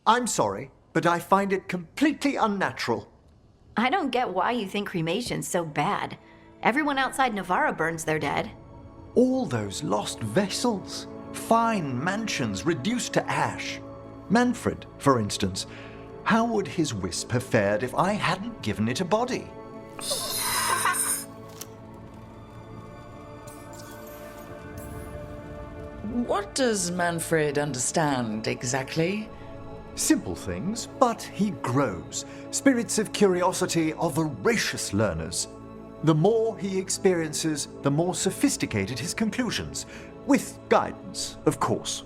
I'm sorry, but I find it completely unnatural. I don't get why you think cremation's so bad. Everyone outside Nevarra burns their dead. All those lost vessels, fine mansions reduced to ash. Manfred, for instance, how would his wisp have fared if I hadn't given it a body? What does Manfred understand exactly? Simple things, but he grows. Spirits of curiosity are voracious learners. The more he experiences, the more sophisticated his conclusions. With guidance, of course.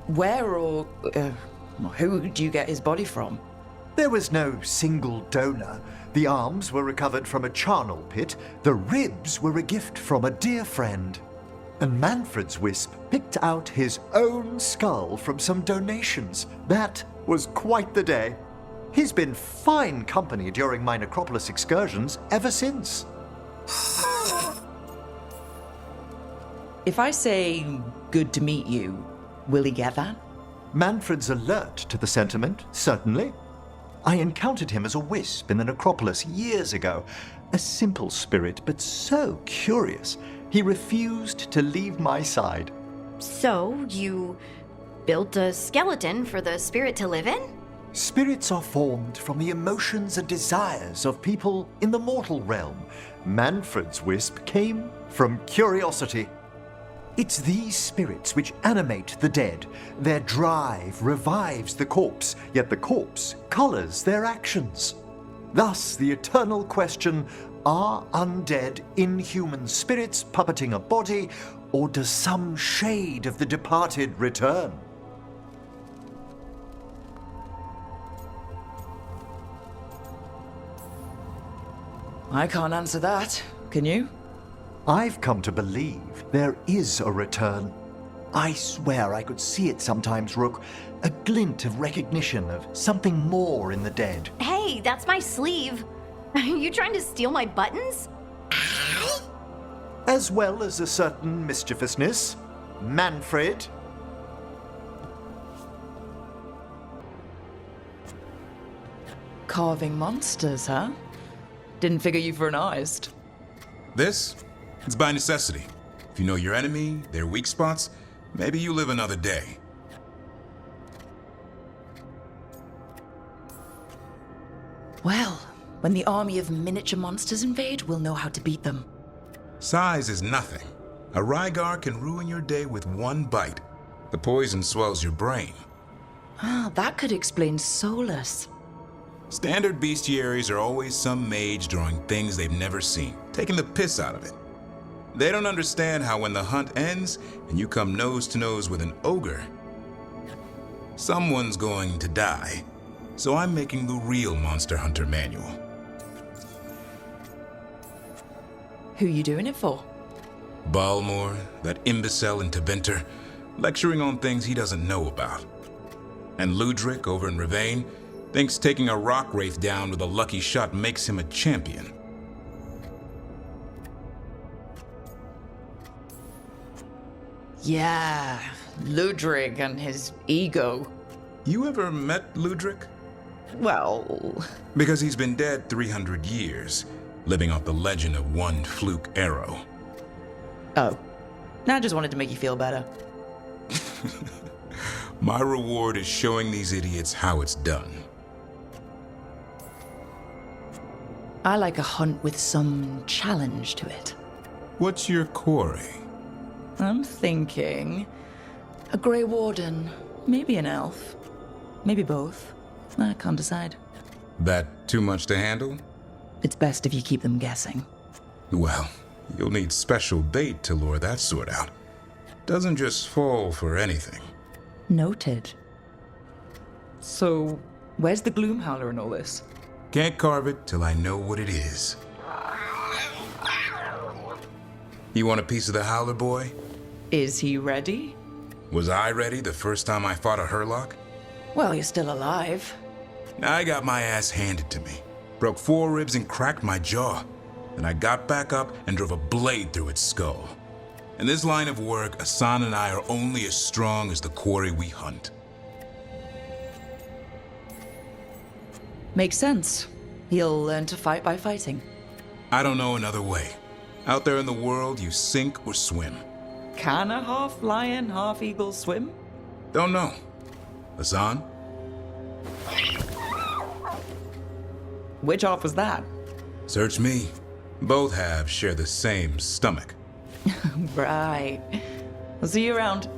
Where or who do you get his body from? There was no single donor. The arms were recovered from a charnel pit. The ribs were a gift from a dear friend. And Manfred's wisp picked out his own skull from some donations. That was quite the day. He's been fine company during my necropolis excursions ever since. If I say, good to meet you, will he get that? Manfred's alert to the sentiment, certainly. I encountered him as a wisp in the necropolis years ago. A simple spirit, but so curious. He refused to leave my side. So, you built a skeleton for the spirit to live in? Spirits are formed from the emotions and desires of people in the mortal realm. Manfred's wisp came from curiosity. It's these spirits which animate the dead. Their drive revives the corpse, yet the corpse colors their actions. Thus, the eternal question, are undead, inhuman spirits puppeting a body, or does some shade of the departed return? I can't answer that. Can you? I've come to believe there is a return. I swear I could see it sometimes, Rook. A glint of recognition of something more in the dead. Hey, that's my sleeve. Are you trying to steal my buttons? As well as a certain mischievousness. Manfred. Carving monsters, huh? Didn't figure you for an artist. This? It's by necessity. If you know your enemy, their weak spots, maybe you live another day. Well, when the army of miniature monsters invade, we'll know how to beat them. Size is nothing. A Rygar can ruin your day with one bite. The poison swells your brain. Ah, that could explain Solas. Standard bestiaries are always some mage drawing things they've never seen, taking the piss out of it. They don't understand how when the hunt ends and you come nose to nose with an ogre, someone's going to die. So I'm making the real Monster Hunter manual. Who you doing it for? Balmor, that imbecile in Tevinter, lecturing on things he doesn't know about. And Ludric over in Ravane thinks taking a rock wraith down with a lucky shot makes him a champion. Yeah, Ludric and his ego. You ever met Ludric? Well... Because he's been dead 300 years, living off the legend of one fluke arrow. Oh. I just wanted to make you feel better. My reward is showing these idiots how it's done. I like a hunt with some challenge to it. What's your quarry? I'm thinking... a Grey Warden, maybe an elf, maybe both. I can't decide. That too much to handle? It's best if you keep them guessing. Well, you'll need special bait to lure that sort out. Doesn't just fall for anything. Noted. So, where's the Gloomhowler in all this? Can't carve it till I know what it is. You want a piece of the Howler boy? Is he ready? Was I ready the first time I fought a Hurlock? Well, you're still alive. I got my ass handed to me. Broke 4 ribs and cracked my jaw. Then I got back up and drove a blade through its skull. In this line of work, Asan and I are only as strong as the quarry we hunt. Makes sense. He'll learn to fight by fighting. I don't know another way. Out there in the world, you sink or swim. Can a half lion, half eagle swim? Don't know. Asan? Which half was that? Search me. Both halves share the same stomach. Right. I'll see you around.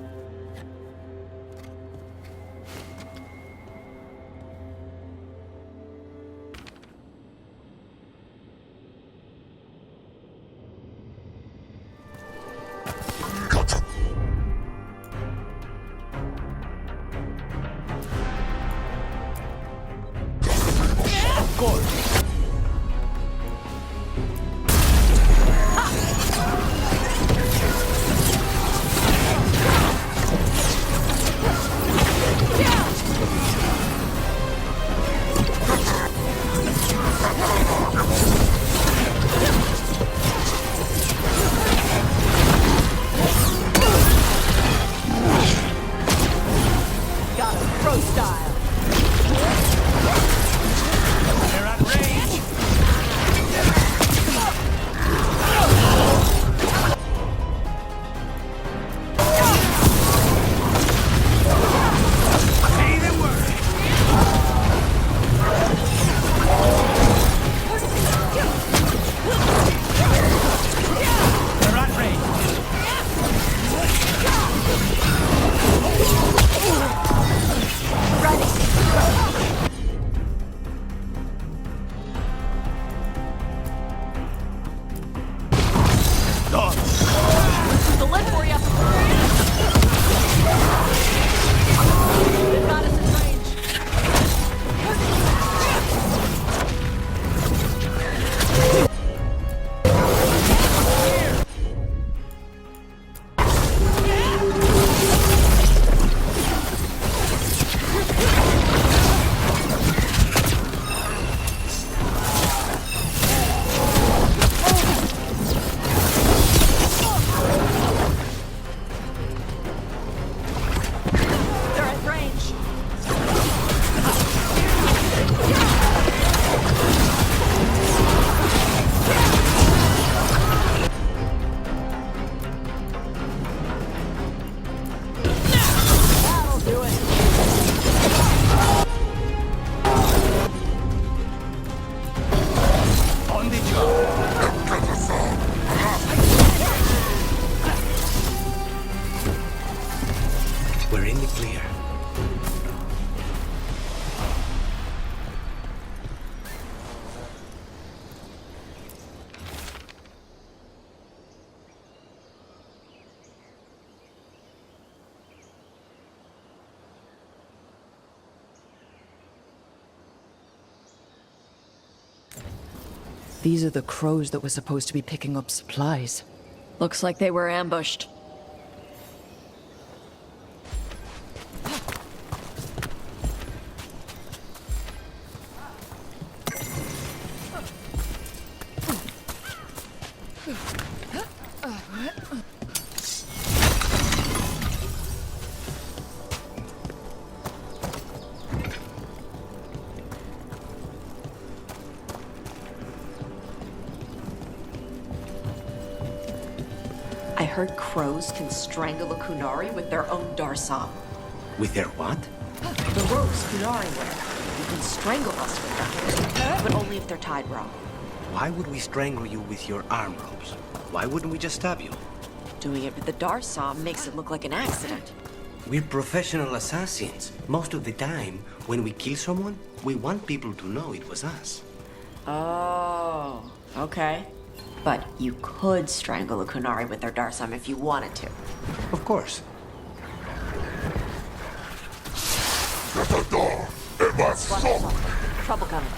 These are the crows that were supposed to be picking up supplies. Looks like they were ambushed. I heard crows can strangle a Qunari with their own darsam. With their what? The ropes Qunari wear. You can strangle us with them, but only if they're tied wrong. Why would we strangle you with your arm ropes? Why wouldn't we just stab you? Doing it with the darsam makes it look like an accident. We're professional assassins. Most of the time, when we kill someone, we want people to know it was us. Oh, okay. But you could strangle a Qunari with their darsam if you wanted to. Of course. Trouble coming.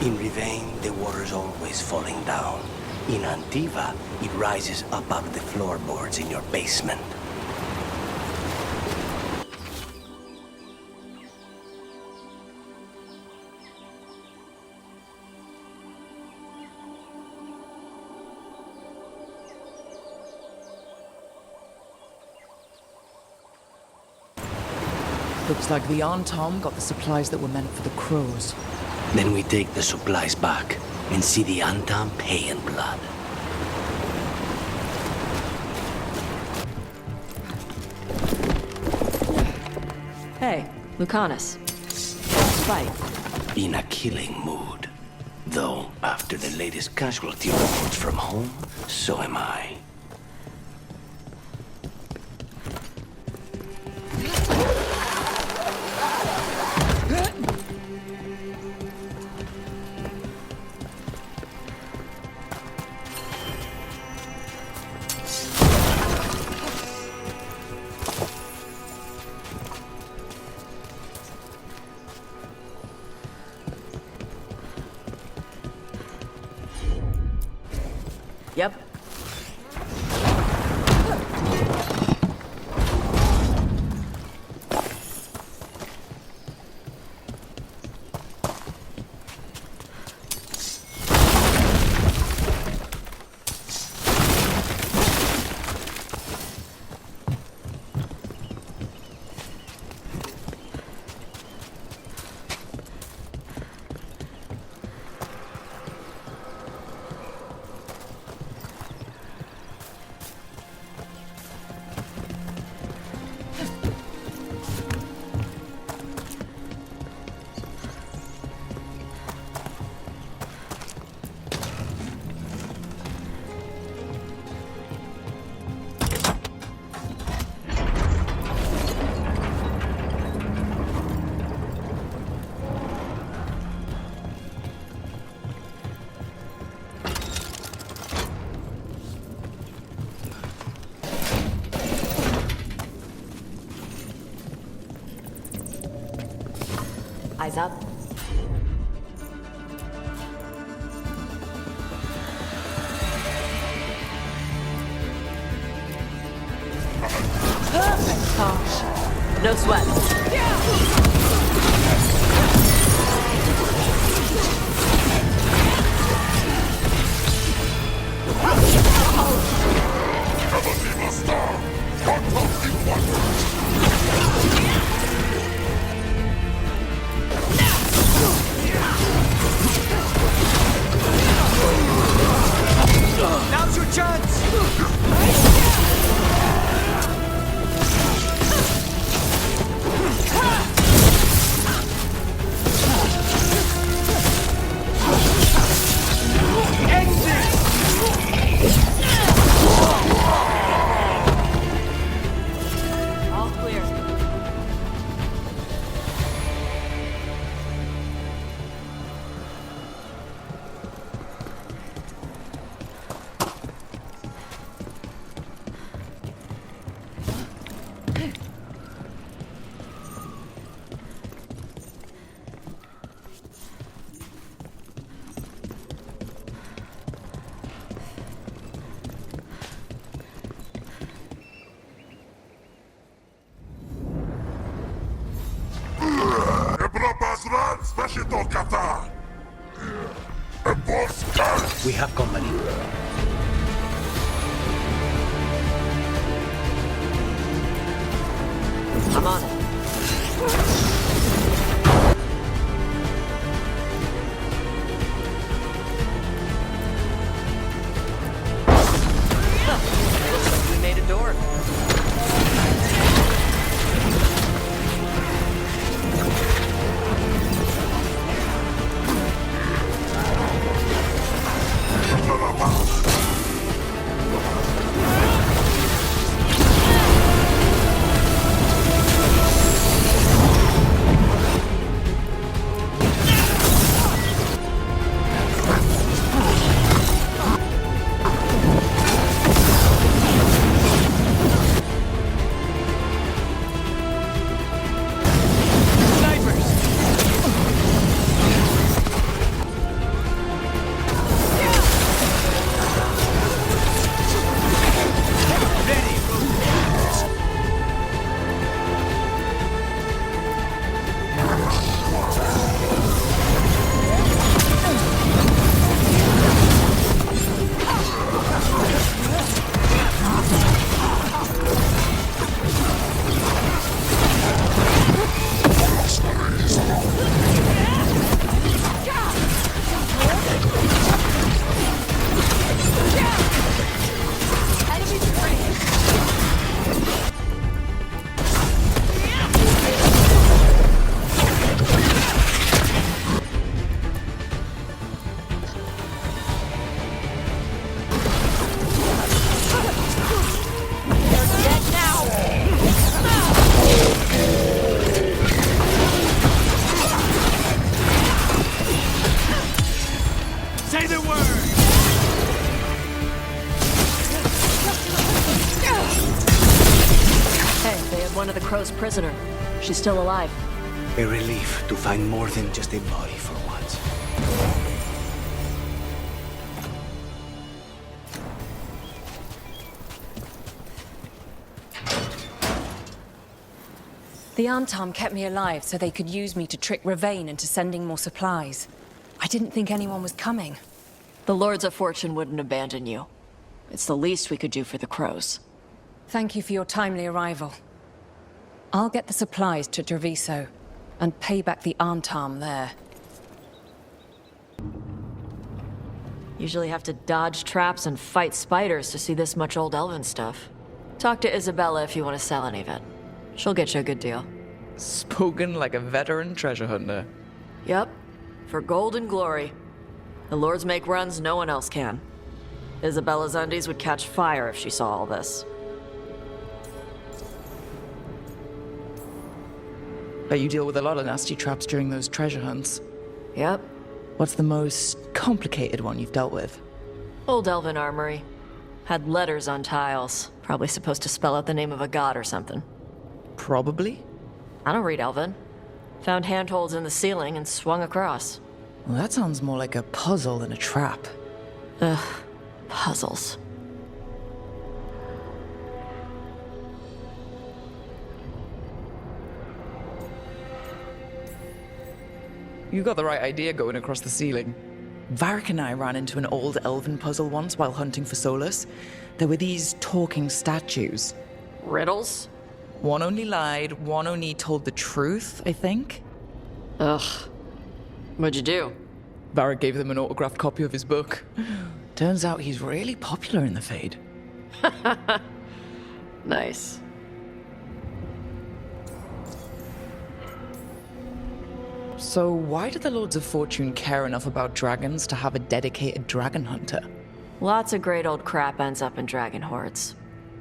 In Rivain, the water's always falling down. In Antiva, it rises up out of the floorboards in your basement. Looks like the Antom got the supplies that were meant for the crows. Then we take the supplies back and see the Antam pay in blood. Hey, Lucanus. Fight. In a killing mood. Though, after the latest casualty reports from home, so am I. Yep. Eyes up. No sweat. Now's your chance! All clear. We have company. I'm on it. Looks like we made a door. One of the Crow's prisoner. She's still alive. A relief to find more than just a body for once. The Antom kept me alive so they could use me to trick Ravain into sending more supplies. I didn't think anyone was coming. The Lords of Fortune wouldn't abandon you. It's the least we could do for the Crows. Thank you for your timely arrival. I'll get the supplies to Treviso, and pay back the Antom there. Usually have to dodge traps and fight spiders to see this much old elven stuff. Talk to Isabella if you want to sell any of it. She'll get you a good deal. Spoken like a veteran treasure hunter. Yep. For gold and glory. The Lords make runs no one else can. Isabella's undies would catch fire if she saw all this. Bet you deal with a lot of nasty traps during those treasure hunts. Yep. What's the most complicated one you've dealt with? Old elven armory. Had letters on tiles. Probably supposed to spell out the name of a god or something. Probably. I don't read elven. Found handholds in the ceiling and swung across. Well, that sounds more like a puzzle than a trap. Ugh. Puzzles. You got the right idea going across the ceiling. Varric and I ran into an old elven puzzle once while hunting for Solas. There were these talking statues. Riddles? One only lied, one only told the truth, I think. Ugh. What'd you do? Varric gave them an autographed copy of his book. Turns out he's really popular in the Fade. Nice. So why do the Lords of Fortune care enough about dragons to have a dedicated dragon hunter? Lots of great old crap ends up in dragon hordes.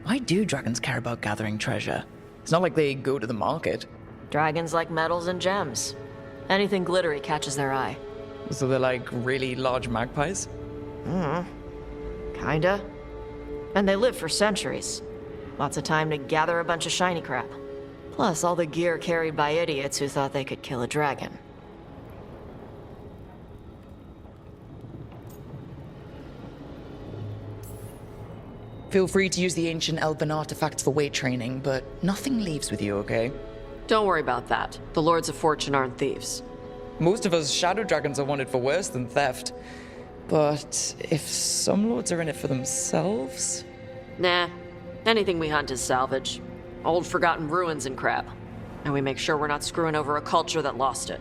Why do dragons care about gathering treasure? It's not like they go to the market. Dragons like metals and gems. Anything glittery catches their eye. So they're like really large magpies? Kinda. And they live for centuries. Lots of time to gather a bunch of shiny crap. Plus all the gear carried by idiots who thought they could kill a dragon. Feel free to use the ancient elven artifacts for weight training, but nothing leaves with you, okay? Don't worry about that. The Lords of Fortune aren't thieves. Most of us shadow dragons are wanted for worse than theft. But if some lords are in it for themselves? Nah. Anything we hunt is salvage. Old forgotten ruins and crap. And we make sure we're not screwing over a culture that lost it.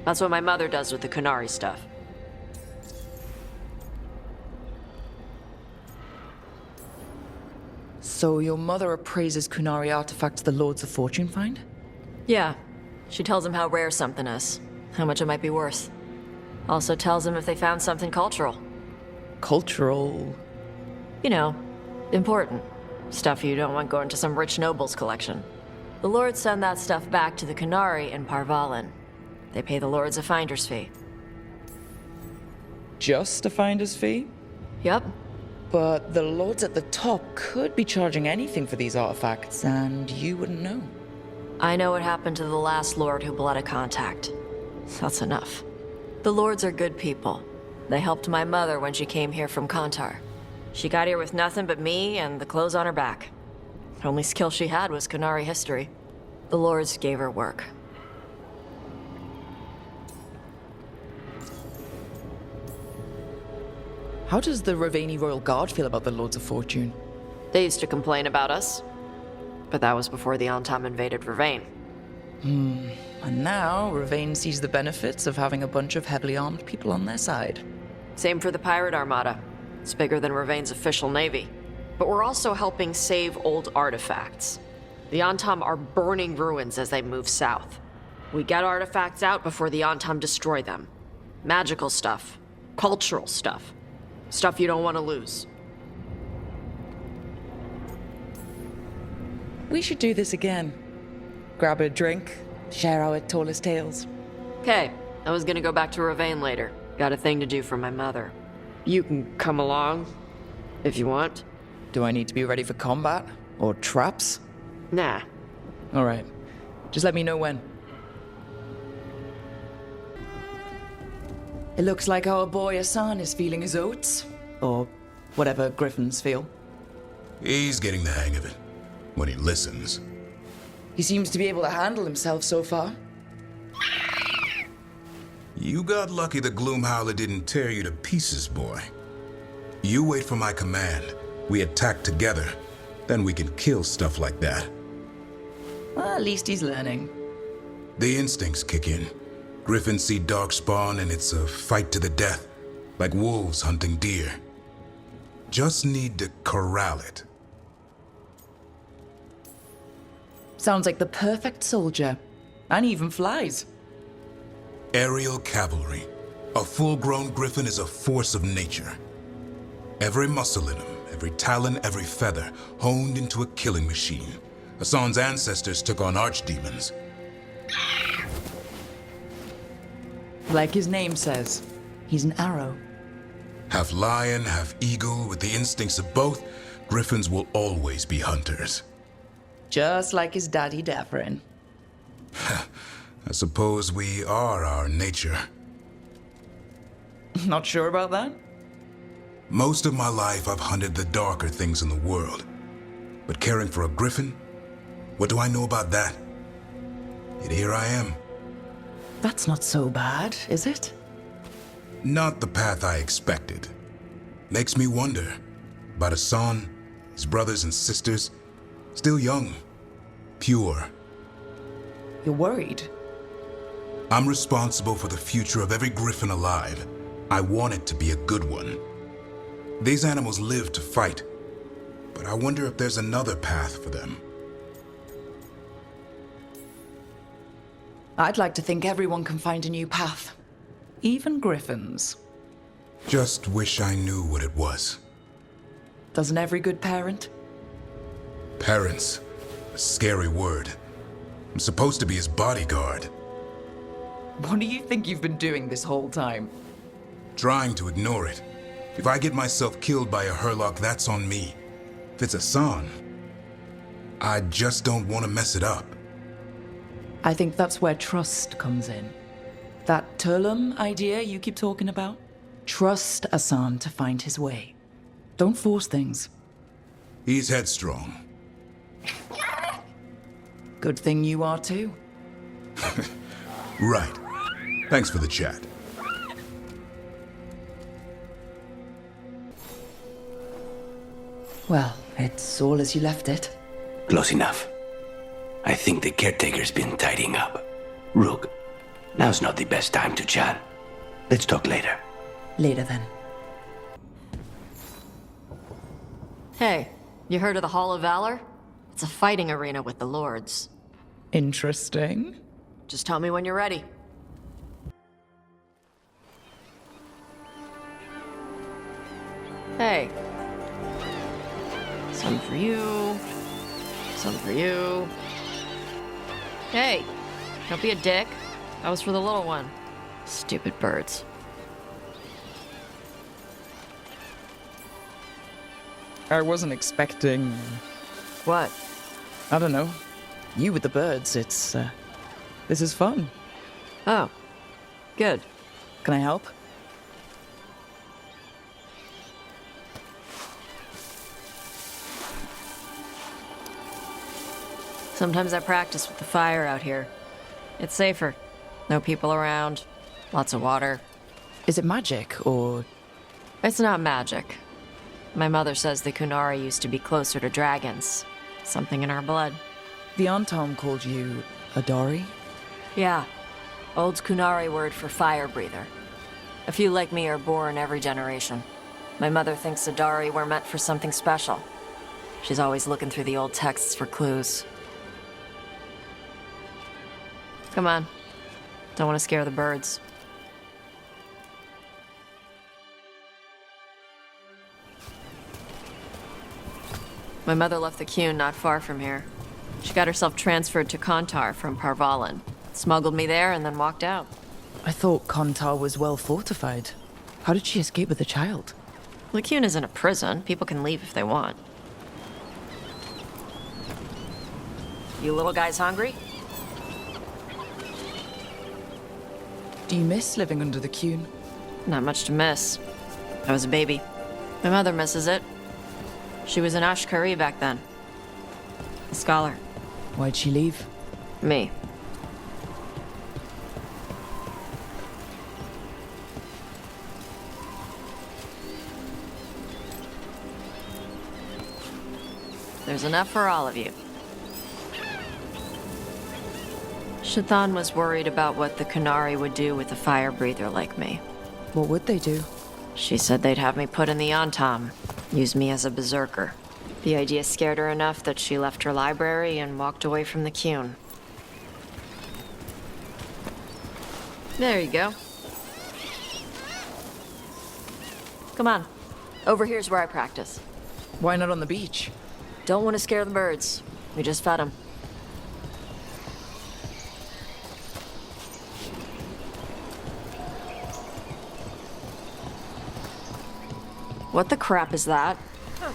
That's what my mother does with the Qunari stuff. So your mother appraises Qunari artifacts the Lords of Fortune find? Yeah. She tells them how rare something is. How much it might be worth. Also tells them if they found something cultural. Cultural? You know, important. Stuff you don't want going to some rich noble's collection. The lords send that stuff back to the Qunari in Parvalin. They pay the lords a finder's fee. Just a finder's fee? Yep. But the lords at the top could be charging anything for these artifacts, and you wouldn't know. I know what happened to the last lord who blotted contact. That's enough. The lords are good people. They helped my mother when she came here from Kantar. She got here with nothing but me and the clothes on her back. Only skill she had was Qunari history. The lords gave her work. How does the Ravani Royal Guard feel about the Lords of Fortune? They used to complain about us, but that was before the Antam invaded Ravane. And now, Ravane sees the benefits of having a bunch of heavily armed people on their side. Same for the Pirate Armada. It's bigger than Ravane's official navy. But we're also helping save old artifacts. The Antam are burning ruins as they move south. We get artifacts out before the Antam destroy them. Magical stuff. Cultural stuff. Stuff you don't want to lose. We should do this again. Grab a drink, share our tallest tales. Okay, I was gonna go back to Ravane later. Got a thing to do for my mother. You can come along, if you want. Do I need to be ready for combat? Or traps? Nah. Alright. Just let me know when. It looks like our boy Asan is feeling his oats. Or whatever griffins feel. He's getting the hang of it. When he listens. He seems to be able to handle himself so far. You got lucky the Gloomhowler didn't tear you to pieces, boy. You wait for my command. We attack together. Then we can kill stuff like that. Well, at least he's learning. The instincts kick in. Griffins see darkspawn and it's a fight to the death. Like wolves hunting deer. Just need to corral it. Sounds like the perfect soldier. And he even flies. Aerial cavalry. A full-grown griffin is a force of nature. Every muscle in him, every talon, every feather, honed into a killing machine. Hassan's ancestors took on archdemons. Like his name says, he's an arrow. Half lion, half eagle, with the instincts of both, griffins will always be hunters. Just like his daddy Nevarran. I suppose we are our nature. Not sure about that? Most of my life I've hunted the darker things in the world. But caring for a griffin? What do I know about that? Yet here I am. That's not so bad, is it? Not the path I expected. Makes me wonder about Hassan, his brothers and sisters, still young, pure. You're worried? I'm responsible for the future of every griffin alive. I want it to be a good one. These animals live to fight, but I wonder if there's another path for them. I'd like to think everyone can find a new path. Even griffins. Just wish I knew what it was. Doesn't every good parent? Parents. A scary word. I'm supposed to be his bodyguard. What do you think you've been doing this whole time? Trying to ignore it. If I get myself killed by a Herlock, that's on me. If it's Hassan, I just don't want to mess it up. I think that's where trust comes in. That Turlum idea you keep talking about? Trust Hassan to find his way. Don't force things. He's headstrong. Good thing you are too. Right. Thanks for the chat. Well, it's all as you left it. Close enough. I think the caretaker's been tidying up. Rook, now's not the best time to chat. Let's talk later. Later then. Hey, you heard of the Hall of Valor? It's a fighting arena with the Lords. Interesting. Just tell me when you're ready. Hey. Some for you. Some for you. Hey, don't be a dick. That was for the little one. Stupid birds. I wasn't expecting... What? I don't know. You with the birds, it's, this is fun. Oh, good. Can I help? Sometimes I practice with the fire out here. It's safer. No people around. Lots of water. Is it magic, or It's not magic. My mother says the Qunari used to be closer to dragons. Something in our blood. The Antom called you a Dari? Yeah. Old Qunari word for fire breather. A few like me are born every generation. My mother thinks Adari were meant for something special. She's always looking through the old texts for clues. Come on. Don't want to scare the birds. My mother left the Qun not far from here. She got herself transferred to Kontar from Parvalan. Smuggled me there and then walked out. I thought Kontar was well fortified. How did she escape with the child? The Qun isn't a prison. People can leave if they want. You little guys hungry? Do you miss living under the Qun? Not much to miss. I was a baby. My mother misses it. She was an Ashkari back then. A scholar. Why'd she leave? Me. There's enough for all of you. Shathan was worried about what the Qunari would do with a fire breather like me. What would they do? She said they'd have me put in the Antom, use me as a berserker. The idea scared her enough that she left her library and walked away from the Qun. There you go. Come on. Over here's where I practice. Why not on the beach? Don't want to scare the birds. We just fed them. What the crap is that?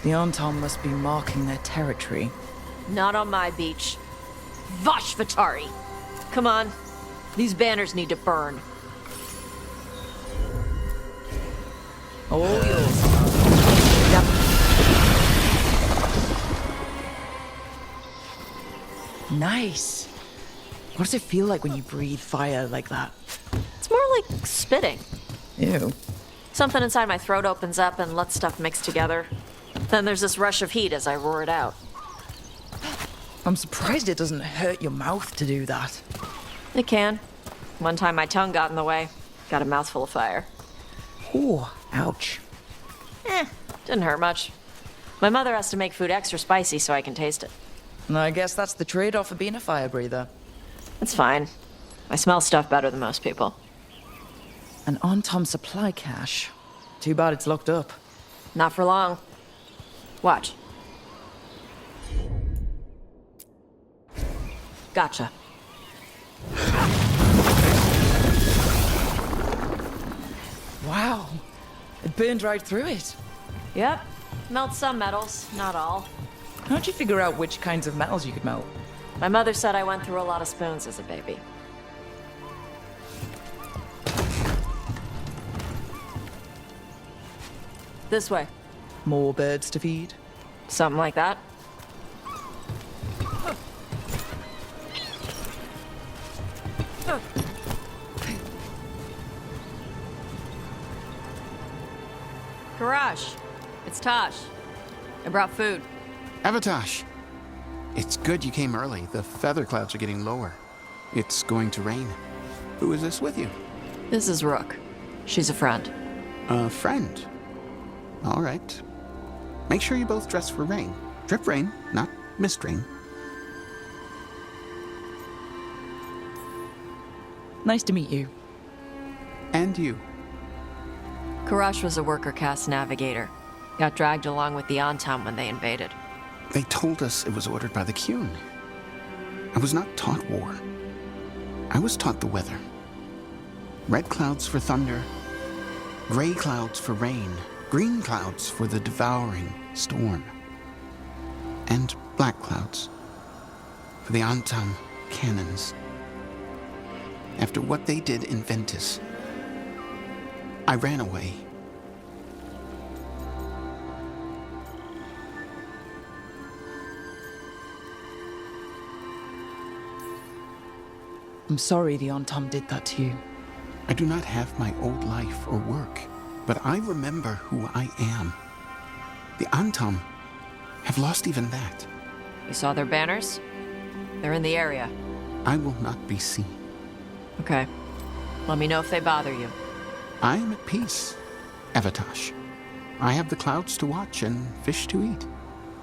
The Antom must be marking their territory. Not on my beach. Vashvatari! Come on. These banners need to burn. All yours. Nice. What does it feel like when you breathe fire like that? It's more like spitting. Ew. Something inside my throat opens up and lets stuff mix together. Then there's this rush of heat as I roar it out. I'm surprised it doesn't hurt your mouth to do that. It can. One time my tongue got in the way. Got a mouthful of fire. Oh, ouch. Didn't hurt much. My mother has to make food extra spicy so I can taste it. And I guess that's the trade-off of being a fire breather. It's fine. I smell stuff better than most people. An Antom supply cache. Too bad it's locked up. Not for long. Watch. Gotcha. Wow. It burned right through it. Yep. Melt some metals, not all. How'd you figure out which kinds of metals you could melt? My mother said I went through a lot of spoons as a baby. This way. More birds to feed? Something like that. Karash, it's Tosh. I brought food. Avatosh, it's good you came early. The feather clouds are getting lower. It's going to rain. Who is this with you? This is Rook. She's a friend. A friend. All right. Make sure you both dress for rain. Drip rain, not mist rain. Nice to meet you. And you. Karash was a worker caste navigator. Got dragged along with the Antom when they invaded. They told us it was ordered by the Qun. I was not taught war. I was taught the weather. Red clouds for thunder, gray clouds for rain, green clouds for the devouring storm, and black clouds for the Antom cannons. After what they did in Ventus, I ran away. I'm sorry the Antom did that to you. I do not have my old life or work. but I remember who I am. The Antam have lost even that. You saw their banners? They're in the area. I will not be seen. Okay. Let me know if they bother you. I am at peace, Evatash. I have the clouds to watch and fish to eat.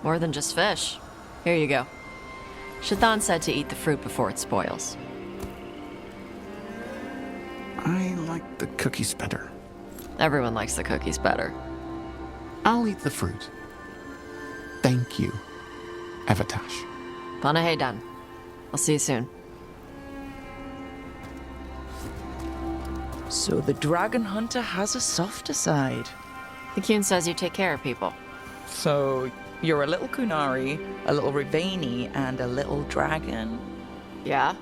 More than just fish. Here you go. Shathan said to eat the fruit before it spoils. I like the cookies better. Everyone likes the cookies better. I'll eat the fruit. Thank you, Evatash. Panahedan. I'll see you soon. So the dragon hunter has a softer side. The Qun says you take care of people. So you're a little Qunari, a little Rivani, and a little dragon? Yeah?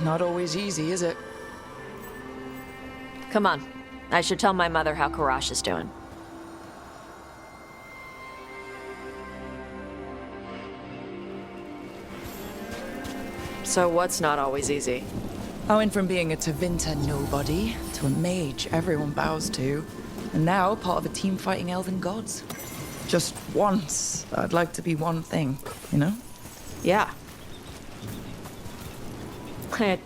Not always easy, is it? Come on. I should tell my mother how Karash is doing. So what's not always easy? I went from being a Tevinter nobody to a mage everyone bows to, and now part of a team fighting elven gods. Just once, I'd like to be one thing, you know? Yeah. I had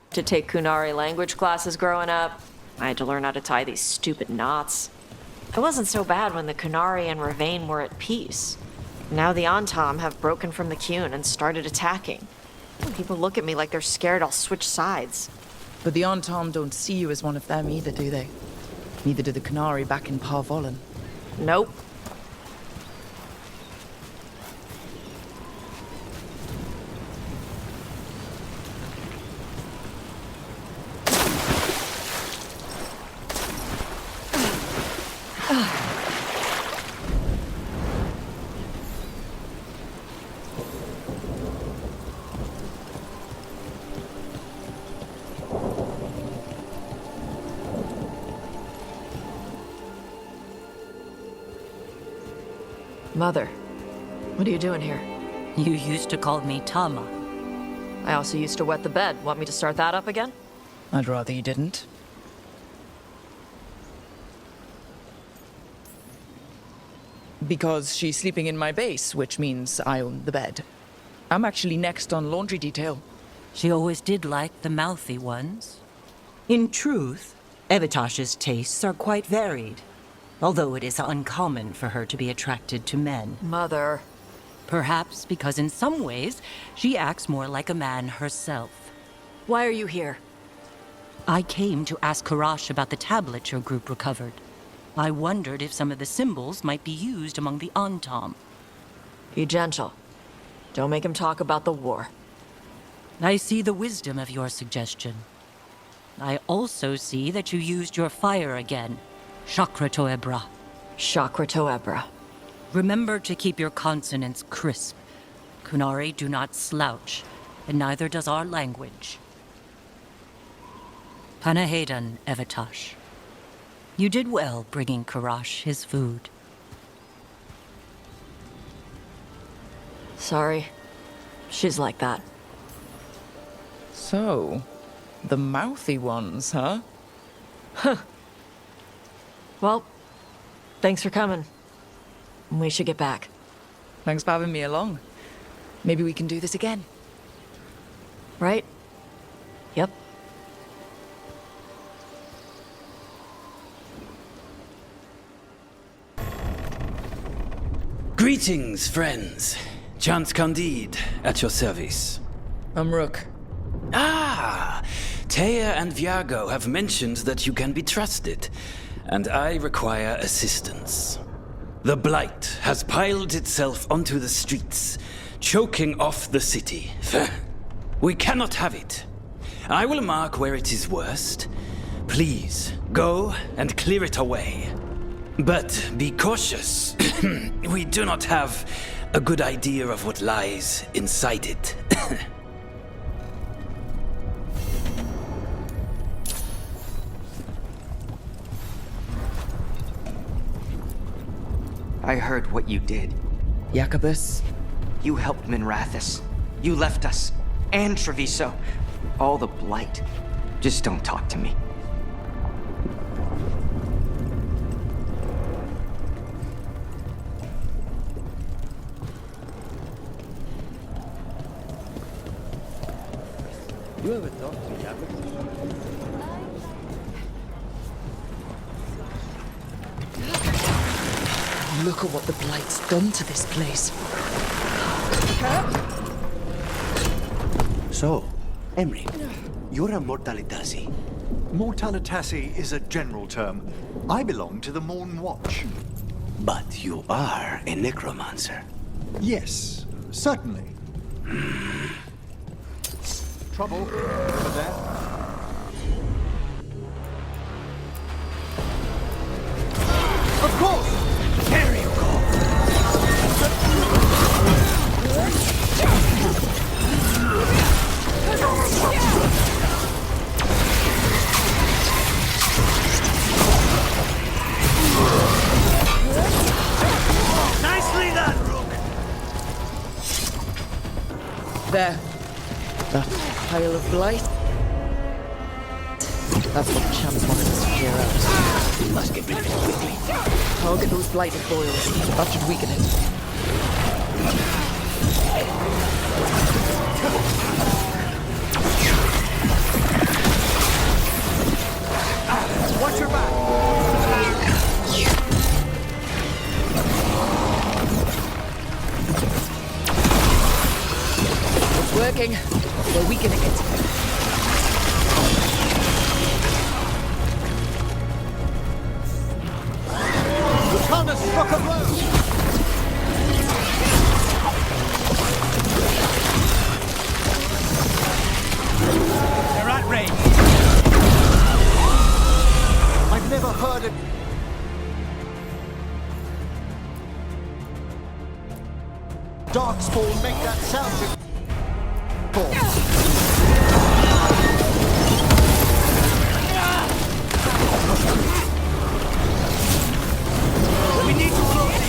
to take Qunari language classes growing up. I had to learn how to tie these stupid knots. It wasn't so bad when the Qunari and Ravain were at peace. Now the Antam have broken from the Qun and started attacking. People look at me like they're scared I'll switch sides. But the Antam don't see you as one of them either, do they? Neither do the Qunari back in Parvolan. Nope. Mother, what are you doing here? You used to call me Tama. I also used to wet the bed. Want me to start that up again? I'd rather you didn't. Because she's sleeping in my base, which means I own the bed. I'm actually next on laundry detail. She always did like the mouthy ones. In truth, Evitash's tastes are quite varied, although it is uncommon for her to be attracted to men. Mother. Perhaps because in some ways, she acts more like a man herself. Why are you here? I came to ask Karash about the tablet your group recovered. I wondered if some of the symbols might be used among the Antam. Be gentle. Don't make him talk about the war. I see the wisdom of your suggestion. I also see that you used your fire again. Chakra Toebra. Chakra Toebra. Remember to keep your consonants crisp. Qunari do not slouch, and neither does our language. Panahedan, Evitash. You did well bringing Karash his food. Sorry. She's like that. So, the mouthy ones, huh? Well, thanks for coming. We should get back. Thanks for having me along. Maybe we can do this again. Right? Yep. Greetings, friends. Chance Candide, at your service. I'm Rook. Ah! Taya and Viago have mentioned that you can be trusted, and I require assistance. The Blight has piled itself onto the streets, choking off the city. We cannot have it. I will mark where it is worst. Please, go and clear it away. But be cautious. We do not have a good idea of what lies inside it. I heard what you did. Jacobus. You helped Minrathis. You left us. And Treviso. All the blight. Just don't talk to me. You ever talk to Yabba? Look at what the Blight's done to this place. So, Emry, you're a Mortalitasi. Mortalitasi is a general term. I belong to the Morn Watch. But you are a necromancer. Yes, certainly. Trouble over there? Of course! There you go! Nicely done, Rook! There. That pile of blight. That's what the champs wanted us to clear out. We must get rid of it quickly. I'll get those blighted boils. That should weaken it. Watch your back! It's working. We're weakening it. Lucana struck a blow! They're at range. I've never heard it. Darkspawn make that sound We need to close it.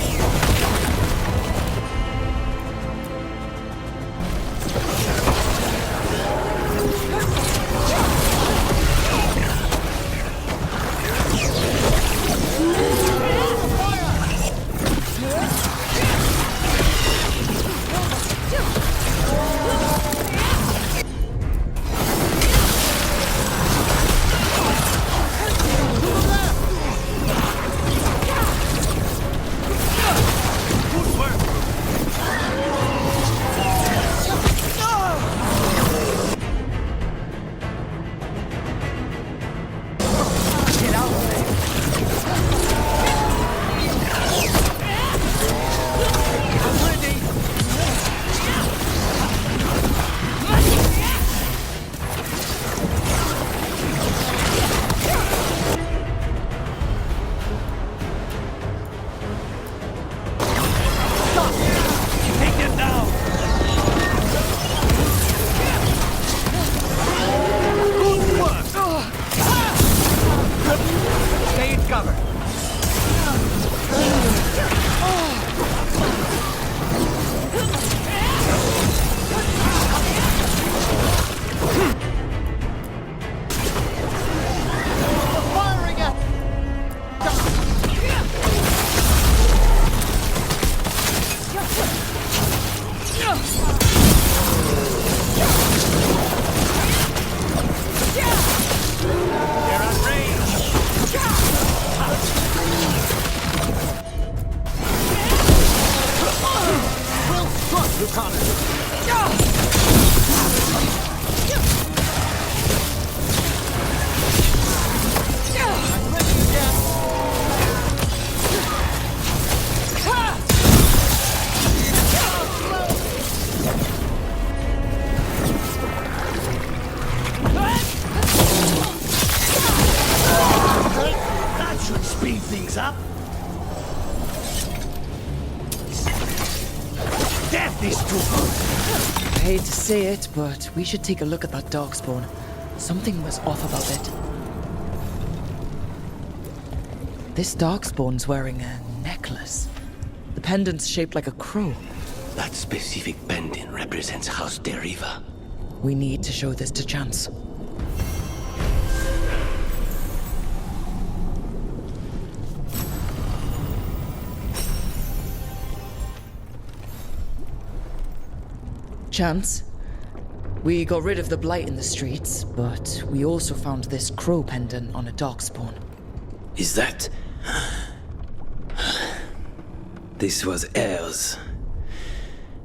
up? Death is too good. I hate to say it, but we should take a look at that darkspawn. Something was off about it. This darkspawn's wearing a necklace. The pendant's shaped like a crow. That specific pendant represents House Deriva. We need to show this to Chance. Chance, we got rid of the blight in the streets, but we also found this crow pendant on a darkspawn. Is that... This was Ayers,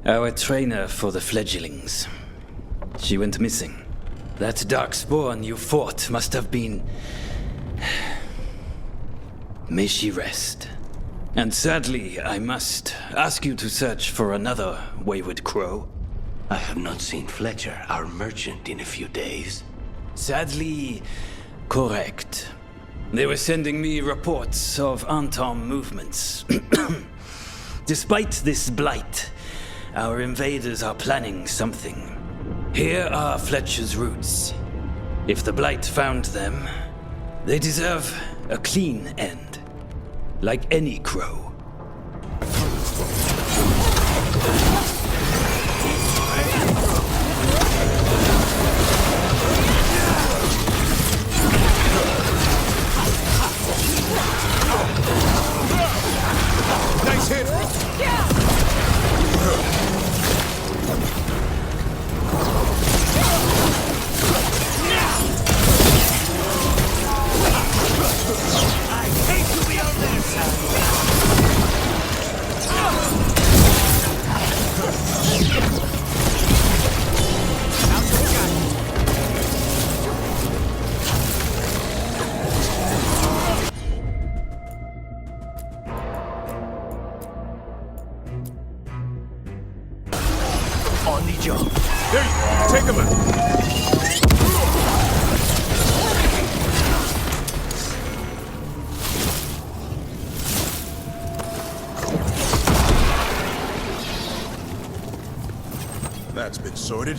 our trainer for the fledglings. She went missing. That darkspawn you fought must have been... May she rest. And sadly, I must ask you to search for another wayward crow. I have not seen Fletcher, our merchant, in a few days. Sadly, correct. They were sending me reports of Antom movements. Despite this blight, our invaders are planning something. Here are Fletcher's roots. If the blight found them, they deserve a clean end. Like any crow. Nice hit! I hate to be on their side. On the job. There you go. Take him out. That's been sorted.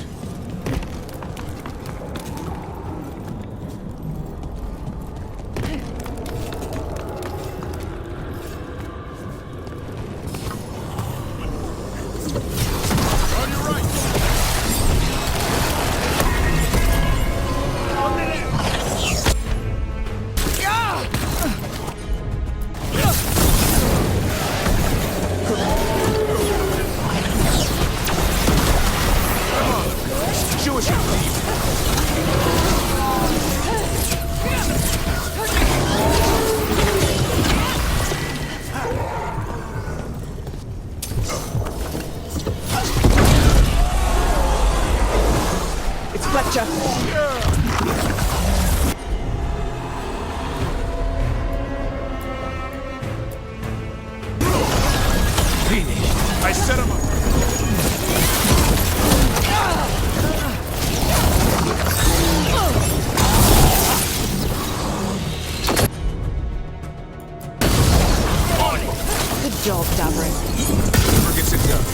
I set him up. Good job, Davrin. Never gets it done.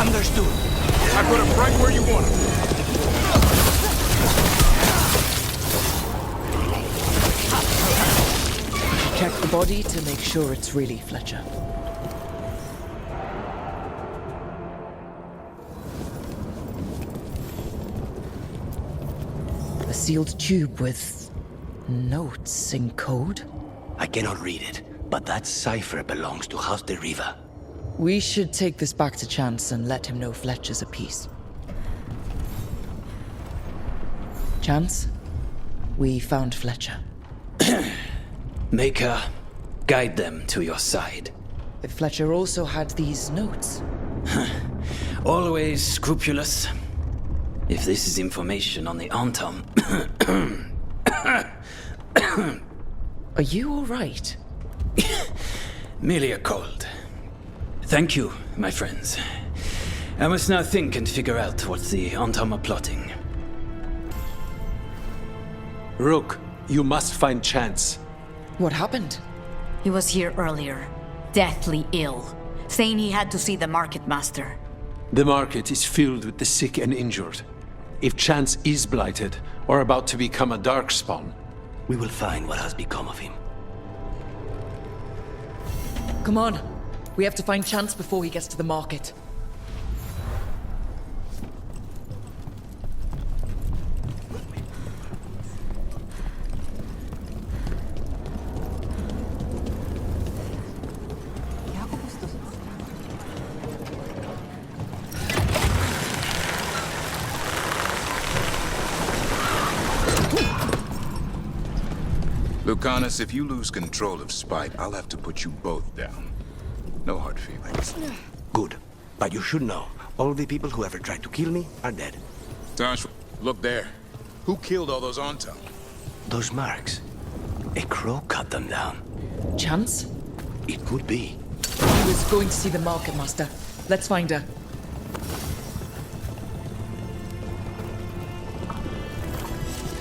Understood. I put him right where you want him. Check the body to make sure it's really Fletcher. A sealed tube with notes in code? I cannot read it, but that cipher belongs to House de Riva. We should take this back to Chance and let him know Fletcher's a piece. Chance, we found Fletcher. Maker, guide them to your side. If Fletcher also had these notes. Always scrupulous. If this is information on the Antom... Are you all right? Merely a cold. Thank you, my friends. I must now think and figure out what the Antam are plotting. Rook, you must find Chance. What happened? He was here earlier, deathly ill, saying he had to see the market master. The market is filled with the sick and injured. If Chance is blighted, or about to become a darkspawn, we will find what has become of him. Come on. We have to find Chance before he gets to the market. Lucanus, if you lose control of Spite, I'll have to put you both down. No hard feelings. Good. But you should know, all the people who ever tried to kill me are dead. Tosh, look there. Who killed all those Antam? Those marks. A crow cut them down. Chance? It could be. He was going to see the market master. Let's find her.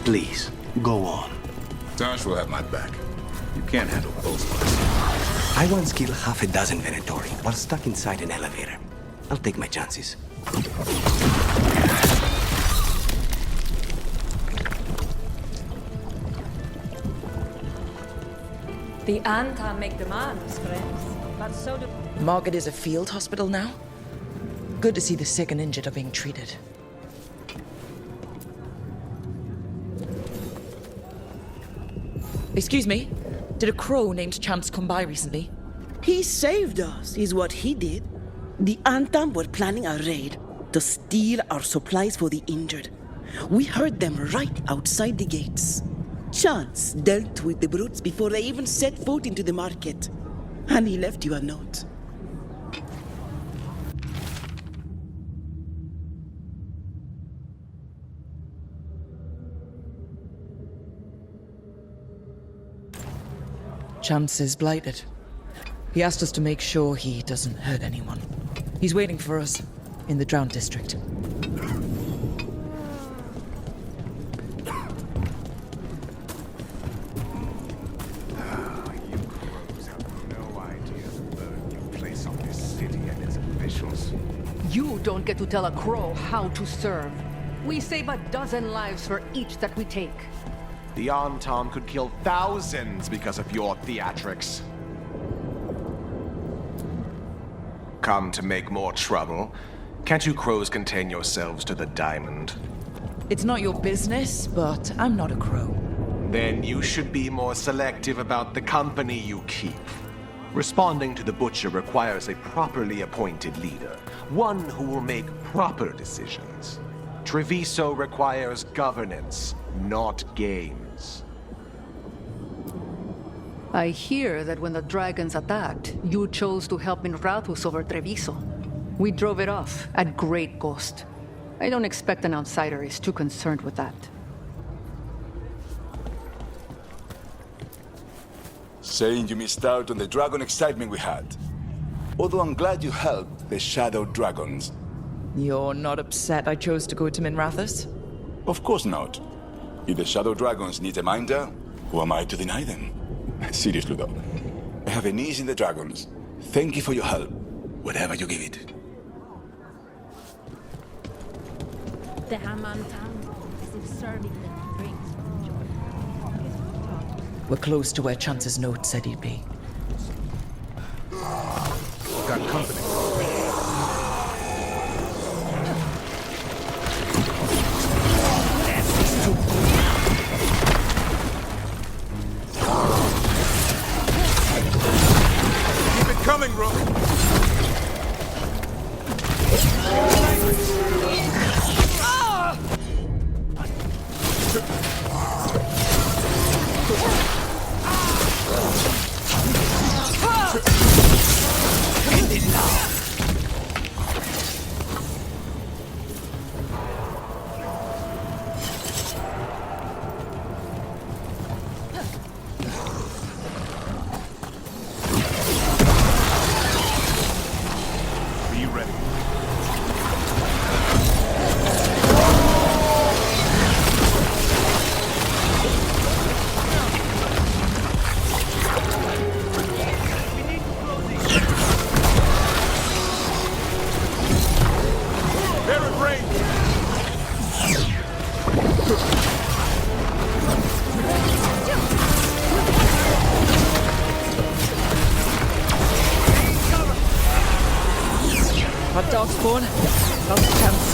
Please, go on. Tosh will have my back. You can't handle both of us. I once killed half a dozen Venatori while stuck inside an elevator. I'll take my chances. The Anta make demands, friends, but so do... Market is a field hospital now? Good to see the sick and injured are being treated. Excuse me? Did a crow named Chance come by recently? He saved us, is what he did. The Antam were planning a raid to steal our supplies for the injured. We heard them right outside the gates. Chance dealt with the brutes before they even set foot into the market. And he left you a note. Chance is blighted. He asked us to make sure he doesn't hurt anyone. He's waiting for us in the Drowned District. You don't get to tell a crow how to serve. We save a dozen lives for each that we take. The Antam could kill thousands because of your theatrics. Come to make more trouble? Can't you crows contain yourselves to the diamond? It's not your business, but I'm not a crow. Then you should be more selective about the company you keep. Responding to the Butcher requires a properly appointed leader, one who will make proper decisions. Treviso requires governance, not games. I hear that when the dragons attacked, you chose to help Minrathus over Treviso. We drove it off at great cost. I don't expect an outsider is too concerned with that. Saying you missed out on the dragon excitement we had. Although I'm glad you helped the Shadow Dragons. You're not upset I chose to go to Minrathus? Of course not. If the Shadow Dragons need a minder, who am I to deny them? Seriously though, I have a niece in the Dragons. Thank you for your help, whatever you give it. The Hamantam, as if serving them drinks from joy. We're close to where Chance's note said he'd be. Got company. Keep it coming, Rook! Darkspawn. Now's the chance.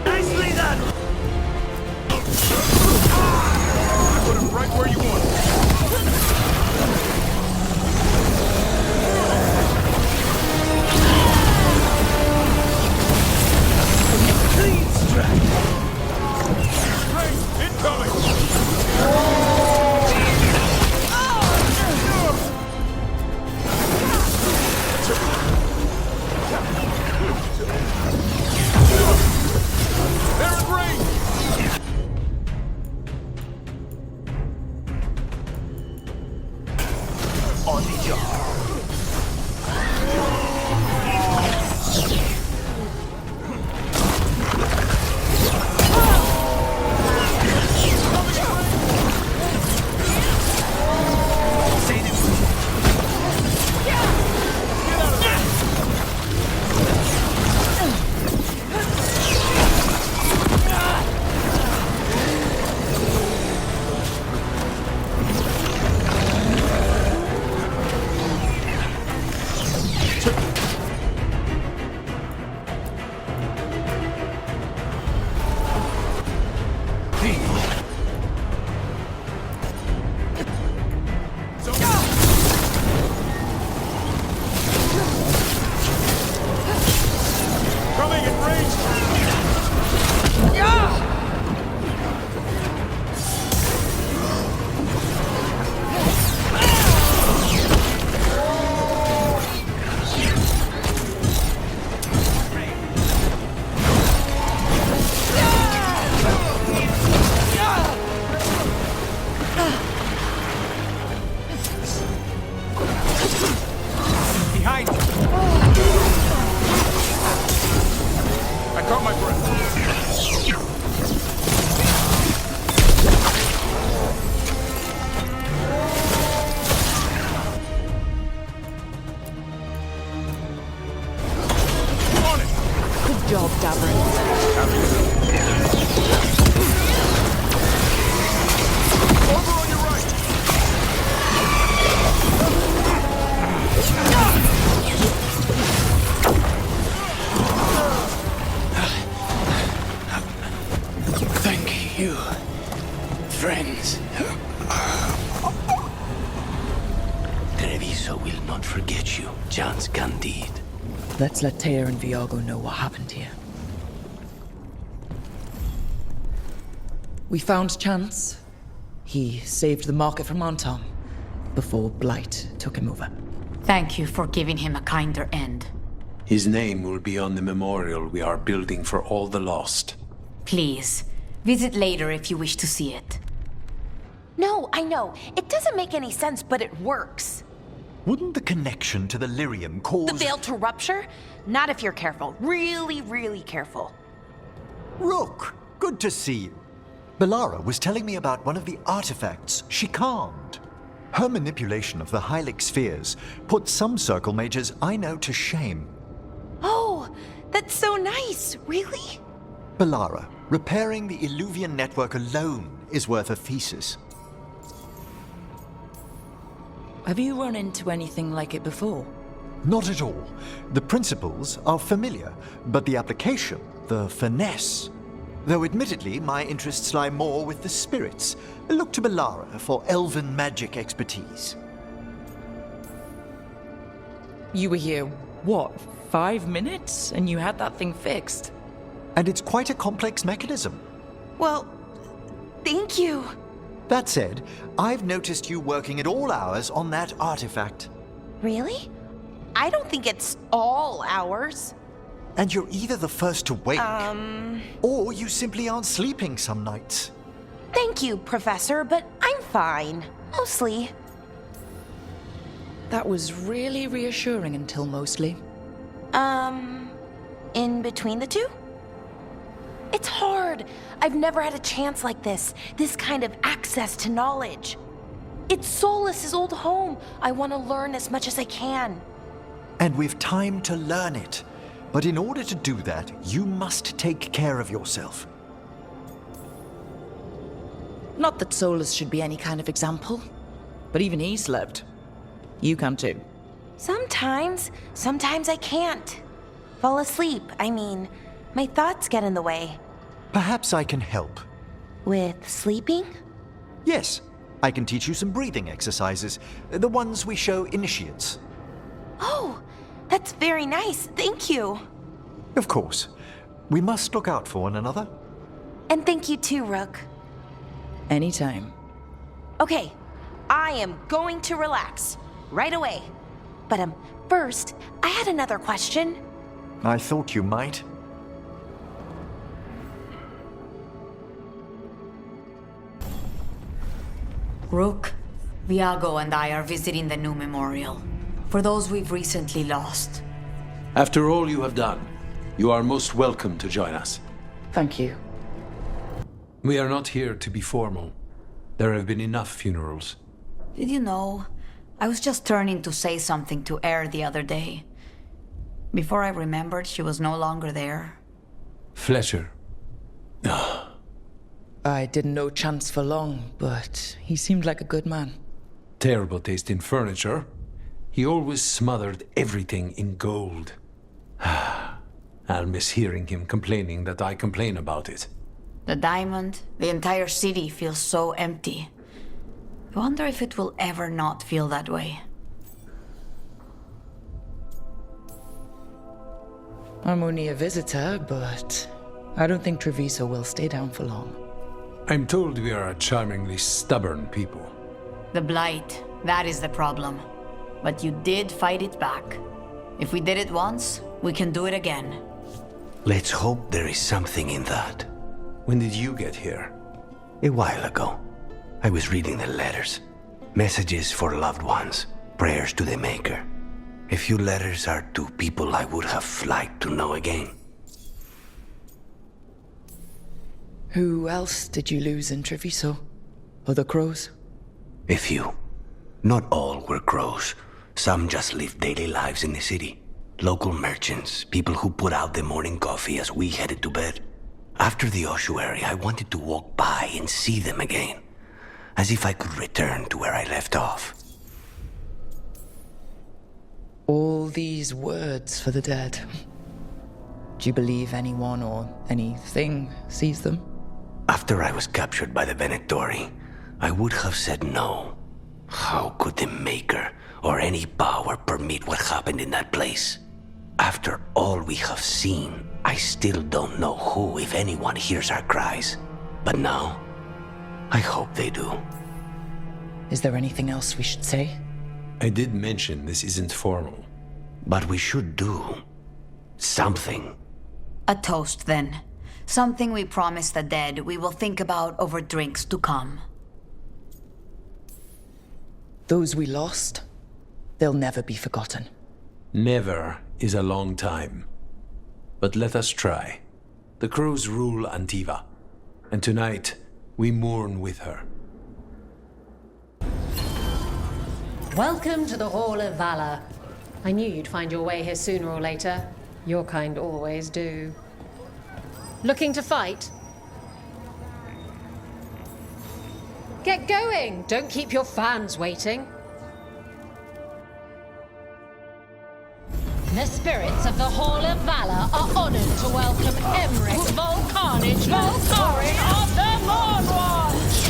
Nicely done! Put him right where you want him. Clean strike! Incoming! They're in range! On the job. Coming in range! Behind! I caught my breath. On it! Good job, Davin. Over on your right! Thank you, friends. Treviso will not forget you, Chance Candide. Let's let Teia and Viago know what happened here. We found Chance. He saved the market from Antam before Blight took him over. Thank you for giving him a kinder end. His name will be on the memorial we are building for all the lost. Please, visit later if you wish to see it. No, I know. It doesn't make any sense, but it works. Wouldn't the connection to the lyrium cause... The veil to rupture? Not if you're careful. Really, really careful. Rook, good to see you. Bellara was telling me about one of the artifacts she calmed. Her manipulation of the Hylic spheres put some circle mages I know to shame. Oh, that's so nice. Really? Bellara, repairing the Illuvian network alone is worth a thesis. Have you run into anything like it before? Not at all. The principles are familiar, but the application, the finesse. Though admittedly, my interests lie more with the spirits. Look to Bellara for elven magic expertise. You were here, what, 5 minutes? And you had that thing fixed? And it's quite a complex mechanism. Well, thank you. That said, I've noticed you working at all hours on that artifact. Really? I don't think it's all hours. And you're either the first to wake, or you simply aren't sleeping some nights. Thank you, Professor, but I'm fine. Mostly. That was really reassuring until mostly. In between the two? It's hard. I've never had a chance like this kind of access to knowledge. It's Solas' old home. I want to learn as much as I can. And we've time to learn it. But in order to do that, you must take care of yourself. Not that Solas should be any kind of example, but even he slept. You can too. Sometimes I can't. Fall asleep, I mean. My thoughts get in the way. Perhaps I can help. With sleeping? Yes, I can teach you some breathing exercises, the ones we show initiates. Oh, that's very nice, thank you. Of course. We must look out for one another. And thank you too, Rook. Anytime. Okay, I am going to relax. Right away. But first, I had another question. I thought you might. Rook, Viago and I are visiting the new memorial. For those we've recently lost. After all you have done, you are most welcome to join us. Thank you. We are not here to be formal. There have been enough funerals. Did you know? I was just turning to say something to Air the other day. Before I remembered, she was no longer there. Fletcher. I didn't know Chance for long, but he seemed like a good man. Terrible taste in furniture. He always smothered everything in gold. I'll miss hearing him complaining that I complain about it. The diamond, the entire city feels so empty. I wonder if it will ever not feel that way. I'm only a visitor, but I don't think Treviso will stay down for long. I'm told we are a charmingly stubborn people. The Blight, that is the problem. But you did fight it back. If we did it once, we can do it again. Let's hope there is something in that. When did you get here? A while ago. I was reading the letters. Messages for loved ones. Prayers to the Maker. A few letters are to people I would have liked to know again. Who else did you lose in Treviso? Other crows? A few. Not all were crows. Some just lived daily lives in the city. Local merchants, people who put out the morning coffee as we headed to bed. After the ossuary, I wanted to walk by and see them again. As if I could return to where I left off. All these words for the dead. Do you believe anyone or anything sees them? After I was captured by the Venatori, I would have said no. How could the Maker or any power permit what happened in that place? After all we have seen, I still don't know who, if anyone, hears our cries. But now, I hope they do. Is there anything else we should say? I did mention this isn't formal. But we should do something. A toast, then. Something we promise the dead we will think about over drinks to come. Those we lost, they'll never be forgotten. Never is a long time. But let us try. The crows rule Antiva, and tonight we mourn with her. Welcome to the Hall of Valor. I knew you'd find your way here sooner or later. Your kind always do. Looking to fight? Get going! Don't keep your fans waiting. The spirits of the Hall of Valor are honored to welcome Emmerich Volcarnage Volcarin of the Mornwatch!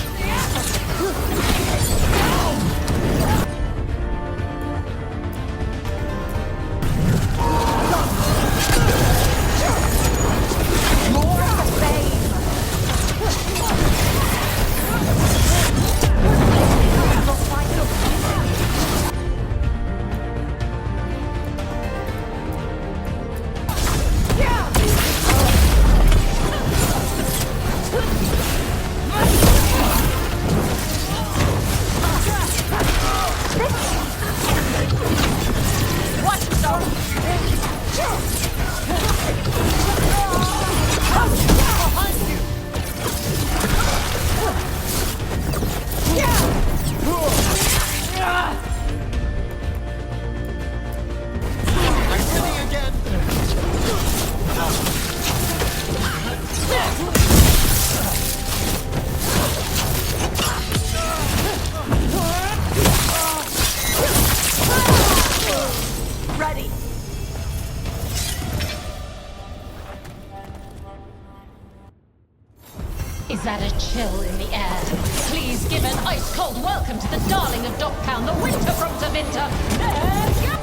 Is that a chill in the air? Please give an ice-cold welcome to the darling of Docktown, the winter from Tevinter. Let's go!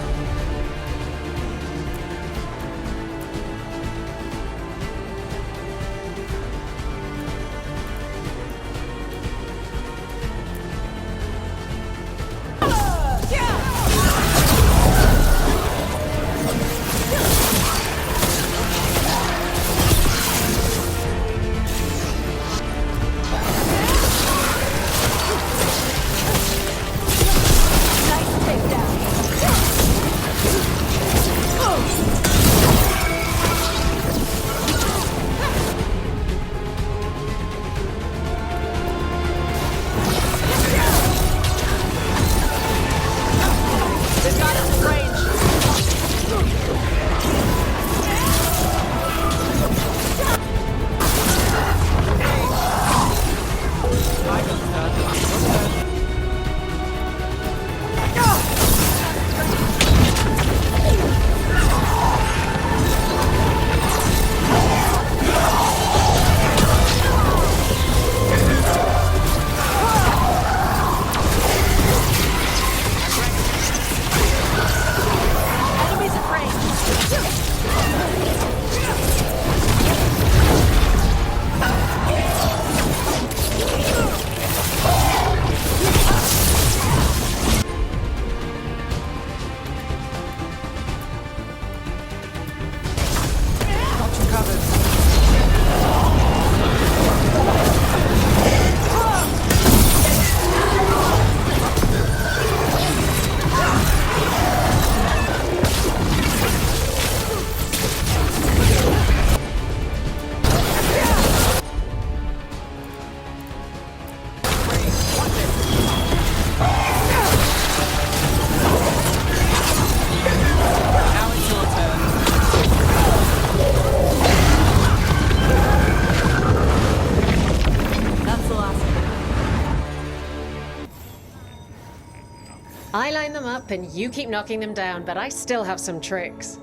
I line them up and you keep knocking them down, but I still have some tricks.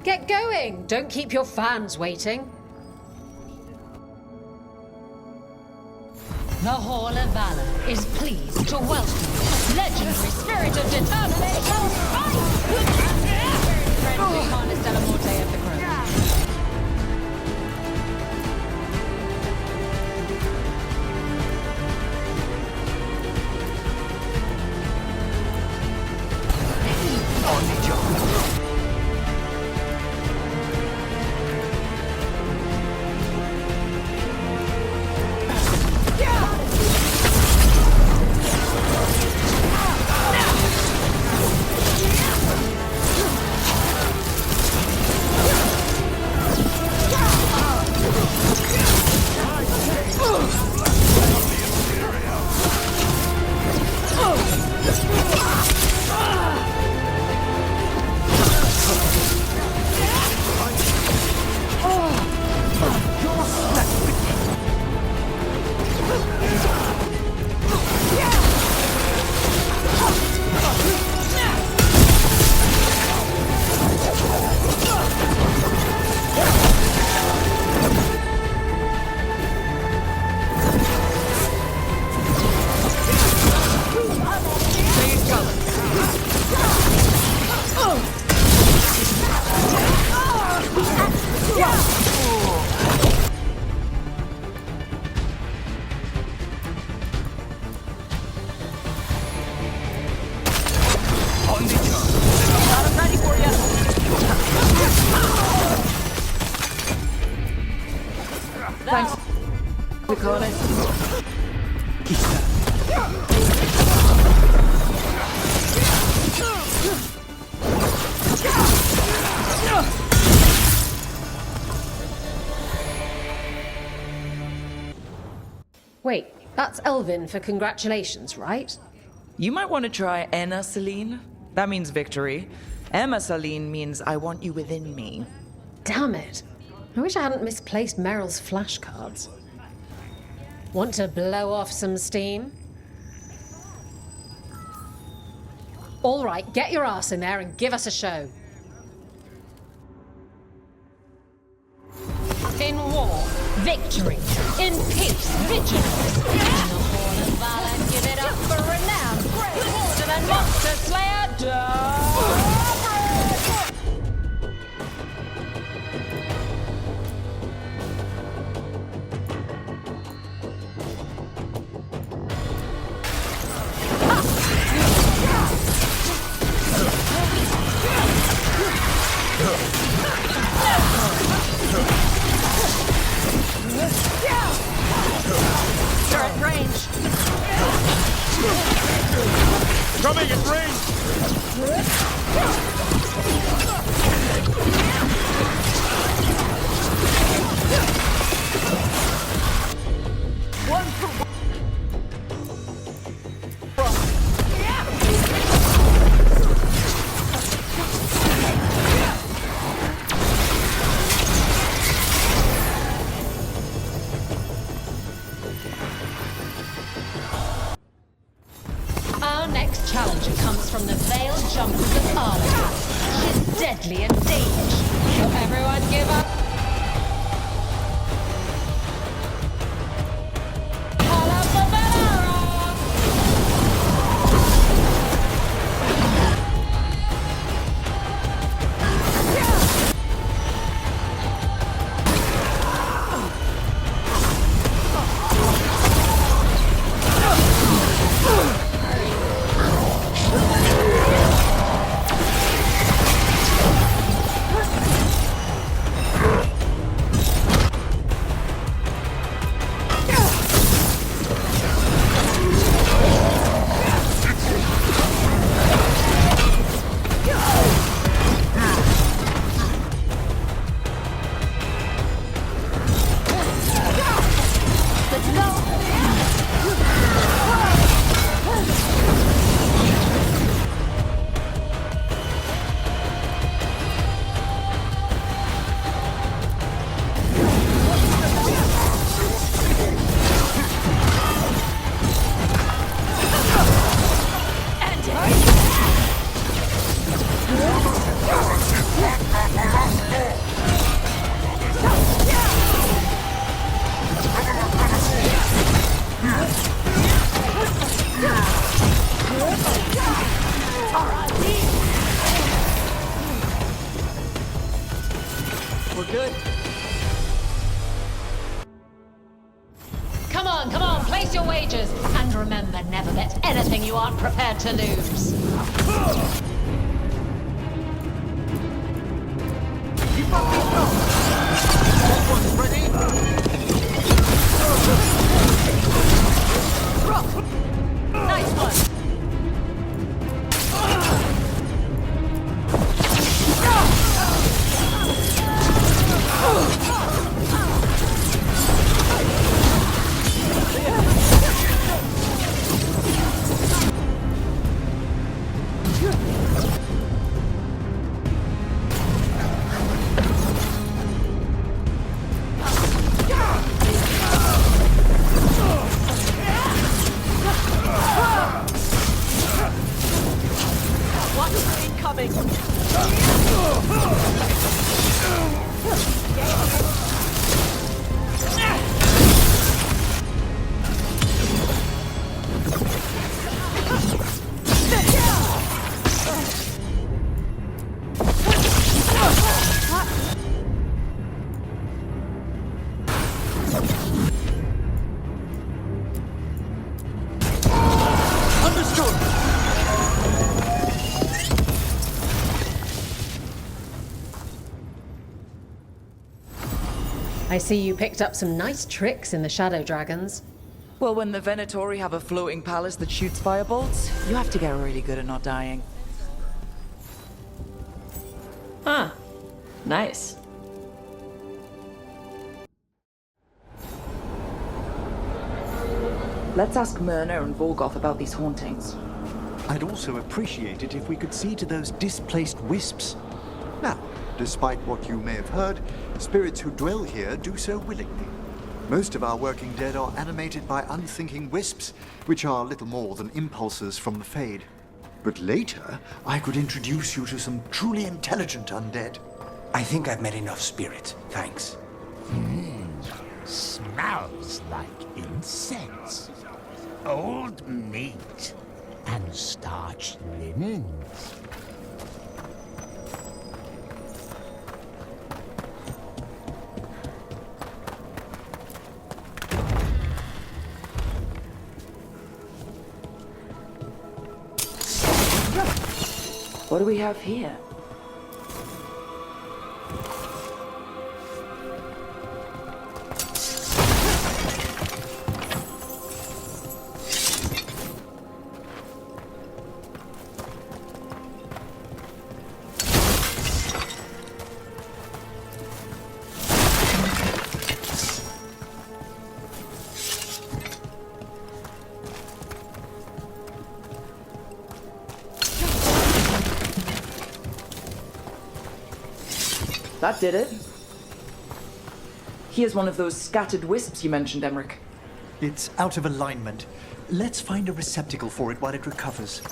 Get going! Don't keep your fans waiting. The Hall of Valor is pleased to welcome legendary spirit of determination, friendly Harness Della Morte of the Crown. Thanks. We call it. Wait, that's Elven for congratulations, right? You might want to try Enna Celine. That means victory. Emma Celine means I want you within me. Damn it. I wish I hadn't misplaced Meryl's flashcards. Want to blow off some steam? All right, get your ass in there and give us a show. In war. war, victory, in peace, vigilance. In the Hall of Valor, give it up for renowned Grey Warden and Monster Slayer, Downsized. You're at range. Coming at range! One for one. Our next challenger comes from the Veiled Jumpers of Arlen. She's deadly and dangerous. So everyone give up. Call out for Velara! We're good. Come on, place your wagers. And remember, never bet anything you aren't prepared to lose. Keep up, that one's ready. Nice one. I see you picked up some nice tricks in the Shadow Dragons. Well, when the Venatori have a floating palace that shoots firebolts, you have to get really good at not dying. Huh. Nice. Let's ask Myrna and Volgoth about these hauntings. I'd also appreciate it if we could see to those displaced wisps. Now, despite what you may have heard, spirits who dwell here do so willingly. Most of our working dead are animated by unthinking wisps, which are little more than impulses from the Fade. But later, I could introduce you to some truly intelligent undead. I think I've met enough spirits, thanks. like incense, old meat, and starched linens. What do we have here? That did it. Here's one of those scattered wisps you mentioned, Emmerich. It's out of alignment. Let's find a receptacle for it while it recovers.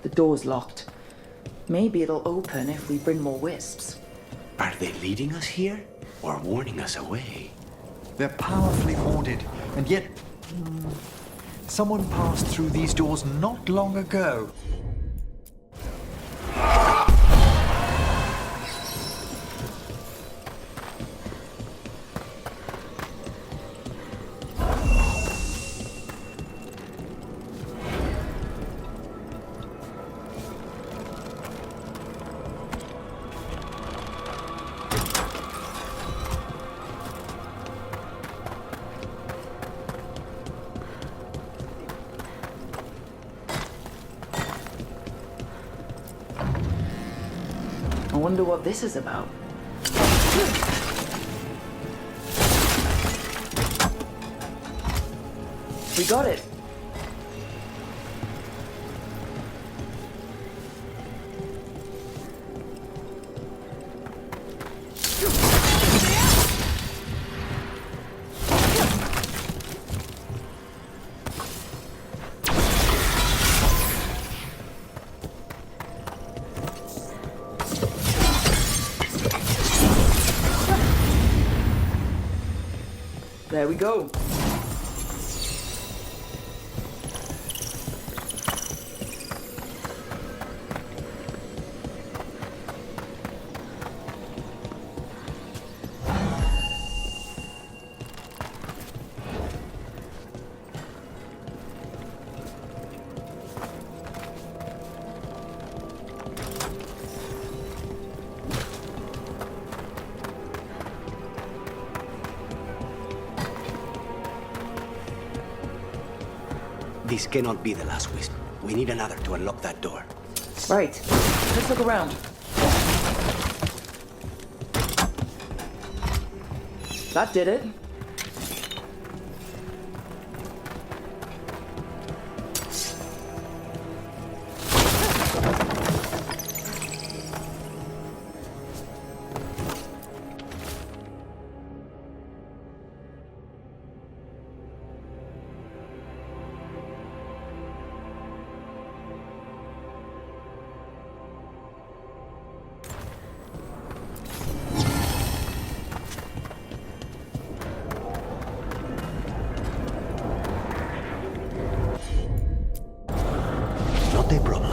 The door's locked. Maybe it'll open if we bring more wisps. Are they leading us here or warning us away? They're powerfully warded, and yet... someone passed through these doors not long ago. I wonder what this is about. We got it. There we go. This cannot be the last wisp. We need another to unlock that door. Right. Let's look around. That did it. Not a problem.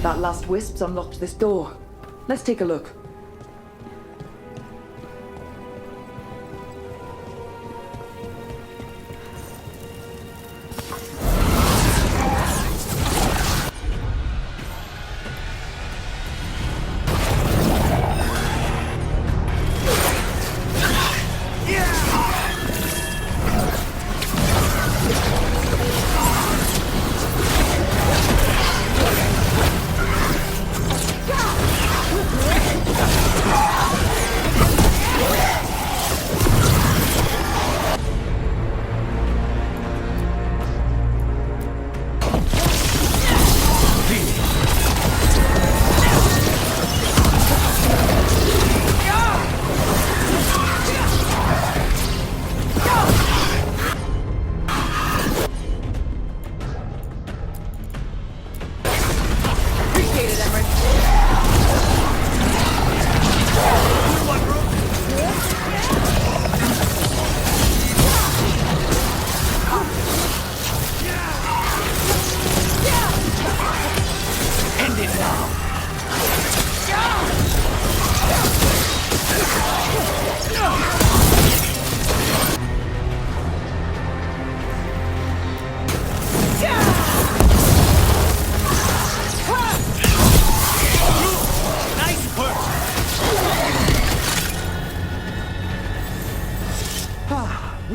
That last wisp's unlocked this door. Let's take a look.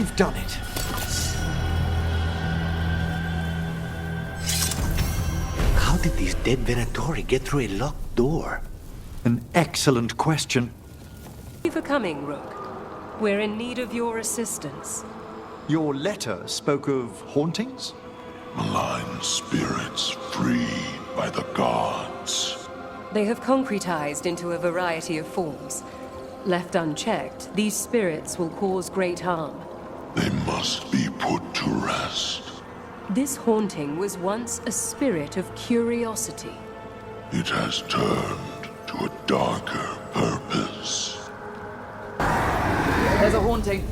We've done it. How did these dead Venatori get through a locked door? An excellent question. Thank you for coming, Rook. We're in need of your assistance. Your letter spoke of hauntings? Malign spirits freed by the gods. They have concretized into a variety of forms. Left unchecked, these spirits will cause great harm. They must be put to rest. This haunting was once a spirit of curiosity. It has turned to a darker purpose. There's a haunting.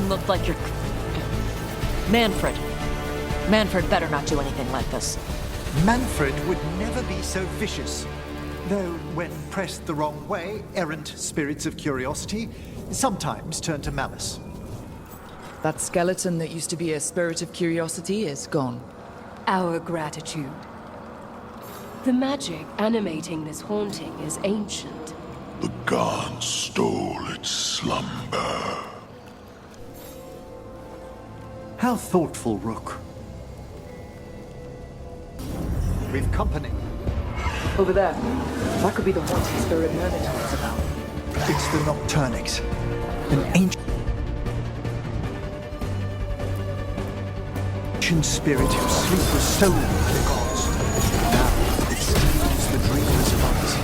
Looked like your... Manfred. Manfred better not do anything like this. Manfred would never be so vicious. Though, when pressed the wrong way, errant spirits of curiosity sometimes turn to malice. That skeleton that used to be a spirit of curiosity is gone. Our gratitude. The magic animating this haunting is ancient. The gods stole its slumber. How thoughtful, Rook. We've company. Over there. That could be the haunting spirit Merlin talks about. It's the Nocturnix. An ancient spirit whose sleep was stolen by the gods. Now it steals the dreams of others.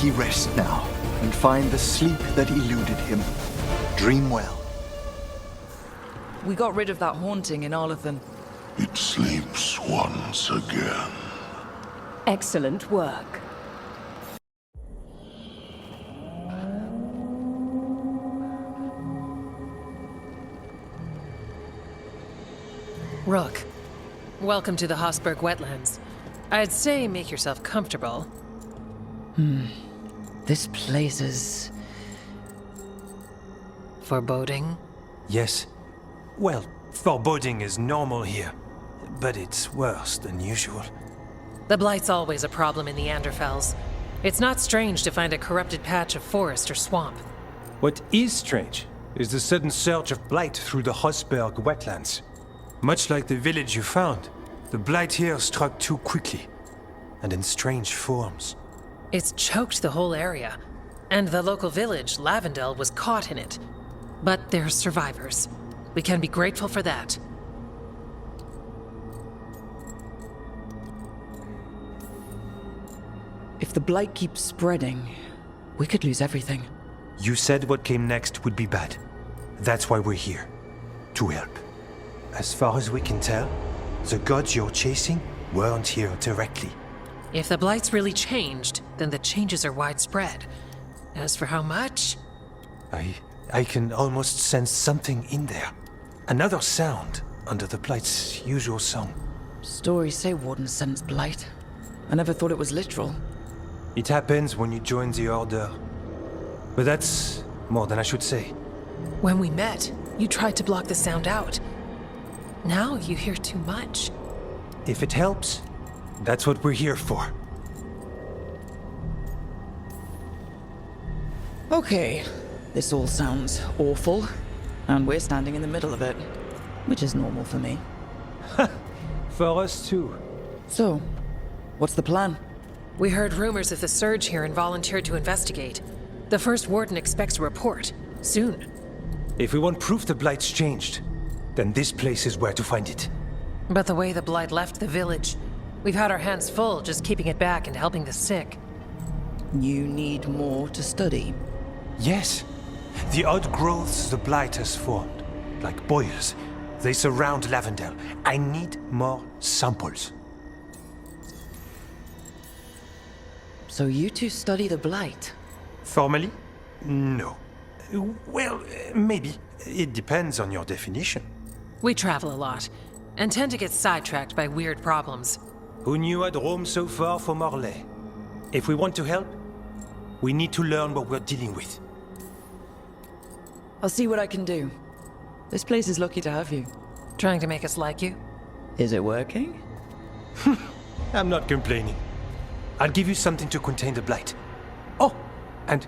he rest now, and find the sleep that eluded him. Dream well. We got rid of that haunting in Arlathan. It sleeps once again. Excellent work. Rook, welcome to the Hosberg wetlands. I'd say make yourself comfortable. This place is... foreboding? Yes. Well, foreboding is normal here, but it's worse than usual. The Blight's always a problem in the Anderfells. It's not strange to find a corrupted patch of forest or swamp. What is strange is the sudden surge of blight through the Hosberg wetlands. Much like the village you found, the blight here struck too quickly, and in strange forms. It's choked the whole area, and the local village, Lavendel, was caught in it. But they're survivors. We can be grateful for that. If the blight keeps spreading, we could lose everything. You said what came next would be bad. That's why we're here. To help. As far as we can tell, the gods you're chasing weren't here directly. If the Blight's really changed, then the changes are widespread. As for how much... I can almost sense something in there. Another sound under the Blight's usual song. Stories say wardens sense blight. I never thought it was literal. It happens when you join the Order. But that's more than I should say. When we met, you tried to block the sound out. Now you hear too much. If it helps, that's what we're here for. Okay, this all sounds awful, and we're standing in the middle of it, which is normal for me. For us too. So, what's the plan? We heard rumors of the surge here and volunteered to investigate. The first warden expects a report, soon. If we want proof the Blight's changed, then this place is where to find it. But the way the Blight left the village, we've had our hands full just keeping it back and helping the sick. You need more to study. Yes. The odd growths the Blight has formed, like boils, they surround Lavendel. I need more samples. So you two study the Blight? Formally? No. Well, maybe. It depends on your definition. We travel a lot, and tend to get sidetracked by weird problems. Who knew I'd roam so far for Morlaix? If we want to help, we need to learn what we're dealing with. I'll see what I can do. This place is lucky to have you. Trying to make us like you? Is it working? I'm not complaining. I'll give you something to contain the Blight. Oh, and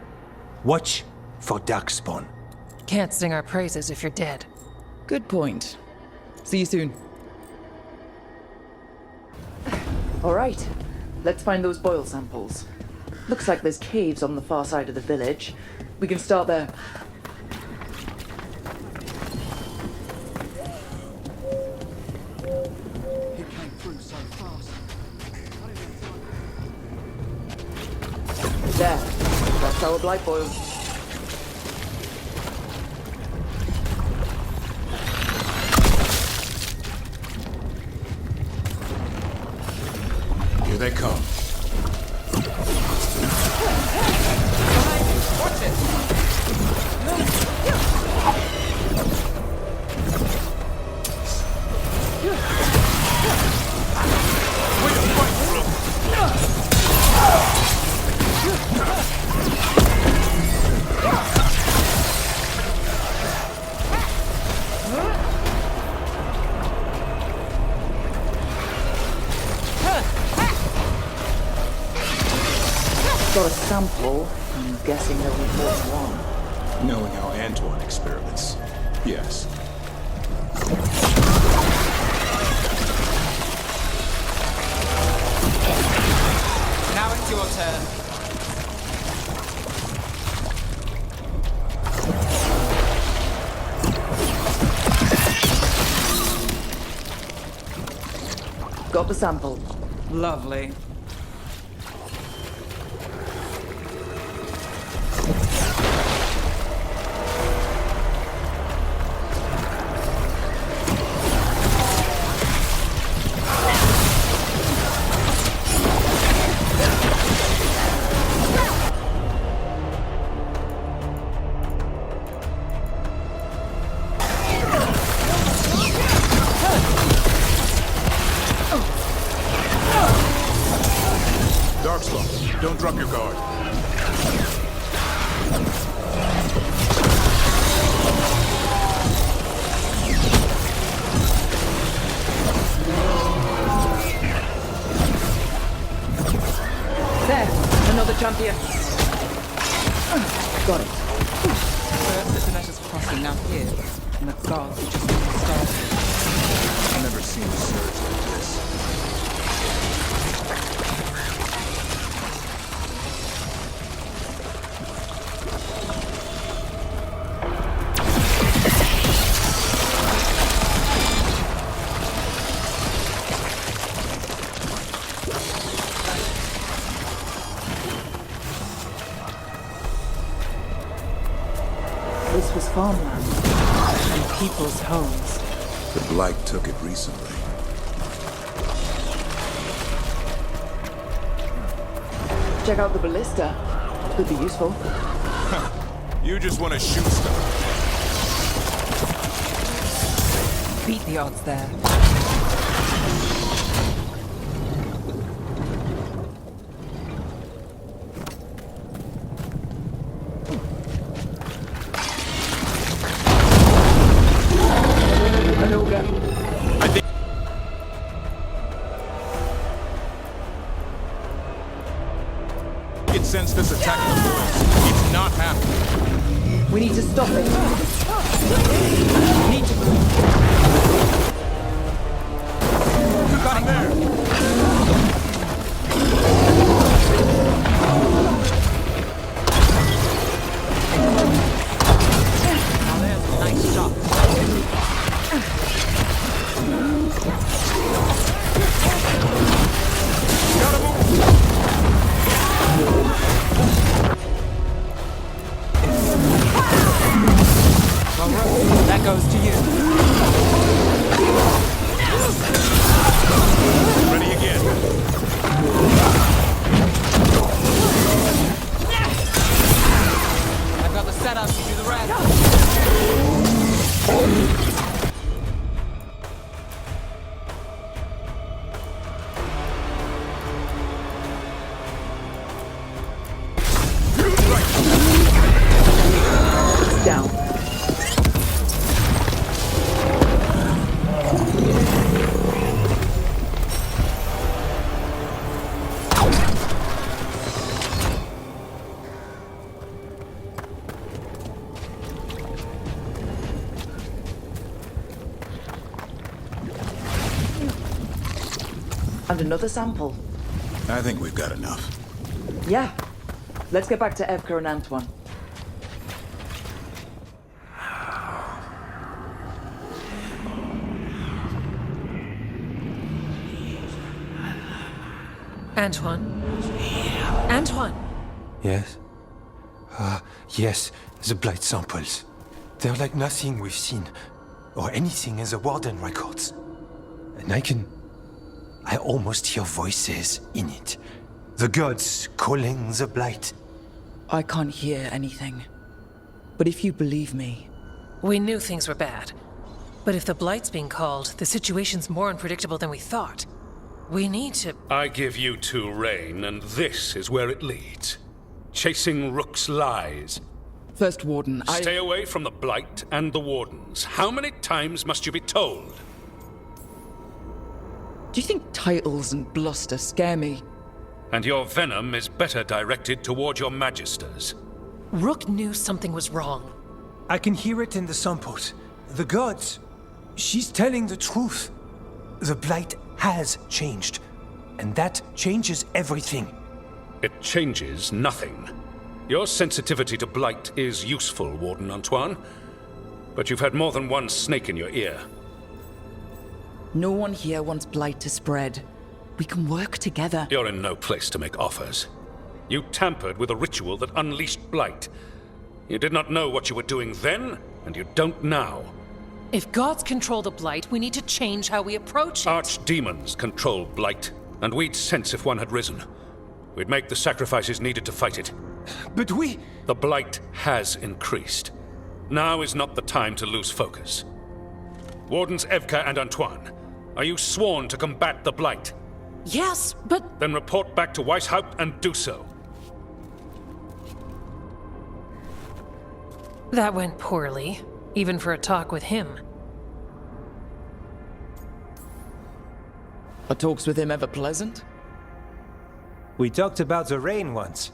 watch for Darkspawn. Can't sing our praises if you're dead. Good point. See you soon. All right, let's find those boil samples. Looks like there's caves on the far side of the village. We can start there. He came through so fast. There. That's our blight boil. Here they come. Watch it! Got a sample. I'm guessing there'll be more than one. Knowing how Antoine experiments, yes. Now it's your turn. Got the sample. Lovely. Don't drop your guard. There, another champion. Got it. First, it's Dinetta's crossing now here, and the guards are just started. I've never seen a surge like this. This was farmland and people's homes. The Blight took it recently. Check out the ballista. Could be useful. You just want to shoot stuff. Beat the odds there. Sense this attack in the forest. It's not happening. We need to stop it. Need to move. Got him there. Now there's a nice shot. Gotta move. That goes to you. Ready again. I've got the setup, you do the rest. Down. And another sample. I think we've got enough. Yeah. Let's get back to Evka and Antoine. Antoine? Antoine! Yes? Yes, the Blight samples. They're like nothing we've seen, or anything in the Warden records. And I almost hear voices in it. The gods calling the Blight. I can't hear anything. But if you believe me... We knew things were bad. But if the Blight's being called, the situation's more unpredictable than we thought. We need to... I give you two reign, and this is where it leads. Chasing Rook's lies. First Warden, Stay away from the Blight and the Wardens. How many times must you be told? Do you think titles and bluster scare me? And your venom is better directed toward your magisters. Rook knew something was wrong. I can hear it in the samples. The gods. She's telling the truth. The Blight has changed. And that changes everything. It changes nothing. Your sensitivity to Blight is useful, Warden Antoine. But you've had more than one snake in your ear. No one here wants Blight to spread. We can work together. You're in no place to make offers. You tampered with a ritual that unleashed Blight. You did not know what you were doing then, and you don't now. If gods control the Blight, we need to change how we approach it. Archdemons control Blight, and we'd sense if one had risen. We'd make the sacrifices needed to fight it. But we... The Blight has increased. Now is not the time to lose focus. Wardens Evka and Antoine, are you sworn to combat the Blight? Yes, but... Then report back to Weishaupt and do so. That went poorly, even for a talk with him. Are talks with him ever pleasant? We talked about the rain once.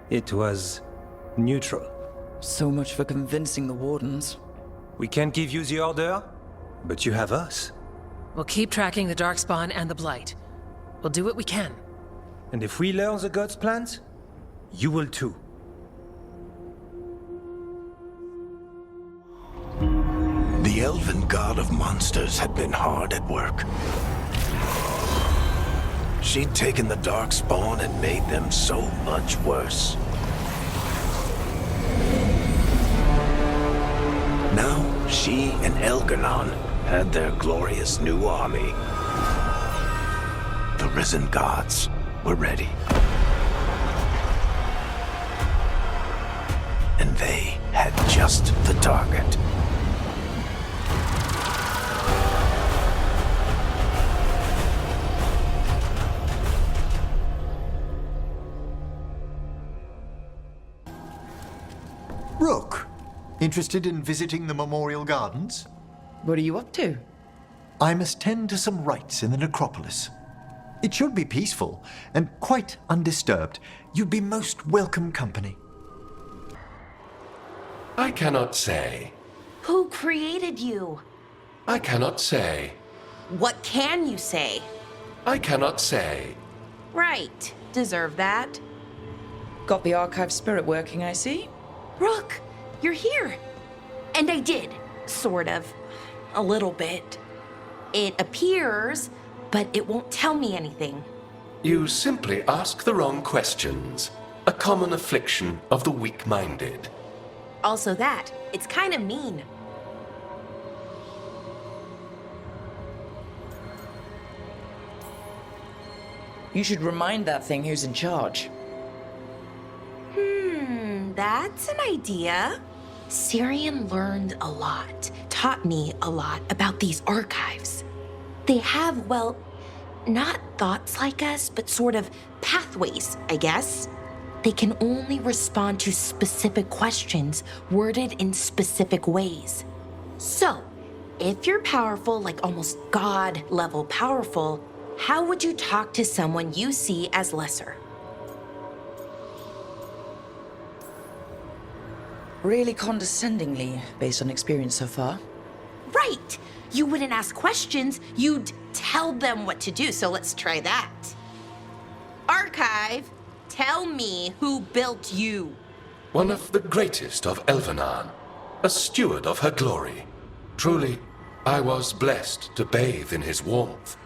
It was neutral. So much for convincing the wardens. We can't give you the order, but you have us. We'll keep tracking the Darkspawn and the Blight. We'll do what we can. And if we learn the gods' plans, you will too. The elven god of monsters had been hard at work. She'd taken the Darkspawn and made them so much worse. Now, she and Elgar'nan had their glorious new army. The risen gods were ready. And they had just the target. Rook, interested in visiting the Memorial Gardens? What are you up to? I must tend to some rites in the necropolis. It should be peaceful and quite undisturbed. You'd be most welcome company. I cannot say. Who created you? I cannot say. What can you say? I cannot say. Right. Deserve that. Got the archive spirit working, I see. Rook, you're here. And I did, sort of. A little bit. It appears, but it won't tell me anything. You simply ask the wrong questions. A common affliction of the weak-minded. Also that, it's kind of mean. You should remind that thing who's in charge. That's an idea. Syrian learned a lot, taught me a lot about these archives. They have, well, not thoughts like us, but sort of pathways, I guess. They can only respond to specific questions worded in specific ways. So, if you're powerful, like almost God-level powerful, how would you talk to someone you see as lesser? Really condescendingly, based on experience so far. Right! You wouldn't ask questions, you'd tell them what to do, so let's try that. Archive, tell me who built you. One of the greatest of Elvenan, a steward of her glory. Truly, I was blessed to bathe in his warmth.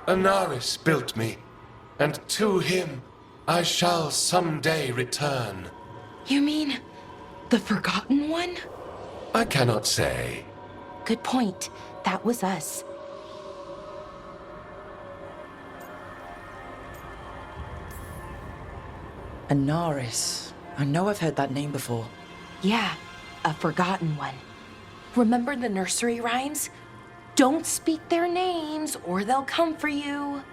Anaris built me, and to him I shall someday return. You mean the Forgotten One? I cannot say. Good point. That was us. Anaris. I know I've heard that name before. Yeah, a Forgotten One. Remember the nursery rhymes? Don't speak their names or they'll come for you.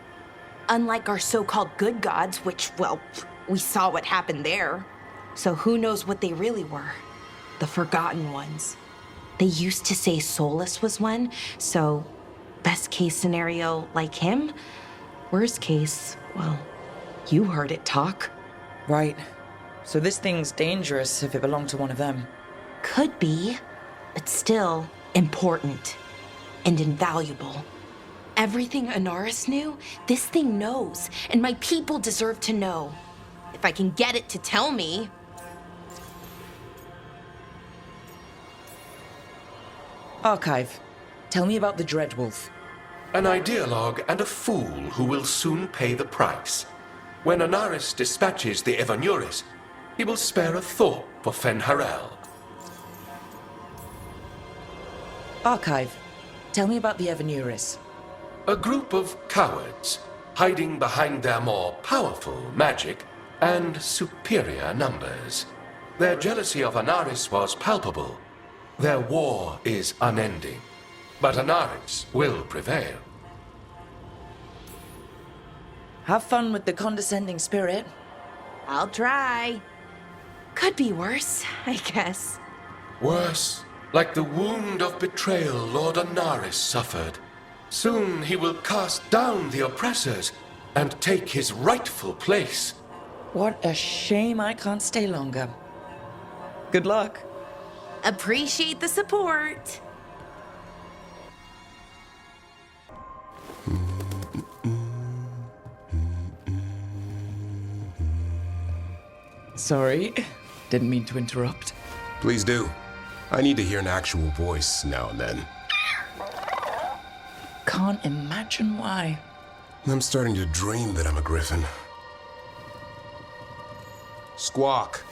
Unlike our so-called good gods, which, well, we saw what happened there. So who knows what they really were? The Forgotten Ones. They used to say Solas was one, so best case scenario, like him. Worst case, well, you heard it talk. Right. So this thing's dangerous if it belonged to one of them. Could be, but still important and invaluable. Everything Anaris knew, this thing knows, and my people deserve to know. If I can get it to tell me. Archive. Tell me about the Dreadwolf. An ideologue and a fool who will soon pay the price. When Anaris dispatches the Evanuris, he will spare a thought for Fen'Harel. Archive. Tell me about the Evanuris. A group of cowards, hiding behind their more powerful magic and superior numbers. Their jealousy of Anaris was palpable. Their war is unending, but Anaris will prevail. Have fun with the condescending spirit. I'll try. Could be worse, I guess. Worse, like the wound of betrayal Lord Anaris suffered. Soon he will cast down the oppressors and take his rightful place. What a shame I can't stay longer. Good luck. Appreciate the support. Sorry, didn't mean to interrupt. Please do. I need to hear an actual voice now and then. Can't imagine why. I'm starting to dream that I'm a griffin. Squawk.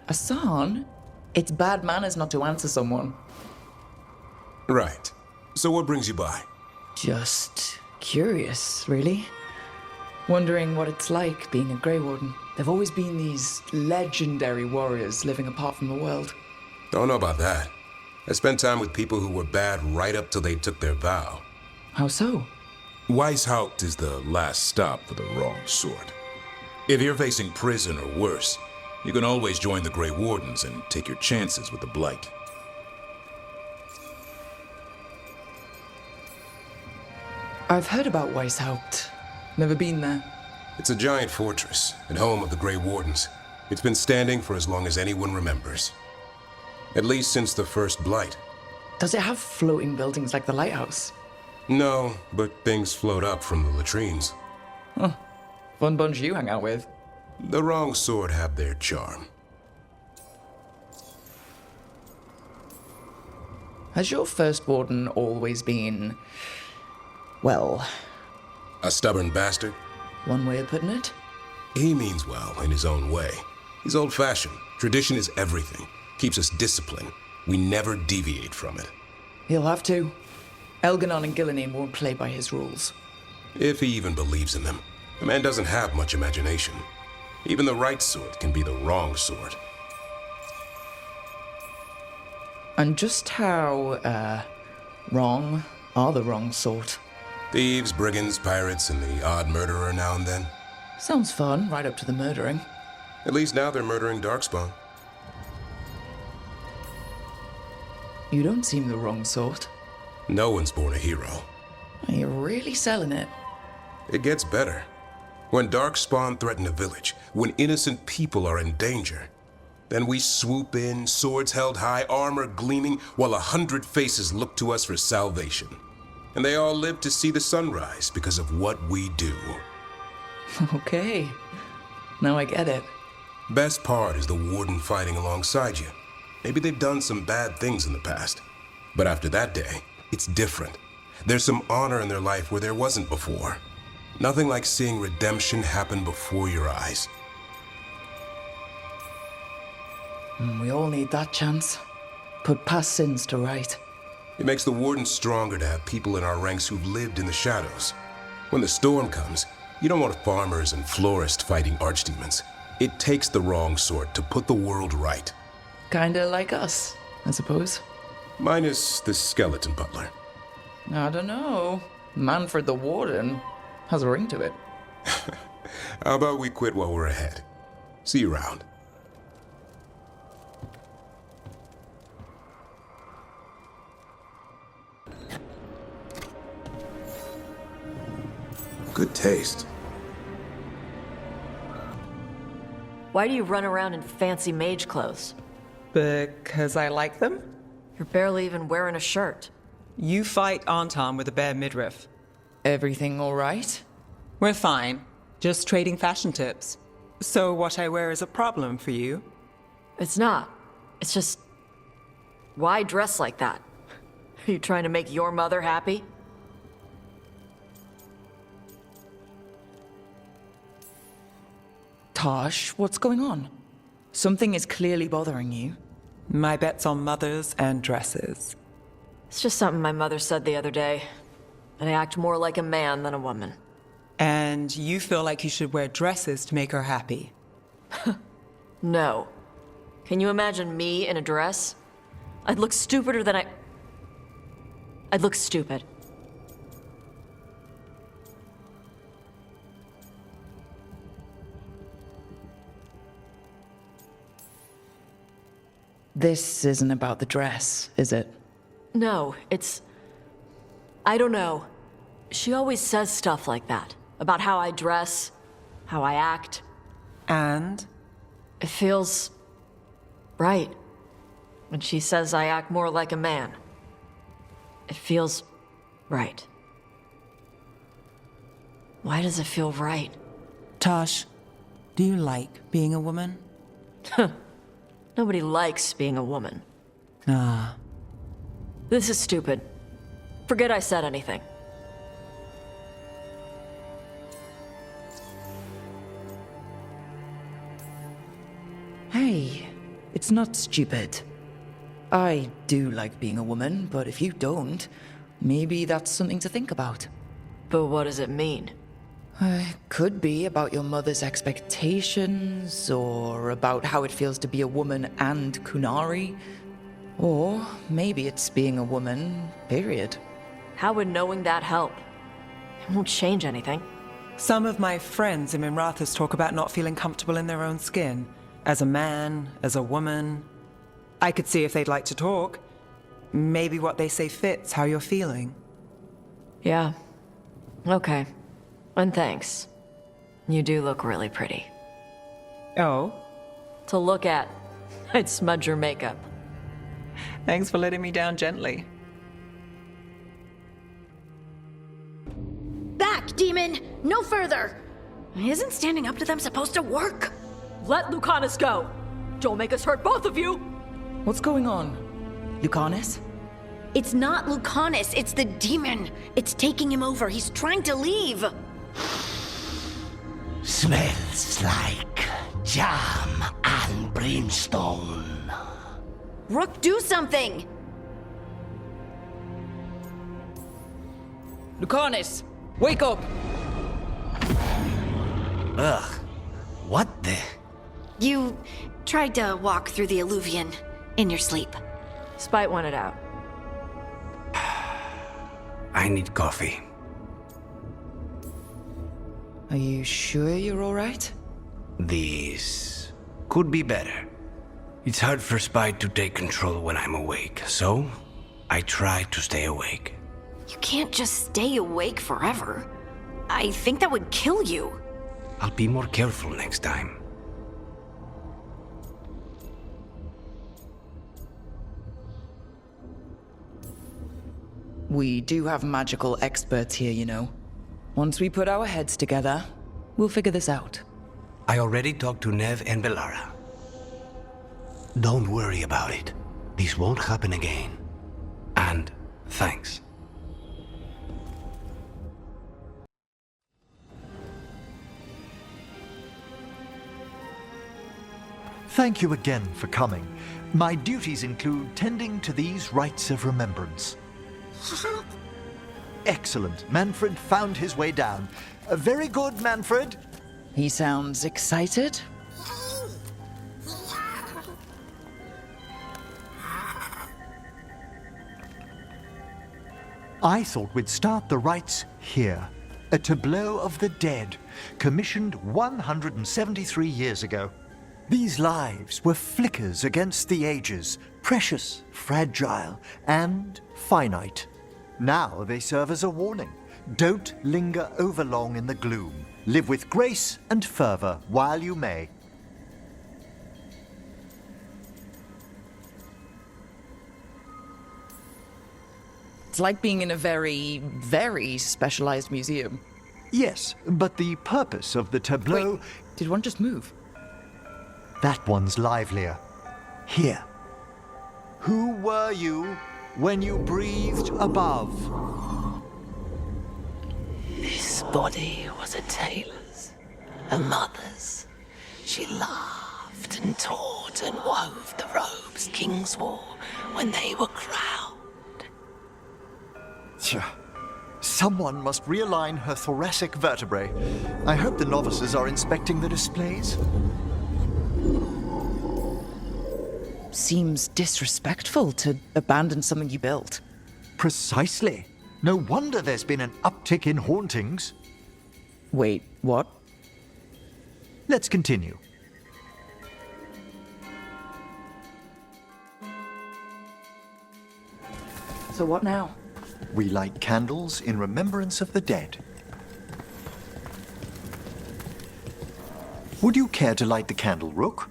Asan? It's bad manners not to answer someone. Right. So what brings you by? Just curious, really. Wondering what it's like being a Grey Warden. There've always been these legendary warriors living apart from the world. Don't know about that. I spent time with people who were bad right up till they took their vow. How so? Weishaupt is the last stop for the wrong sort. If you're facing prison or worse, you can always join the Grey Wardens and take your chances with the Blight. I've heard about Weishaupt. Never been there. It's a giant fortress and home of the Grey Wardens. It's been standing for as long as anyone remembers. At least since the first Blight. Does it have floating buildings like the lighthouse? No, but things float up from the latrines. Huh. Fun bunch you hang out with. The wrong sort have their charm. Has your first warden always been... well... a stubborn bastard? One way of putting it? He means well in his own way. He's old-fashioned. Tradition is everything. Keeps us disciplined. We never deviate from it. He'll have to. Elganon and Gillinane won't play by his rules. If he even believes in them. The man doesn't have much imagination. Even the right sort can be the wrong sort. And just how, wrong are the wrong sort? Thieves, brigands, pirates, and the odd murderer now and then. Sounds fun, right up to the murdering. At least now they're murdering Darkspawn. You don't seem the wrong sort. No one's born a hero. You're really selling it. It gets better. When Darkspawn threaten a village, when innocent people are in danger, then we swoop in, swords held high, armor gleaming, while 100 faces look to us for salvation. And they all live to see the sunrise because of what we do. Okay. Now I get it. Best part is the warden fighting alongside you. Maybe they've done some bad things in the past. But after that day, it's different. There's some honor in their life where there wasn't before. Nothing like seeing redemption happen before your eyes. We all need that chance. Put past sins to right. It makes the warden stronger to have people in our ranks who've lived in the shadows. When the storm comes, you don't want farmers and florists fighting archdemons. It takes the wrong sort to put the world right. Kinda like us, I suppose. Minus the skeleton butler. I don't know. Manfred the Warden has a ring to it. How about we quit while we're ahead? See you around. Good taste. Why do you run around in fancy mage clothes? Because I like them? You're barely even wearing a shirt. You fight Anton with a bare midriff. Everything all right? We're fine. Just trading fashion tips. So what I wear is a problem for you? It's not. It's just... why dress like that? Are you trying to make your mother happy? Tosh, what's going on? Something is clearly bothering you. My bet's on mothers and dresses. It's just something my mother said the other day. And I act more like a man than a woman. And you feel like you should wear dresses to make her happy? No. Can you imagine me in a dress? I'd look stupider than I'd look stupid. This isn't about the dress, is it? No, it's... I don't know. She always says stuff like that. About how I dress, how I act. And? It feels... right. When she says I act more like a man. It feels... right. Why does it feel right? Tosh, do you like being a woman? Nobody likes being a woman. Ah. This is stupid. Forget I said anything. Hey, it's not stupid. I do like being a woman, but if you don't, maybe that's something to think about. But what does it mean? It could be about your mother's expectations, or about how it feels to be a woman and Qunari. Or maybe it's being a woman, period. How would knowing that help? It won't change anything. Some of my friends in Minrathous talk about not feeling comfortable in their own skin. As a man, as a woman. I could see if they'd like to talk. Maybe what they say fits how you're feeling. Yeah. Okay. And thanks. You do look really pretty. Oh? To look at. I'd smudge your makeup. Thanks for letting me down gently. Back, demon! No further! Isn't standing up to them supposed to work? Let Lucanus go! Don't make us hurt both of you! What's going on? Lucanus? It's not Lucanus, it's the demon. It's taking him over. He's trying to leave. Smells like jam and brimstone. Rook, do something! Lucanus! Wake up! Ugh. What the? You tried to walk through the Alluvion in your sleep. Spite wanted out. I need coffee. Are you sure you're alright? This could be better. It's hard for Spite to take control when I'm awake, so I try to stay awake. You can't just stay awake forever. I think that would kill you. I'll be more careful next time. We do have magical experts here, you know. Once we put our heads together, we'll figure this out. I already talked to Nev and Bellara. Don't worry about it. This won't happen again. And thanks. Thank you again for coming. My duties include tending to these rites of remembrance. Excellent. Manfred found his way down. Very good, Manfred. He sounds excited. I thought we'd start the rites here. A tableau of the dead, commissioned 173 years ago. These lives were flickers against the ages, precious, fragile, and finite. Now they serve as a warning. Don't linger overlong in the gloom. Live with grace and fervor while you may. It's like being in a very, very specialized museum. Yes, but the purpose of the tableau... Wait, did one just move? That one's livelier. Here. Who were you when you breathed above? This body was a tailor's, a mother's. She laughed and taught and wove the robes kings wore when they were crowned. Someone must realign her thoracic vertebrae. I hope the novices are inspecting the displays. Seems disrespectful to abandon something you built. Precisely. No wonder there's been an uptick in hauntings. Wait, what? Let's continue. So what now? We light candles in remembrance of the dead. Would you care to light the candle, Rook?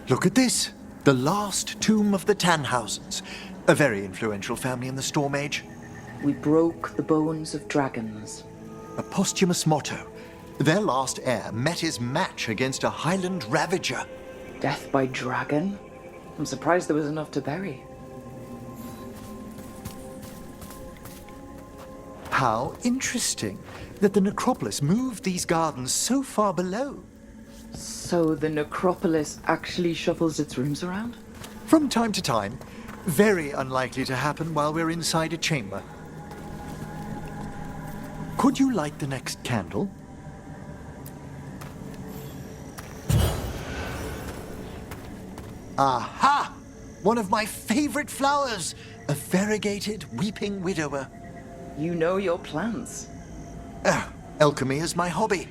Look at this. The last tomb of the Tannhausens. A very influential family in the Storm Age. We broke the bones of dragons. A posthumous motto. Their last heir met his match against a Highland Ravager. Death by dragon? I'm surprised there was enough to bury. How interesting that the necropolis moved these gardens so far below. So the necropolis actually shuffles its rooms around? From time to time. Very unlikely to happen while we're inside a chamber. Could you light the next candle? Aha! One of my favorite flowers! A variegated weeping widower. You know your plants. Alchemy is my hobby.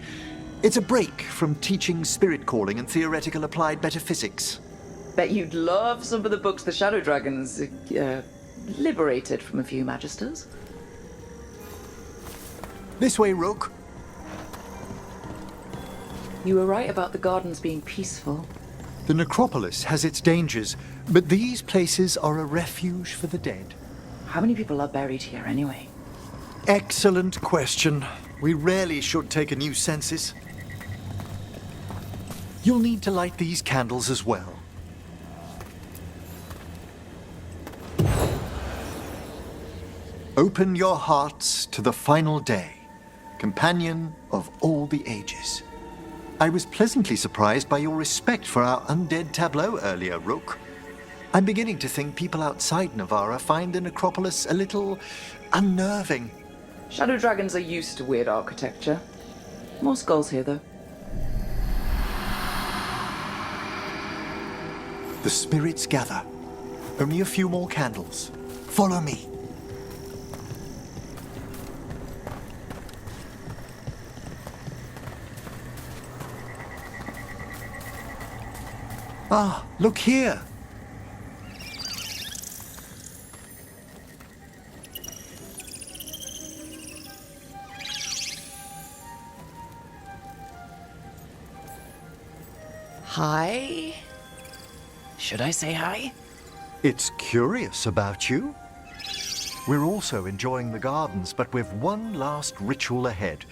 It's a break from teaching spirit calling and theoretical applied metaphysics. Bet you'd love some of the books the Shadow Dragons liberated from a few magisters. This way, Rook. You were right about the gardens being peaceful. The necropolis has its dangers, but these places are a refuge for the dead. How many people are buried here anyway? Excellent question. We rarely should take a new census. You'll need to light these candles as well. Open your hearts to the final day, companion of all the ages. I was pleasantly surprised by your respect for our undead tableau earlier, Rook. I'm beginning to think people outside Nevarra find the necropolis a little unnerving. Shadow Dragons are used to weird architecture. More skulls here, though. The spirits gather. Only a few more candles. Follow me. Ah, look here. Hi? Should I say hi? It's curious about you. We're also enjoying the gardens, but with one last ritual ahead.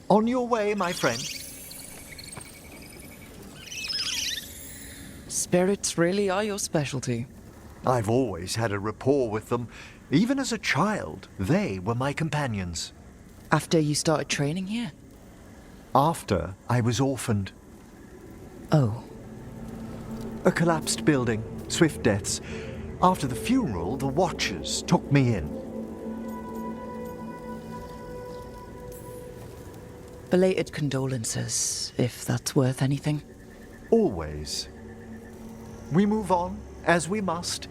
On your way, my friend. Spirits really are your specialty. I've always had a rapport with them. Even as a child, they were my companions. After you started training here? After I was orphaned. Oh. A collapsed building, swift deaths. After the funeral, the Watchers took me in. Belated condolences, if that's worth anything. Always. We move on, as we must,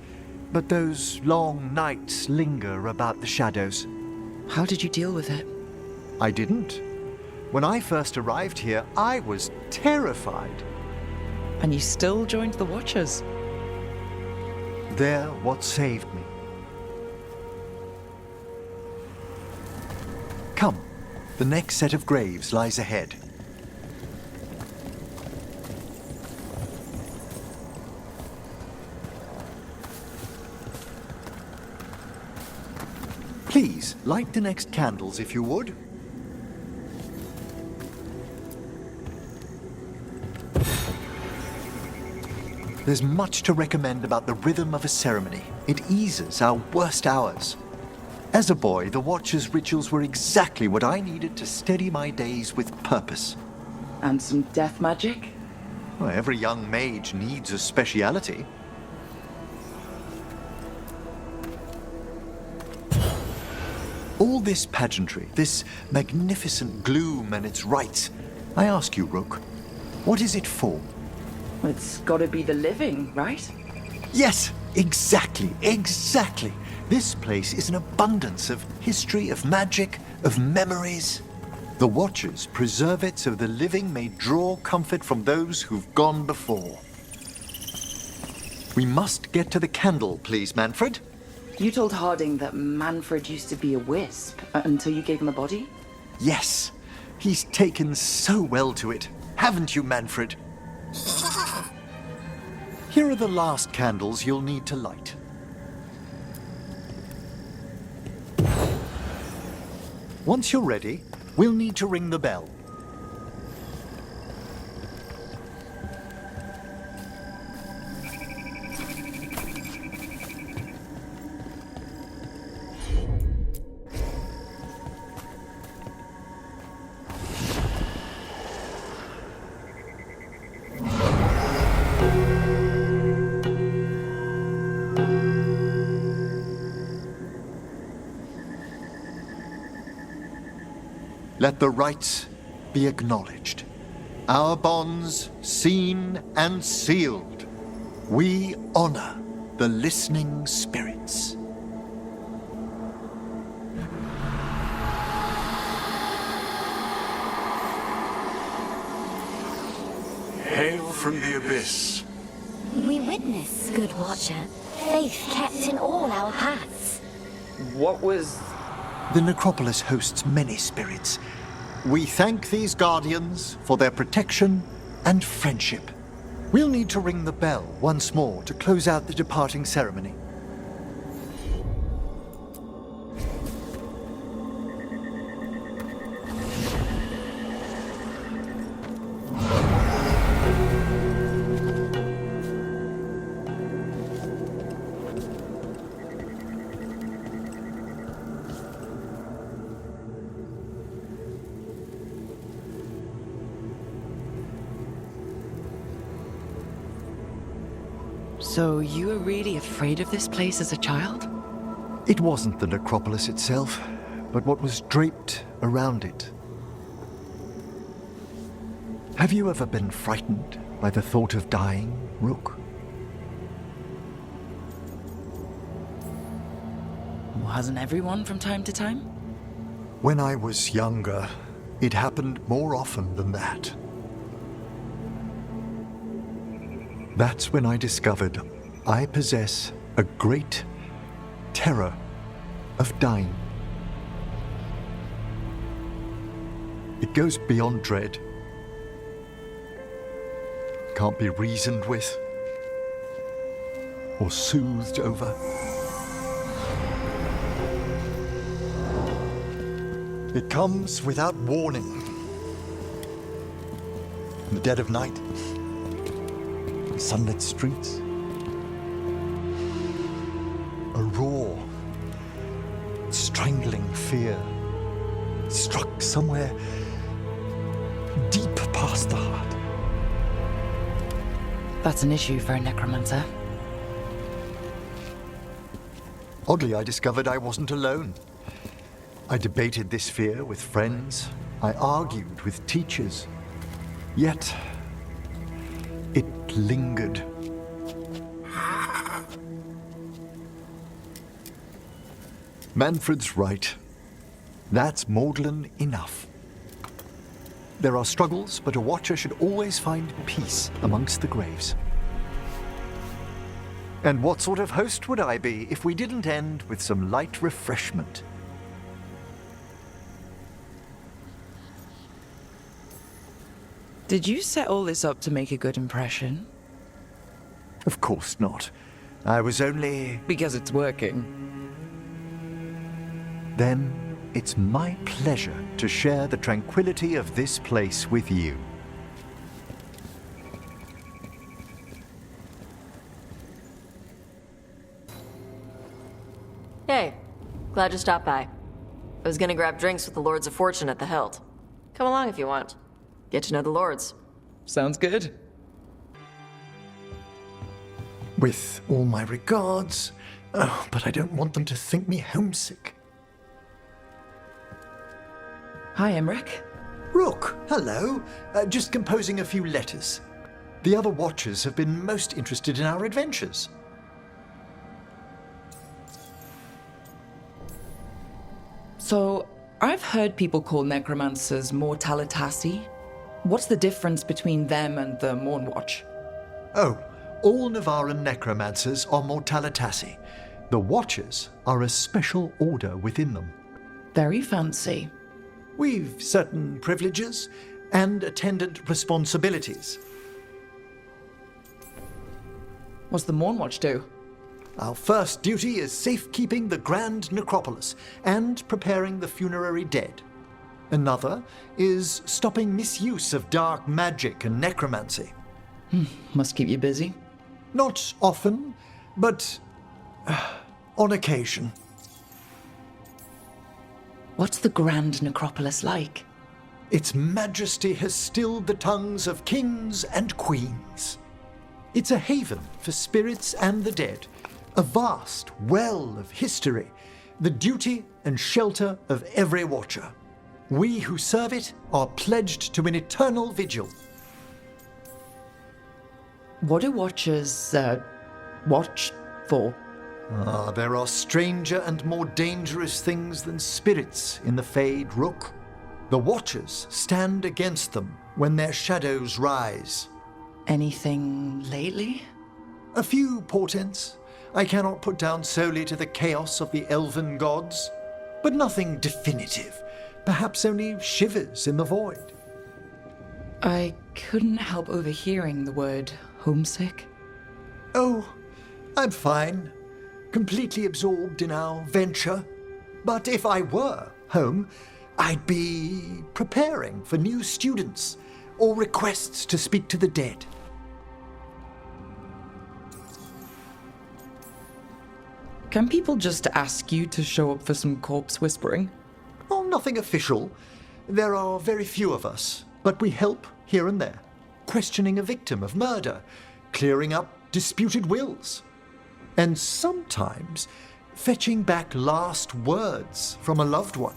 but those long nights linger about the shadows. How did you deal with it? I didn't. When I first arrived here, I was terrified. And you still joined the Watchers? They're what saved me. Come, the next set of graves lies ahead. Please, light the next candles if you would. There's much to recommend about the rhythm of a ceremony. It eases our worst hours. As a boy, the Watcher's rituals were exactly what I needed to steady my days with purpose. And some death magic? Well, every young mage needs a speciality. All this pageantry, this magnificent gloom and its rites, I ask you, Rook, what is it for? It's gotta be the living, right? Yes, exactly. This place is an abundance of history, of magic, of memories. The Watchers preserve it so the living may draw comfort from those who've gone before. We must get to the candle, please, Manfred. You told Harding that Manfred used to be a wisp until you gave him a body? Yes. He's taken so well to it. Haven't you, Manfred? Here are the last candles you'll need to light. Once you're ready, we'll need to ring the bell. Let the rites be acknowledged. Our bonds seen and sealed. We honor the listening spirits. Hail from the abyss. We witness, good watcher, faith kept in all our paths. What was... The necropolis hosts many spirits. We thank these guardians for their protection and friendship. We'll need to ring the bell once more to close out the departing ceremony. So you were really afraid of this place as a child? It wasn't the necropolis itself, but what was draped around it. Have you ever been frightened by the thought of dying, Rook? Well, hasn't everyone from time to time? When I was younger, it happened more often than that. That's when I discovered I possess a great terror of dying. It goes beyond dread. Can't be reasoned with or soothed over. It comes without warning. In the dead of night, sunlit streets, a raw, strangling fear struck somewhere deep past the heart. That's an issue for a necromancer. Oddly, I discovered I wasn't alone. I debated this fear with friends. I argued with teachers. Yet, it lingered. Manfred's right. That's maudlin enough. There are struggles, but a watcher should always find peace amongst the graves. And what sort of host would I be if we didn't end with some light refreshment? Did you set all this up to make a good impression? Of course not. I was only... Because it's working. Then it's my pleasure to share the tranquility of this place with you. Hey, glad you stopped by. I was gonna grab drinks with the Lords of Fortune at the Hilt. Come along if you want. Get to know the Lords. Sounds good. With all my regards. Oh, but I don't want them to think me homesick. Hi, Emmerich. Rook, hello. Just composing a few letters. The other Watchers have been most interested in our adventures. So, I've heard people call necromancers mortalitasi. What's the difference between them and the Mornwatch? Oh, All Nevarran necromancers are mortalitasi. The Watchers are a special order within them. Very fancy. We've certain privileges and attendant responsibilities. What's the Mornwatch do? Our first duty is safekeeping the Grand Necropolis and preparing the funerary dead. Another is stopping misuse of dark magic and necromancy. Must keep you busy. Not often, but on occasion. What's the Grand Necropolis like? Its majesty has stilled the tongues of kings and queens. It's a haven for spirits and the dead, a vast well of history, the duty and shelter of every watcher. We who serve it are pledged to an eternal vigil. What do Watchers, watch for? There are stranger and more dangerous things than spirits in the Fade Rook. The Watchers stand against them when their shadows rise. Anything lately? A few portents I cannot put down solely to the chaos of the elven gods, but nothing definitive. Perhaps only shivers in the void. I couldn't help overhearing the word homesick. Oh, I'm fine. Completely absorbed in our venture. But if I were home, I'd be preparing for new students or requests to speak to the dead. Can people just ask you to show up for some corpse whispering? Oh, nothing official. There are very few of us, but we help here and there. Questioning a victim of murder, clearing up disputed wills, and sometimes fetching back last words from a loved one.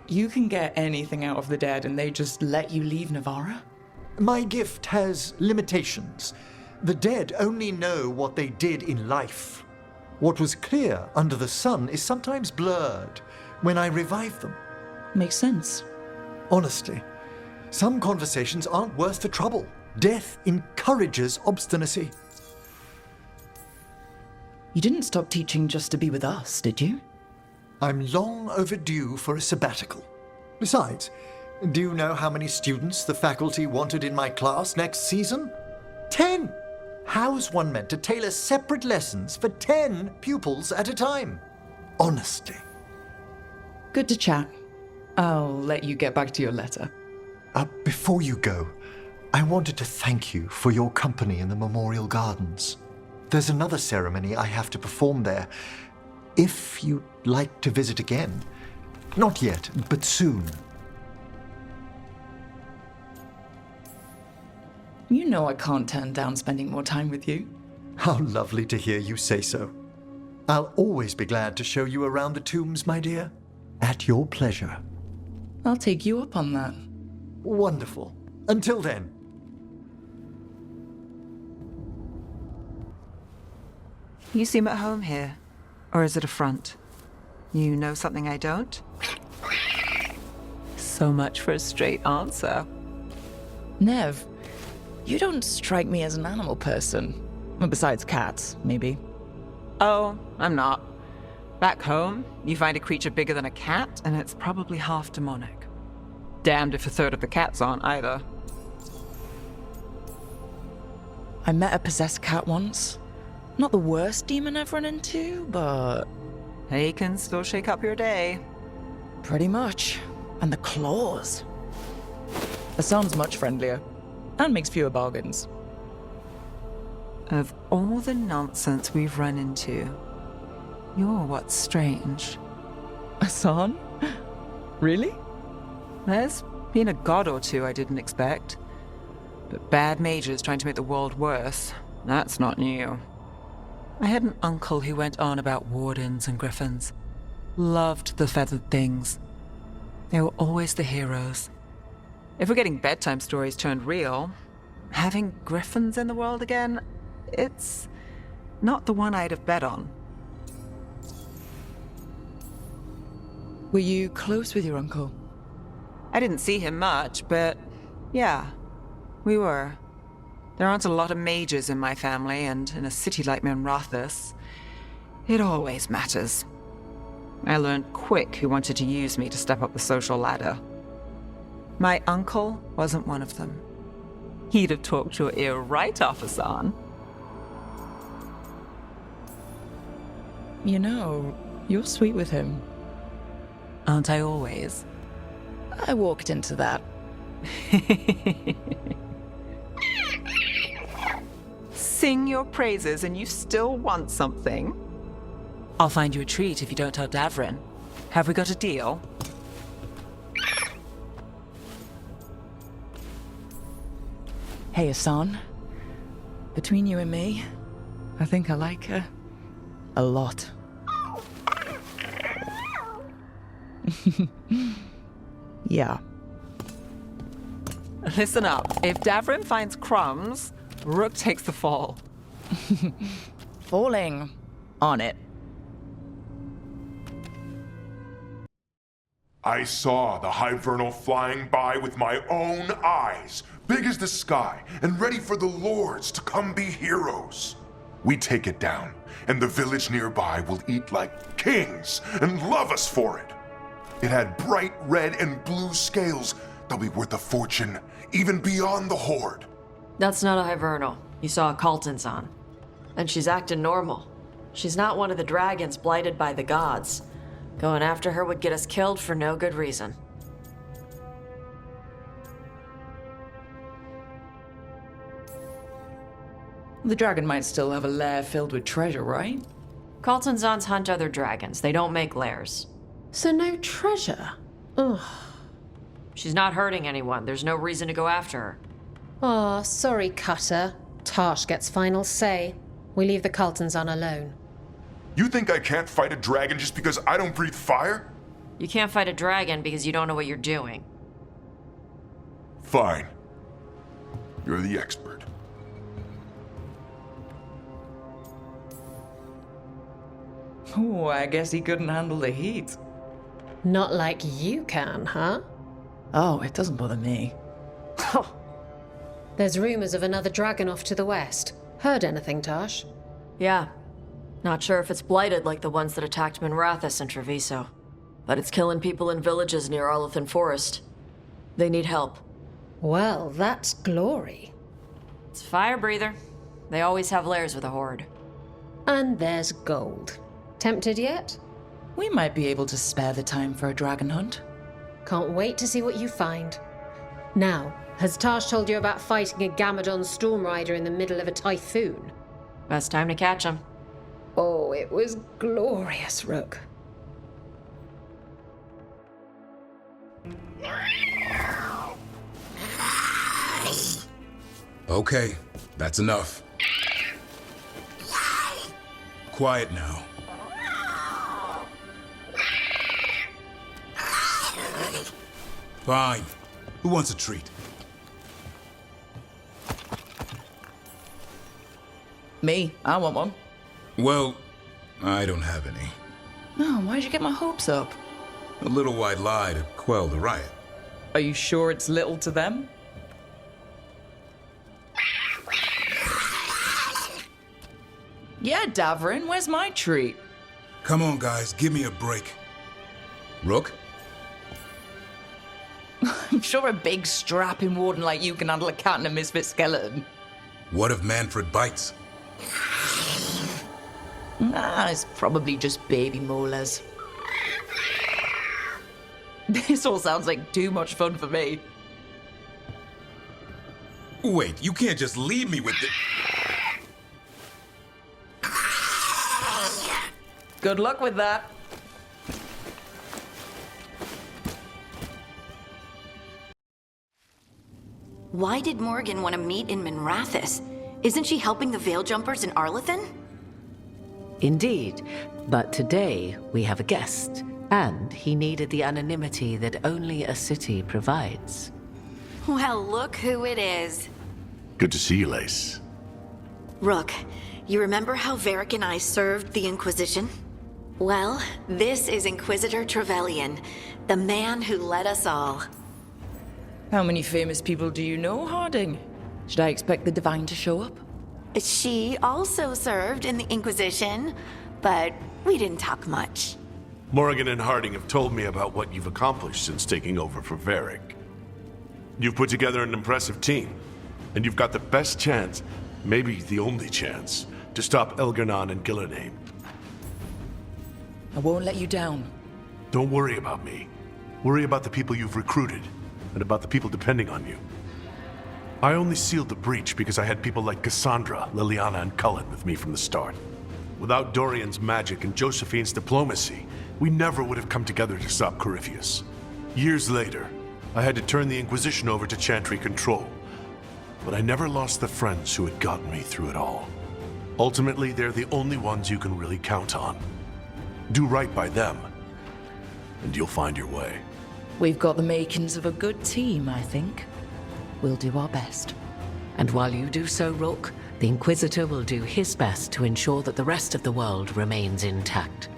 You can get anything out of the dead and they just let you leave Nevarra? My gift has limitations. The dead only know what they did in life. What was clear under the sun is sometimes blurred when I revive them. Makes sense. Honestly, some conversations aren't worth the trouble. Death encourages obstinacy. You didn't stop teaching just to be with us, did you? I'm long overdue for a sabbatical. Besides, do you know how many students the faculty wanted in my class next season? 10! How's one meant to tailor separate lessons for 10 pupils at a time? Honestly. Good to chat. I'll let you get back to your letter. Before you go, I wanted to thank you for your company in the Memorial Gardens. There's another ceremony I have to perform there. If you'd like to visit again. Not yet, but soon. You know I can't turn down spending more time with you. How lovely to hear you say so. I'll always be glad to show you around the tombs, my dear. At your pleasure. I'll take you up on that. Wonderful. Until then. You seem at home here. Or is it a front? You know something I don't? So much for a straight answer. Nev, you don't strike me as an animal person. Well, besides cats, maybe. Oh, I'm not. Back home, you find a creature bigger than a cat, and it's probably half demonic. Damned if a third of the cats aren't either. I met a possessed cat once. Not the worst demon I've run into, but... They can still shake up your day. Pretty much. And the claws. It sounds much friendlier. And makes fewer bargains. Of all the nonsense we've run into, you're what's strange. Asan? Really? There's been a god or two I didn't expect. But bad mages trying to make the world worse, that's not new. I had an uncle who went on about wardens and griffins. Loved the feathered things. They were always the heroes. If we're getting bedtime stories turned real, having griffins in the world again, it's not the one I'd have bet on. Were you close with your uncle? I didn't see him much, but yeah, we were. There aren't a lot of mages in my family, and in a city like Minrathous, it always matters. I learned quick who wanted to use me to step up the social ladder. My uncle wasn't one of them. He'd have talked your ear right off, Hassan. You know, you're sweet with him. Aren't I always? I walked into that. Sing your praises and you still want something? I'll find you a treat if you don't tell Davrin. Have we got a deal? Hey, Hassan. Between you and me, I think I like her a lot. Yeah. Listen up. If Davrin finds crumbs, Rook takes the fall. Falling on it. I saw the Hivernal flying by with my own eyes, big as the sky, and ready for the lords to come be heroes. We take it down, and the village nearby will eat like kings and love us for it. It had bright red and blue scales. They'll be worth a fortune, even beyond the Horde. That's not a Hivernal. You saw a Kaltanzan. And she's acting normal. She's not one of the dragons blighted by the gods. Going after her would get us killed for no good reason. The dragon might still have a lair filled with treasure, right? Kaltanzans hunt other dragons. They don't make lairs. So no treasure? Ugh. She's not hurting anyone. There's no reason to go after her. Oh, sorry, Cutter. Tarsh gets final say. We leave the Kaltanzan alone. You think I can't fight a dragon just because I don't breathe fire? You can't fight a dragon because you don't know what you're doing. Fine. You're the expert. Oh, I guess he couldn't handle the heat. Not like you can, huh? Oh, it doesn't bother me. There's rumors of another dragon off to the west. Heard anything, Tarsh? Yeah. Not sure if it's blighted like the ones that attacked Minrathous and Treviso. But it's killing people in villages near Arlethan Forest. They need help. Well, that's glory. It's Fire Breather. They always have lairs with a horde. And there's gold. Tempted yet? We might be able to spare the time for a dragon hunt. Can't wait to see what you find. Now, has Tarsh told you about fighting a Gamadon Stormrider in the middle of a typhoon? Best time to catch him. Oh, it was glorious, Rook. Okay, that's enough. Quiet now. Fine. Who wants a treat? Me. I want one. Well, I don't have any. Oh, why'd you get my hopes up? A little white lie to quell the riot. Are you sure it's little to them? Yeah, Davrin, where's my treat? Come on, guys, give me a break. Rook? I'm sure a big strapping warden like you can handle a cat and a misfit skeleton. What if Manfred bites? Nah, it's probably just baby molars. This all sounds like too much fun for me. Wait, you can't just leave me with the... Good luck with that. Why did Morgan want to meet in Minrathous? Isn't she helping the Veil Jumpers in Arlethan? Indeed, but today we have a guest, and he needed the anonymity that only a city provides. Well, look who it is. Good to see you, Lace. Rook, you remember how Varric and I served the Inquisition? Well, this is Inquisitor Trevelyan, the man who led us all. How many famous people do you know, Harding? Should I expect the Divine to show up? She also served in the Inquisition, but we didn't talk much. Morrigan and Harding have told me about what you've accomplished since taking over for Varric. You've put together an impressive team, and you've got the best chance, maybe the only chance, to stop Elgar'nan and Gillenane. I won't let you down. Don't worry about me. Worry about the people you've recruited, and about the people depending on you. I only sealed the breach because I had people like Cassandra, Liliana, and Cullen with me from the start. Without Dorian's magic and Josephine's diplomacy, we never would have come together to stop Corypheus. Years later, I had to turn the Inquisition over to Chantry control. But I never lost the friends who had gotten me through it all. Ultimately, they're the only ones you can really count on. Do right by them, and you'll find your way. We've got the makings of a good team, I think. We'll do our best. And while you do so, Rook, the Inquisitor will do his best to ensure that the rest of the world remains intact.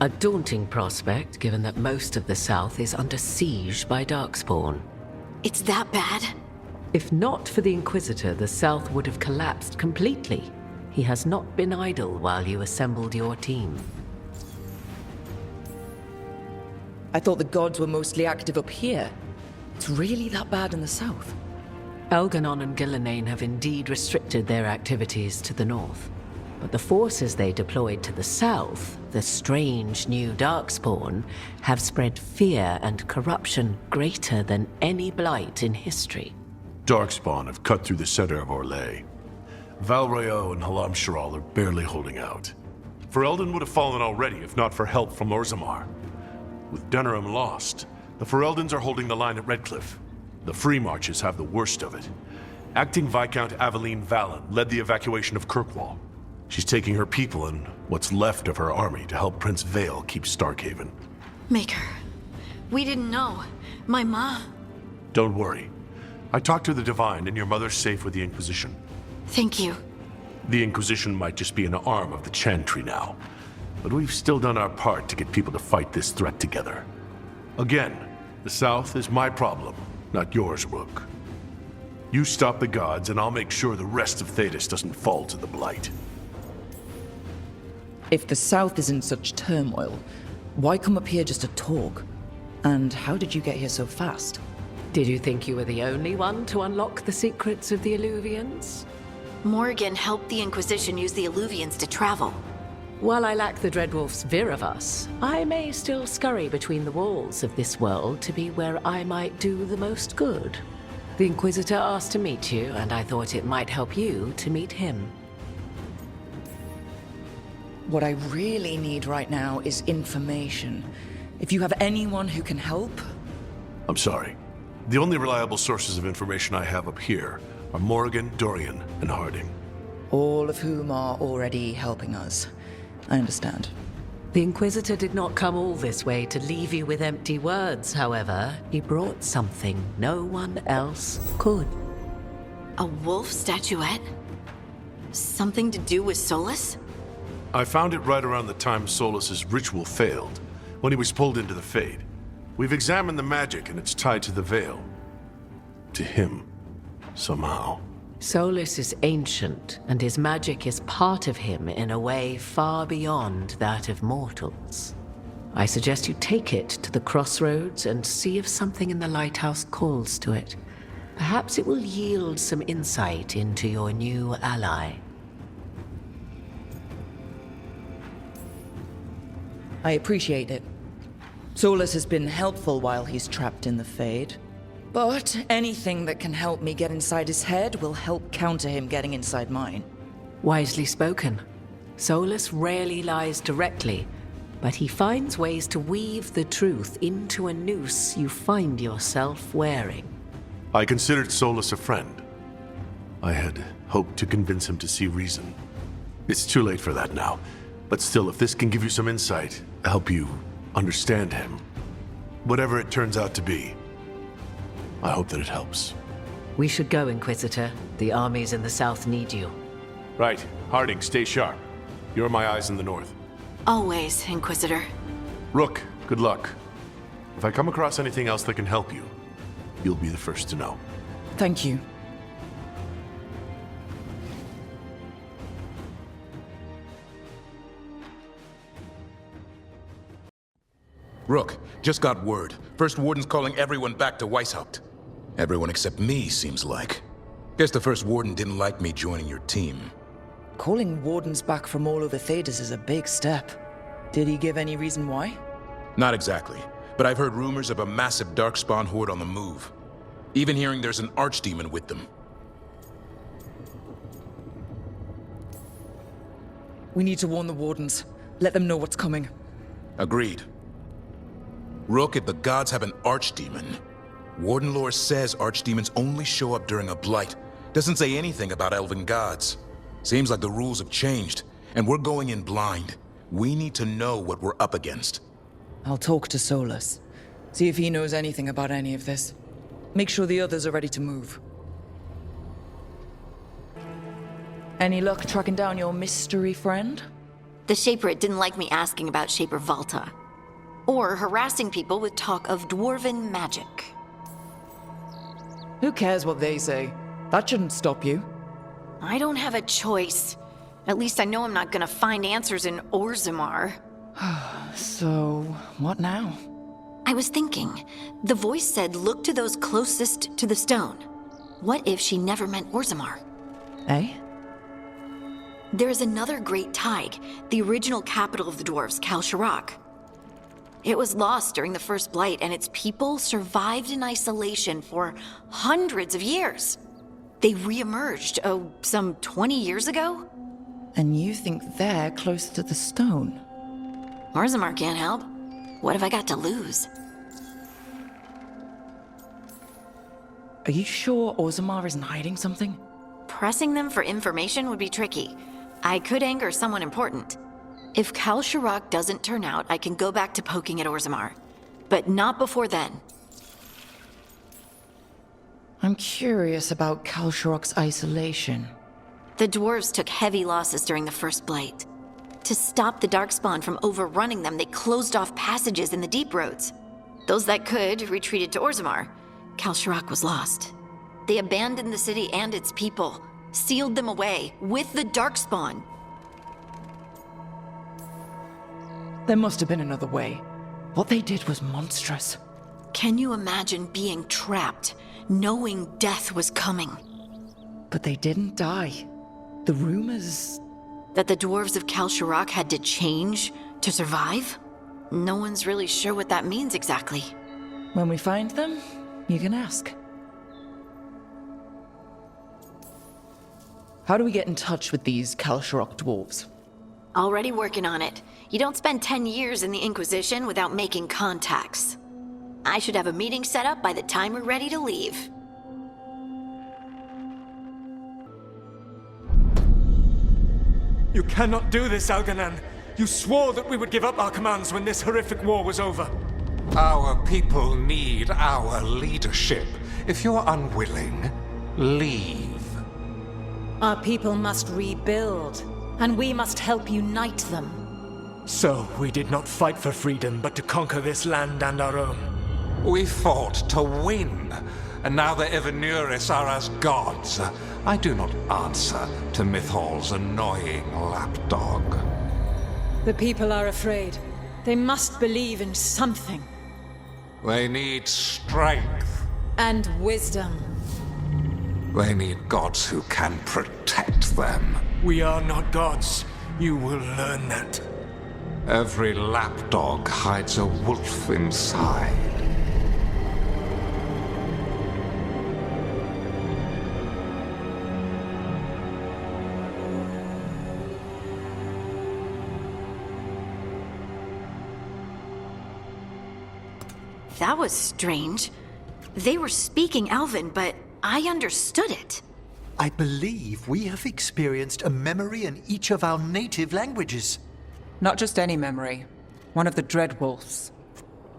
A daunting prospect, given that most of the South is under siege by Darkspawn. It's that bad? If not for the Inquisitor, the South would have collapsed completely. He has not been idle while you assembled your team. I thought the gods were mostly active up here. It's really that bad in the south? Elgar'nan and Gillenane have indeed restricted their activities to the north. But the forces they deployed to the south, the strange new Darkspawn, have spread fear and corruption greater than any blight in history. Darkspawn have cut through the center of Orlais. Valroyo and Halam Sharal are barely holding out. Ferelden would have fallen already if not for help from Orzammar. With Denerim lost, the Fereldans are holding the line at Redcliffe. The Free Marches have the worst of it. Acting Viscount Aveline Vallon led the evacuation of Kirkwall. She's taking her people and what's left of her army to help Prince Vale keep Starkhaven. Maker, we didn't know. My ma... Don't worry. I talked to the Divine and your mother's safe with the Inquisition. Thank you. The Inquisition might just be an arm of the Chantry now, but we've still done our part to get people to fight this threat together. Again, the South is my problem, not yours, Rook. You stop the gods and I'll make sure the rest of Thedas doesn't fall to the Blight. If the south is in such turmoil, why come up here just to talk? And how did you get here so fast? Did you think you were the only one to unlock the secrets of the Illuvians? Morrigan helped the Inquisition use the Illuvians to travel. While I lack the Dreadwolf's Viravus, I may still scurry between the walls of this world to be where I might do the most good. The Inquisitor asked to meet you, and I thought it might help you to meet him. What I really need right now is information. If you have anyone who can help... I'm sorry. The only reliable sources of information I have up here are Morrigan, Dorian, and Harding. All of whom are already helping us. I understand. The Inquisitor did not come all this way to leave you with empty words, however. He brought something no one else could. A wolf statuette? Something to do with Solas? I found it right around the time Solas's ritual failed, when he was pulled into the Fade. We've examined the magic and it's tied to the veil. To him, somehow. Solas is ancient, and his magic is part of him in a way far beyond that of mortals. I suggest you take it to the crossroads and see if something in the lighthouse calls to it. Perhaps it will yield some insight into your new ally. I appreciate it. Solas has been helpful while he's trapped in the Fade. But anything that can help me get inside his head will help counter him getting inside mine. Wisely spoken. Solas rarely lies directly, but he finds ways to weave the truth into a noose you find yourself wearing. I considered Solas a friend. I had hoped to convince him to see reason. It's too late for that now. But still, if this can give you some insight, help you understand him, whatever it turns out to be, I hope that it helps. We should go, Inquisitor. The armies in the south need you. Right. Harding, stay sharp. You're my eyes in the north. Always, Inquisitor. Rook, good luck. If I come across anything else that can help you, you'll be the first to know. Thank you. Rook, just got word. First Warden's calling everyone back to Weishaupt. Everyone except me, seems like. Guess the First Warden didn't like me joining your team. Calling Wardens back from all over Thedas is a big step. Did he give any reason why? Not exactly, but I've heard rumors of a massive Darkspawn horde on the move. Even hearing there's an archdemon with them. We need to warn the Wardens. Let them know what's coming. Agreed. Rook, if the gods have an archdemon, Warden lore says archdemons only show up during a blight. Doesn't say anything about elven gods. Seems like the rules have changed, and we're going in blind. We need to know what we're up against. I'll talk to Solas. See if he knows anything about any of this. Make sure the others are ready to move. Any luck tracking down your mystery friend? The Shaperate didn't like me asking about Shaper Valta. Or harassing people with talk of dwarven magic. Who cares what they say? That shouldn't stop you. I don't have a choice. At least I know I'm not gonna find answers in Orzammar. So, what now? I was thinking. The voice said look to those closest to the stone. What if she never meant Orzammar? Eh? There is another great Tig, the original capital of the dwarves, Kalsharak. It was lost during the First Blight, and its people survived in isolation for hundreds of years. They re-emerged, some 20 years ago? And you think they're closer to the stone? Orzammar can't help. What have I got to lose? Are you sure Orzammar isn't hiding something? Pressing them for information would be tricky. I could anger someone important. If Kalsharak doesn't turn out, I can go back to poking at Orzammar. But not before then. I'm curious about Kalsharak's isolation. The dwarves took heavy losses during the First Blight. To stop the Darkspawn from overrunning them, they closed off passages in the deep roads. Those that could retreated to Orzammar. Kalsharak was lost. They abandoned the city and its people, sealed them away with the Darkspawn. There must have been another way. What they did was monstrous. Can you imagine being trapped, knowing death was coming? But they didn't die. The rumors... That the dwarves of Kalsharak had to change to survive? No one's really sure what that means exactly. When we find them, you can ask. How do we get in touch with these Kalsharak dwarves? Already working on it. You don't spend 10 years in the Inquisition without making contacts. I should have a meeting set up by the time we're ready to leave. You cannot do this, Algernon. You swore that we would give up our commands when this horrific war was over. Our people need our leadership. If you're unwilling, leave. Our people must rebuild, and we must help unite them. So, we did not fight for freedom, but to conquer this land and our own. We fought to win, and now the Evenuris are as gods. I do not answer to Mythal's annoying lapdog. The people are afraid. They must believe in something. They need strength. And wisdom. They need gods who can protect them. We are not gods. You will learn that. Every lapdog hides a wolf inside. That was strange. They were speaking Elven, but I understood it. I believe we have experienced a memory in each of our native languages. Not just any memory. One of the Dreadwolves.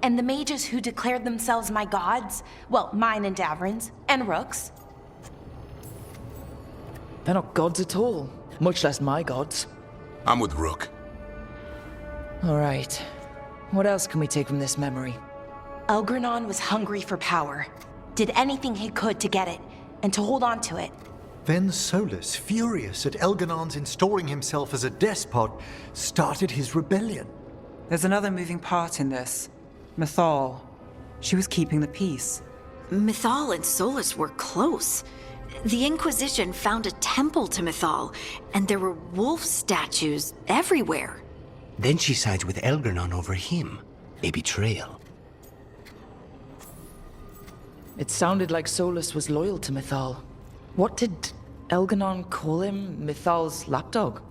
And the mages who declared themselves my gods? Well, mine and Davrin's, and Rook's. They're not gods at all, much less my gods. I'm with Rook. All right. What else can we take from this memory? Elgranon was hungry for power. Did anything he could to get it, and to hold on to it. Then Solas, furious at Elganon's installing himself as a despot, started his rebellion. There's another moving part in this. Mythal. She was keeping the peace. Mythal and Solas were close. The Inquisition found a temple to Mythal, and there were wolf statues everywhere. Then she sides with Elgarnon over him. A betrayal. It sounded like Solas was loyal to Mythal. What did Elgarnon call him? Mythal's lapdog?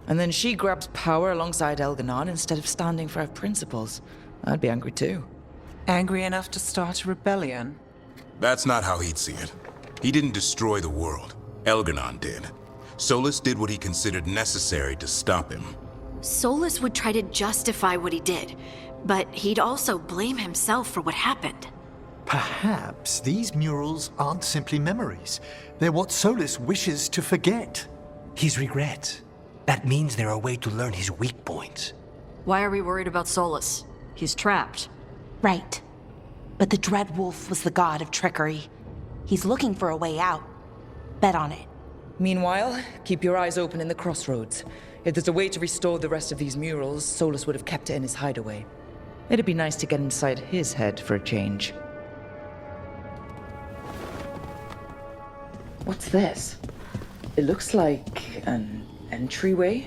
And then she grabs power alongside Elgarnon instead of standing for her principles. I'd be angry too. Angry enough to start a rebellion? That's not how he'd see it. He didn't destroy the world. Elgarnon did. Solas did what he considered necessary to stop him. Solas would try to justify what he did, but he'd also blame himself for what happened. Perhaps these murals aren't simply memories. They're what Solas wishes to forget. His regret. That means they're a way to learn his weak points. Why are we worried about Solas? He's trapped. Right. But the Dread Wolf was the god of trickery. He's looking for a way out. Bet on it. Meanwhile, keep your eyes open in the crossroads. If there's a way to restore the rest of these murals, Solas would have kept it in his hideaway. It'd be nice to get inside his head for a change. What's this? It looks like an entryway.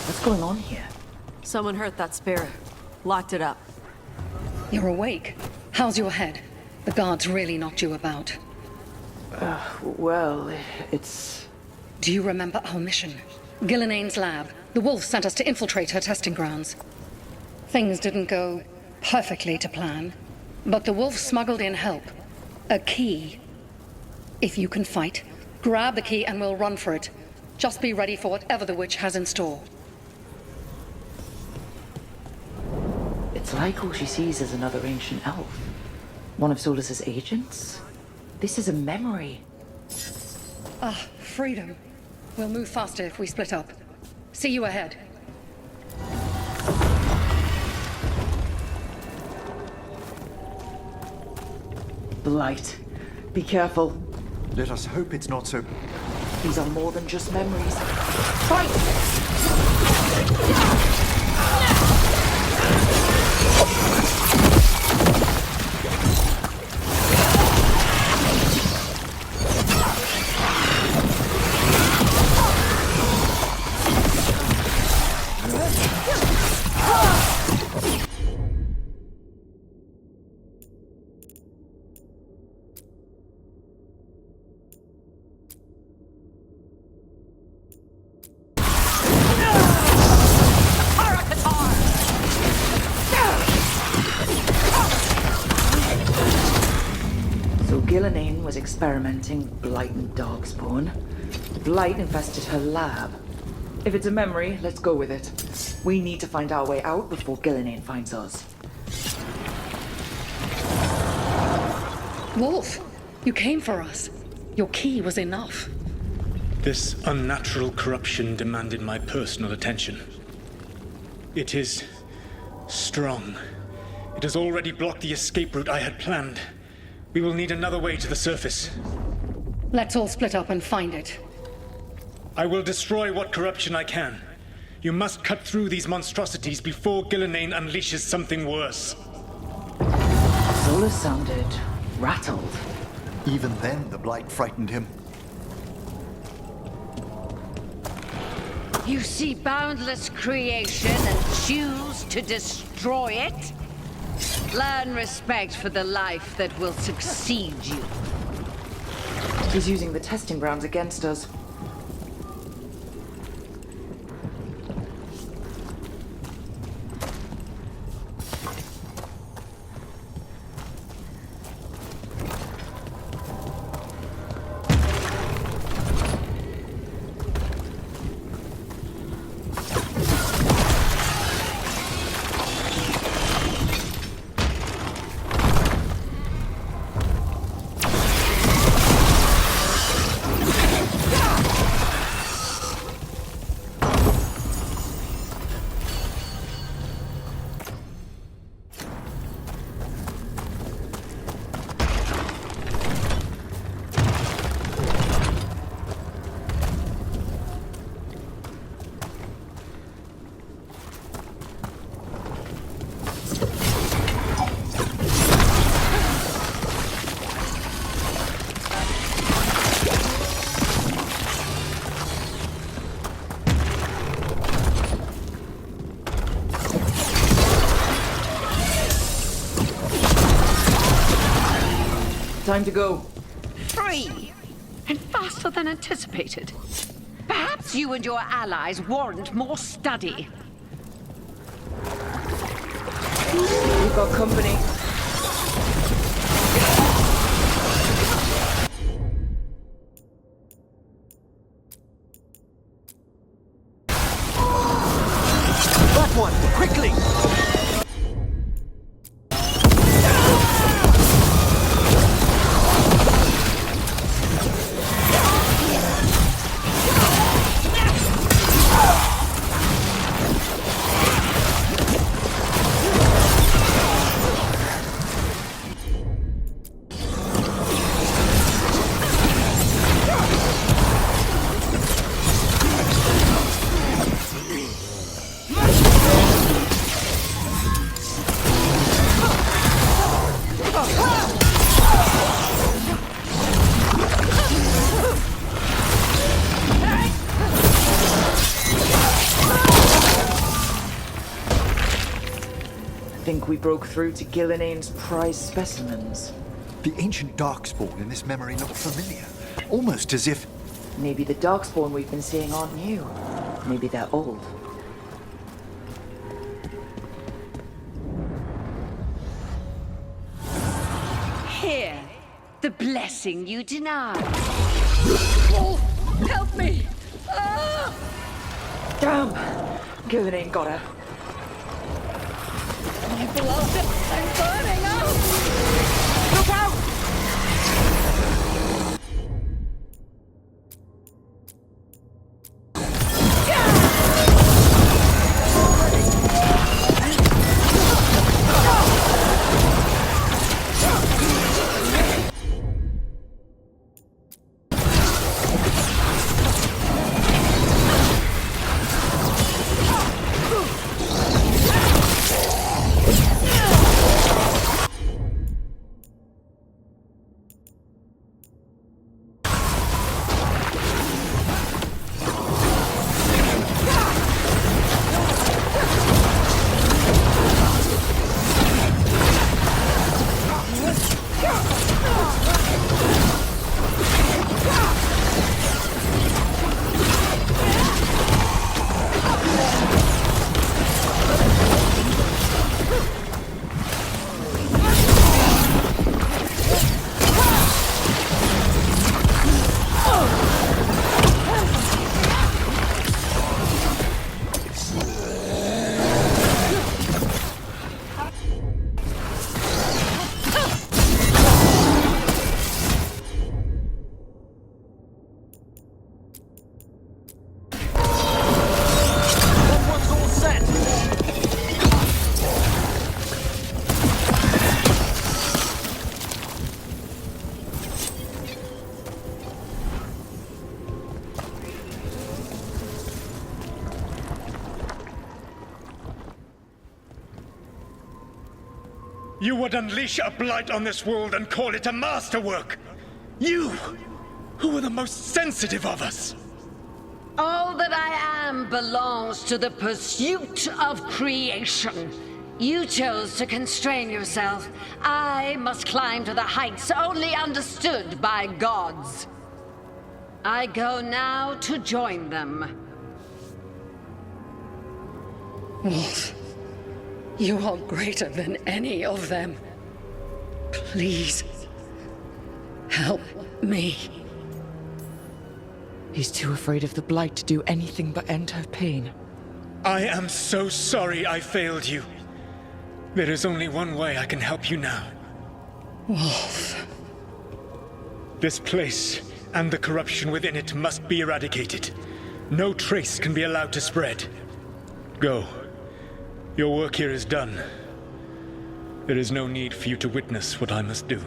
What's going on here? Someone hurt that spirit. Locked it up. You're awake. How's your head? The guards really knocked you about. Well, it's... Do you remember our mission? Gillenane's lab. The wolf sent us to infiltrate her testing grounds. Things didn't go perfectly to plan, but the wolf smuggled in help. A key. If you can fight, grab the key and we'll run for it. Just be ready for whatever the witch has in store. It's like all she sees is another ancient elf. One of Solas's agents? This is a memory. Ah, freedom. We'll move faster if we split up. See you ahead. Blight. Be careful. Let us hope it's not so... These are more than just memories. Fight! Gillenane was experimenting with blight and darkspawn. Blight infested her lab. If it's a memory, let's go with it. We need to find our way out before Gillenane finds us. Wolf, you came for us. Your key was enough. This unnatural corruption demanded my personal attention. It is strong. It has already blocked the escape route I had planned. We will need another way to the surface. Let's all split up and find it. I will destroy what corruption I can. You must cut through these monstrosities before Gillenane unleashes something worse. Solas sounded rattled. Even then, the blight frightened him. You see boundless creation and choose to destroy it? Learn respect for the life that will succeed you. He's using the testing grounds against us. time to go. Free! And faster than anticipated. Perhaps you and your allies warrant more study. We've got company. That one! Quickly! I think we broke through to Gilinane's prized specimens. The ancient darkspawn in this memory looked familiar. Almost as if... Maybe the darkspawn we've been seeing aren't new. Maybe they're old. Here, the blessing you denied. Wolf, help me! Ah! Damn! Gilinane got her. My blood! I'm burning out! Look out! You would unleash a blight on this world and call it a masterwork! You, who are the most sensitive of us! All that I am belongs to the pursuit of creation. You chose to constrain yourself. I must climb to the heights only understood by gods. I go now to join them. Wolf, you are greater than any of them. Please, help me. He's too afraid of the Blight to do anything but end her pain. I am so sorry I failed you. There is only one way I can help you now. Wolf. This place and the corruption within it must be eradicated. No trace can be allowed to spread. Go. Your work here is done. There is no need for you to witness what I must do.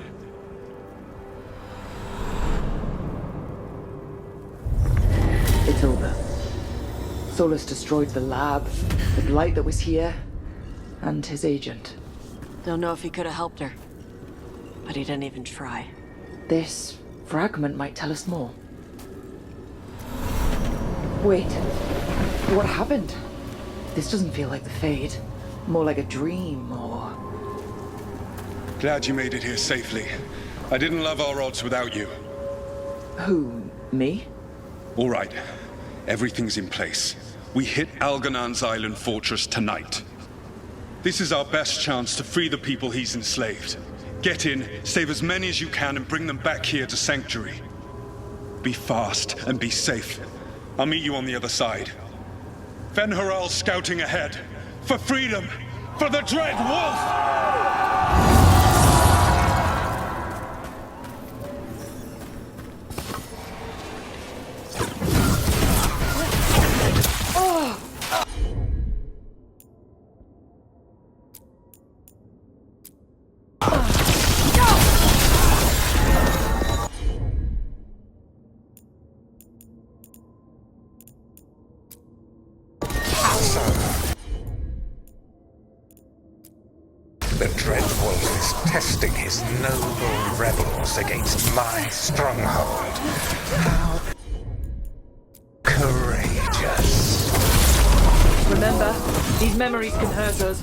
It's over. Solas destroyed the lab, the Blight that was here, and his agent. Don't know if he could have helped her, but he didn't even try. This fragment might tell us more. Wait, what happened? This doesn't feel like the Fade. More like a dream, or... Glad you made it here safely. I didn't love our odds without you. Who, me? All right. Everything's in place. We hit Algernon's island fortress tonight. This is our best chance to free the people he's enslaved. Get in, save as many as you can, and bring them back here to Sanctuary. Be fast and be safe. I'll meet you on the other side. Fen-Harel scouting ahead. For freedom! For the Dread Wolf! The Dread Wolf is testing his noble rebels against my stronghold. How courageous. Remember, these memories can hurt us.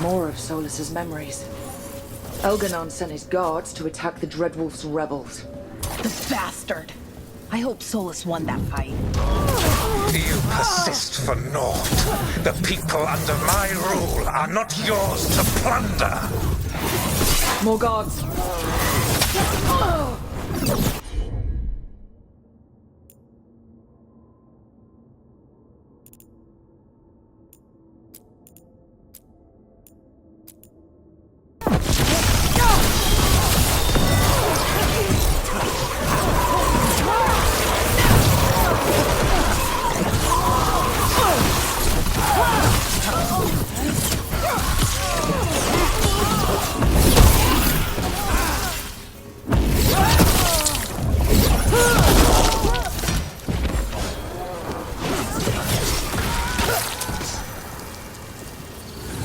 More of Solas's memories. Elganon sent his guards to attack the Dreadwolf's rebels. The bastard! I hope Solas won that fight. You persist for naught. The people under my rule are not yours to plunder. More guards.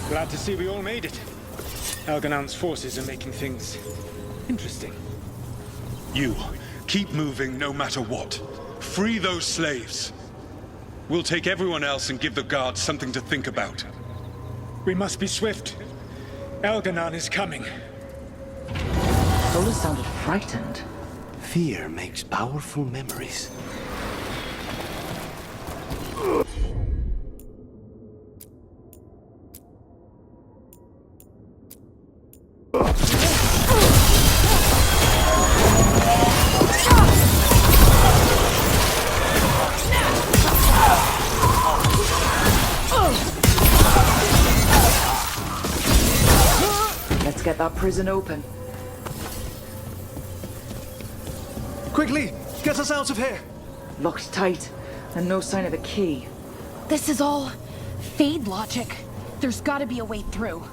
Glad to see we all made it. Elganon's forces are making things interesting. You, keep moving no matter what. Free those slaves. We'll take everyone else and give the guards something to think about. We must be swift. Elganon is coming. Solas sounded frightened. Fear makes powerful memories. Let's get that prison open. Quickly! Get us out of here! Locked tight, and no sign of a key. This is all Fade logic. There's gotta be a way through.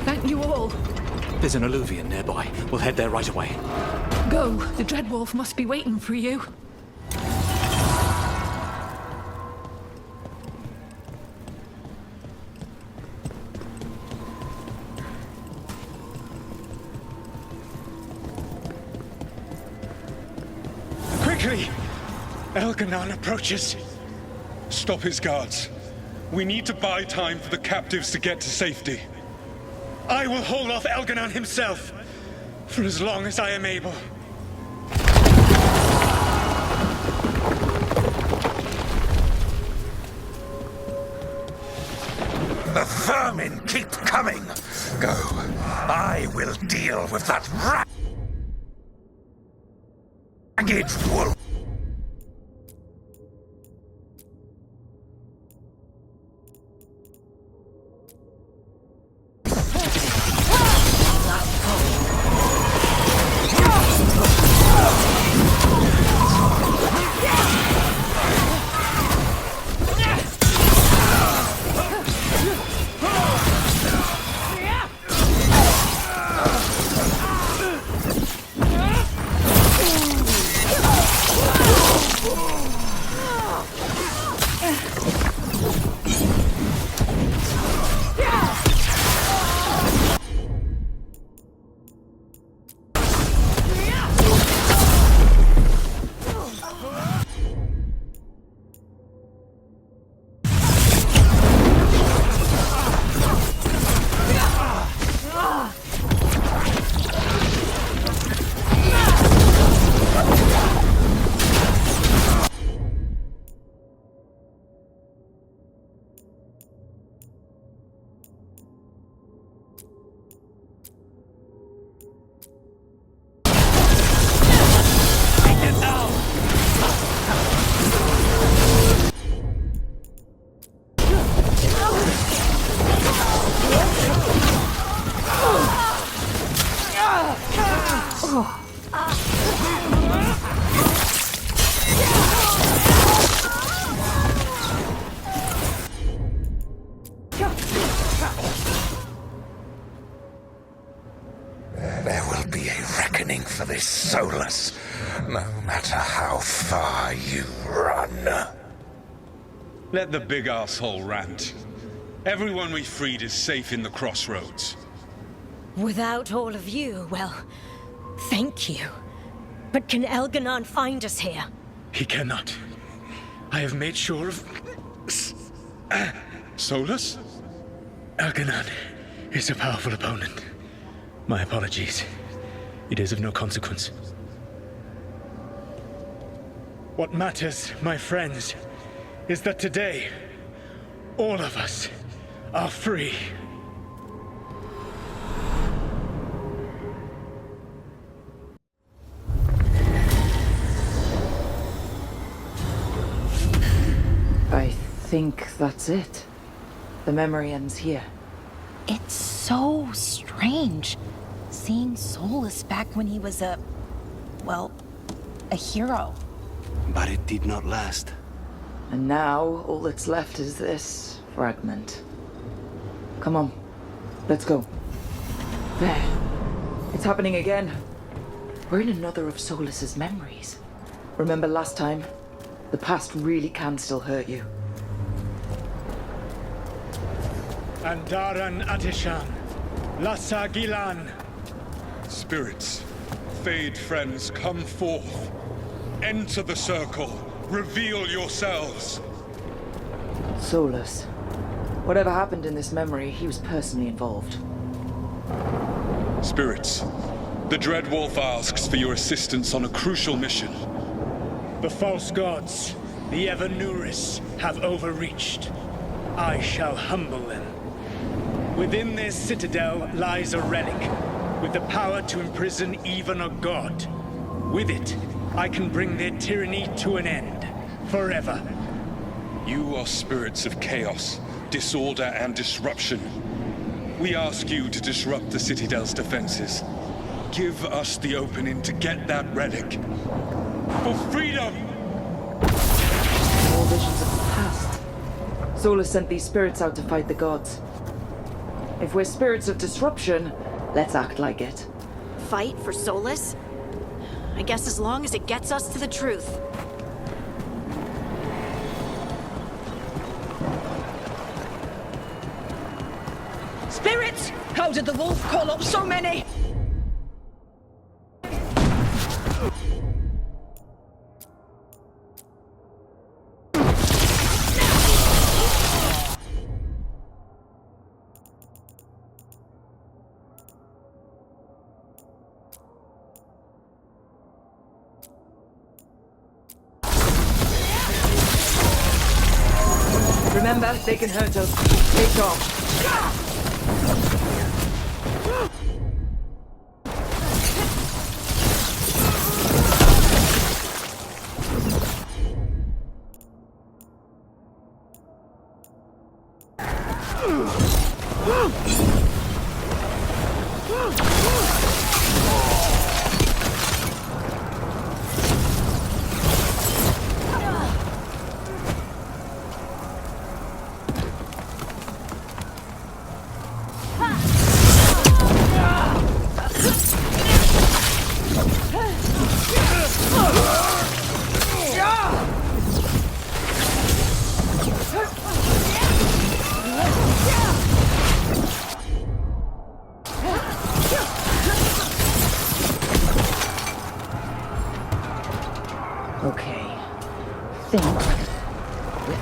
Thank you all. There's an alluvion nearby. We'll head there right away. Go. The Dreadwolf must be waiting for you. Quickly! Elganon approaches. Stop his guards. We need to buy time for the captives to get to safety. I will hold off Elganon himself for as long as I am able. The vermin keep coming. Go. I will deal with that ragged wolf. There will be a reckoning for this, Solas, no matter how far you run. Let the big asshole rant. Everyone we freed is safe in the crossroads. Without all of you, well, thank you. But can Elganon find us here? He cannot. I have made sure of... Solas? Elganon is a powerful opponent. My apologies. It is of no consequence. What matters, my friends, is that today, all of us are free. I think that's it. The memory ends here. It's so strange seeing Solas back when he was a hero. But it did not last. And now, all that's left is this fragment. Come on, let's go. There. It's happening again. We're in another of Solas's memories. Remember last time? The past really can still hurt you. Andaran Atishan, Lassa Gilan. Spirits, Fade friends, come forth. Enter the circle. Reveal yourselves. Solas. Whatever happened in this memory, he was personally involved. Spirits, the Dread Wolf asks for your assistance on a crucial mission. The false gods, the Evanuris, have overreached. I shall humble them. Within their citadel lies a relic, with the power to imprison even a god. With it, I can bring their tyranny to an end, forever. You are spirits of chaos, disorder, and disruption. We ask you to disrupt the Citadel's defenses. Give us the opening to get that relic. For freedom! More visions of the past. Solas sent these spirits out to fight the gods. If we're spirits of disruption, let's act like it. Fight for Solas? I guess as long as it gets us to the truth. Spirits! How did the wolf call up so many? Remember, they can hurt us. Take off.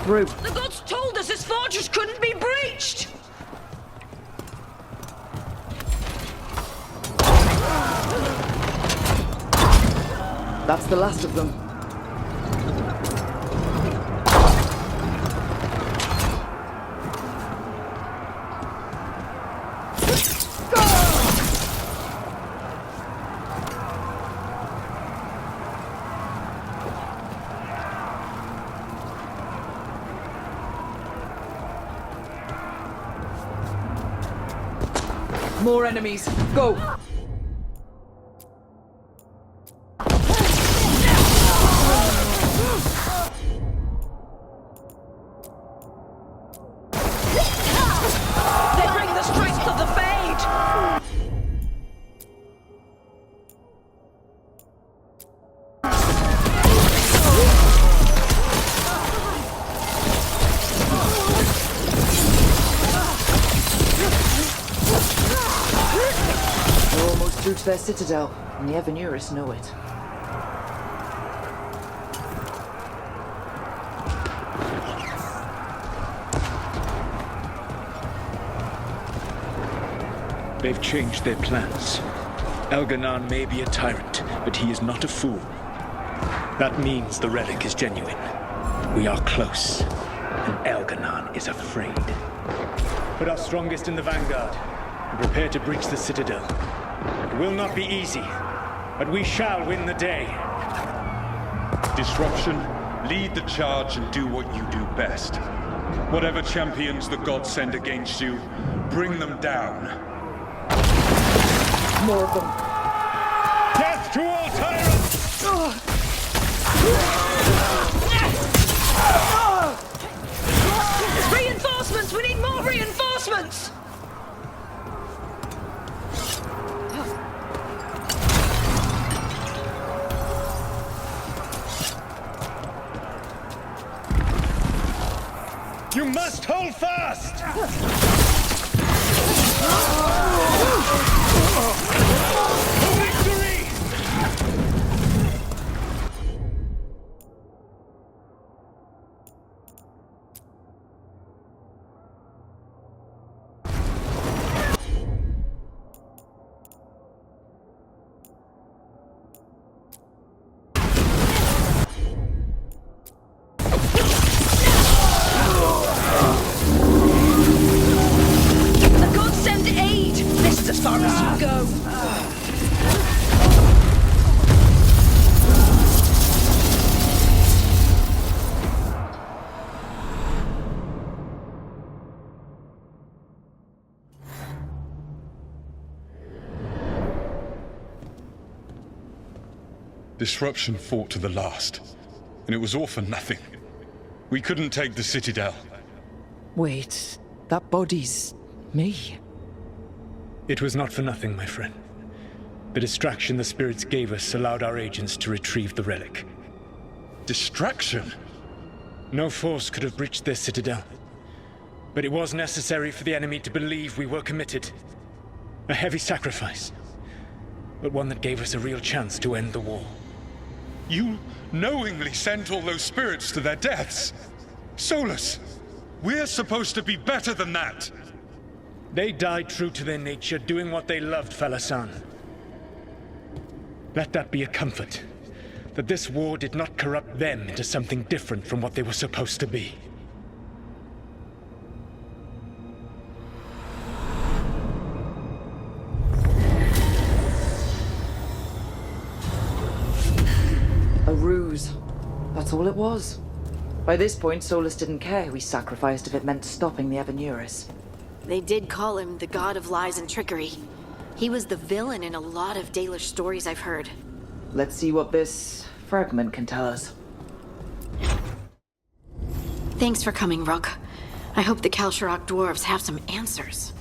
The gods told us this fortress couldn't be breached! That's the last of them. More enemies. Go! They bring the strength of the Fade! Through to their citadel, and the Evanuris know it. They've changed their plans. Elganon may be a tyrant, but he is not a fool. That means the relic is genuine. We are close, and Elganon is afraid. Put our strongest in the vanguard, and prepare to breach the citadel. It will not be easy, but we shall win the day. Disruption, lead the charge and do what you do best. Whatever champions the gods send against you, bring them down. More of them. Death to all tyrants! Reinforcements! We need more reinforcements! You must hold fast! Victory! As far as you go. Disruption fought to the last, and it was all for nothing. We couldn't take the Citadel. Wait, that body's me. It was not for nothing, my friend. The distraction the spirits gave us allowed our agents to retrieve the relic. Distraction? No force could have breached their citadel. But it was necessary for the enemy to believe we were committed. A heavy sacrifice, but one that gave us a real chance to end the war. You knowingly sent all those spirits to their deaths. Solas, we're supposed to be better than that. They died true to their nature, doing what they loved, Falasan. Let that be a comfort, that this war did not corrupt them into something different from what they were supposed to be. That's all it was. By this point, Solas didn't care who he sacrificed if it meant stopping the Evanuris. They did call him the god of lies and trickery. He was the villain in a lot of Dalish stories I've heard. Let's see what this fragment can tell us. Thanks for coming, Rook. I hope the Kalsharak dwarves have some answers.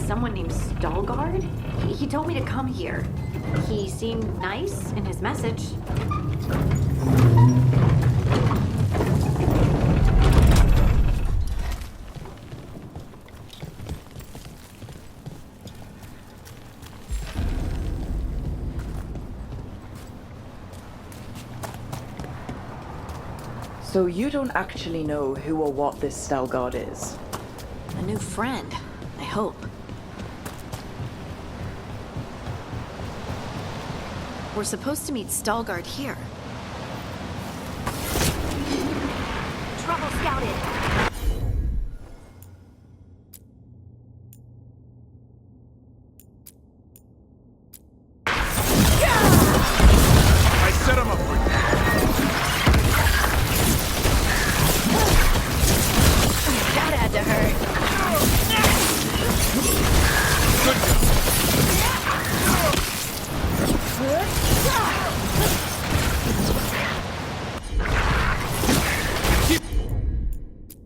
Someone named Veilguard? He told me to come here. He seemed nice in his message. So you don't actually know who or what this Veilguard is? A new friend, I hope. We're supposed to meet Veilguard here. Trouble scouted! I set him up for you. That had to hurt.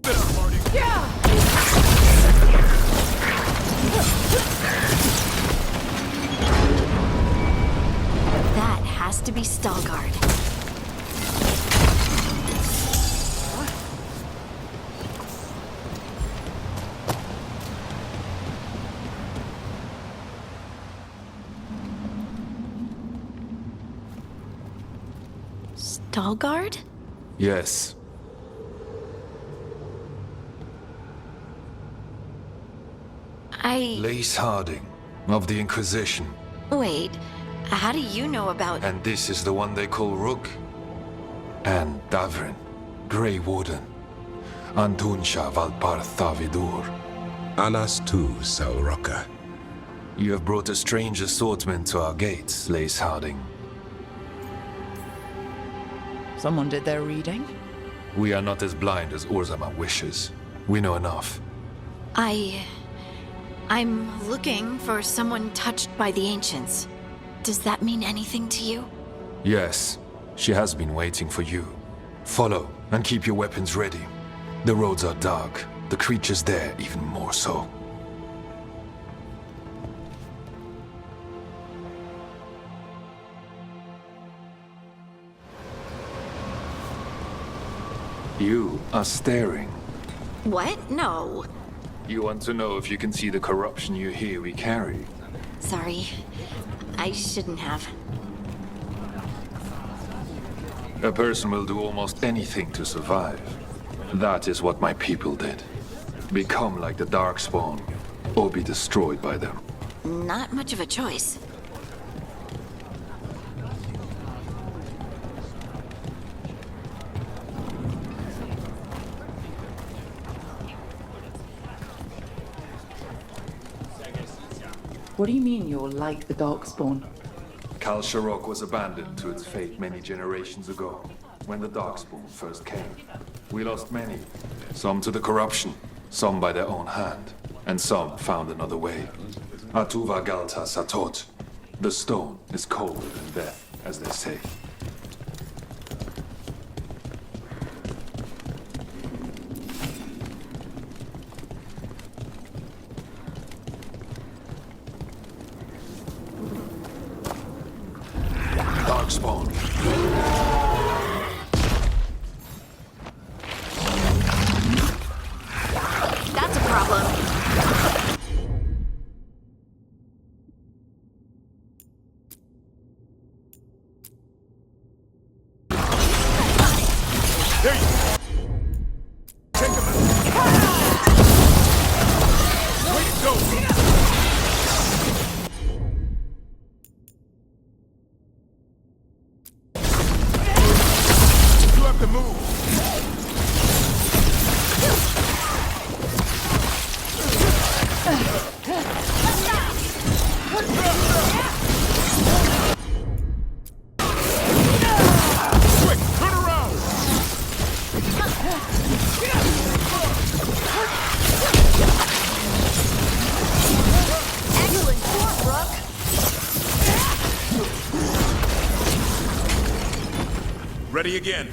Good job. That has to be Veilguard. Veilguard? Yes. Lace Harding, of the Inquisition. Wait, how do you know about... And this is the one they call Rook? And Davrin, Grey Warden. Antunsha Valpartha Vidur. Alas tu, Salroka. You have brought a strange assortment to our gates, Lace Harding. Someone did their reading? We are not as blind as Orzammar wishes. We know enough. I'm looking for someone touched by the Ancients. Does that mean anything to you? Yes. She has been waiting for you. Follow, and keep your weapons ready. The roads are dark. The creatures there even more so. You are staring. What? No. You want to know if you can see the corruption you hear we carry? Sorry. I shouldn't have. A person will do almost anything to survive. That is what my people did. Become like the Darkspawn, or be destroyed by them. Not much of a choice. What do you mean you're like the Darkspawn? Kal Sharok was abandoned to its fate many generations ago, when the Darkspawn first came. We lost many, some to the corruption, some by their own hand, and some found another way. Atuva Galta Satot. The stone is colder than death, as they say. Darkspawn. That's a problem. Ready again.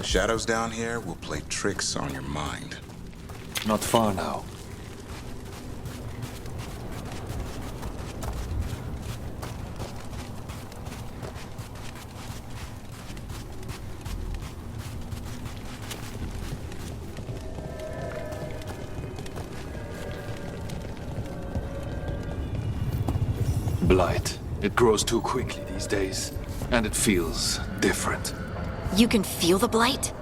Shadows down here will play tricks on your mind. Not far now. Blight. It grows too quickly these days, and it feels different. You can feel the blight?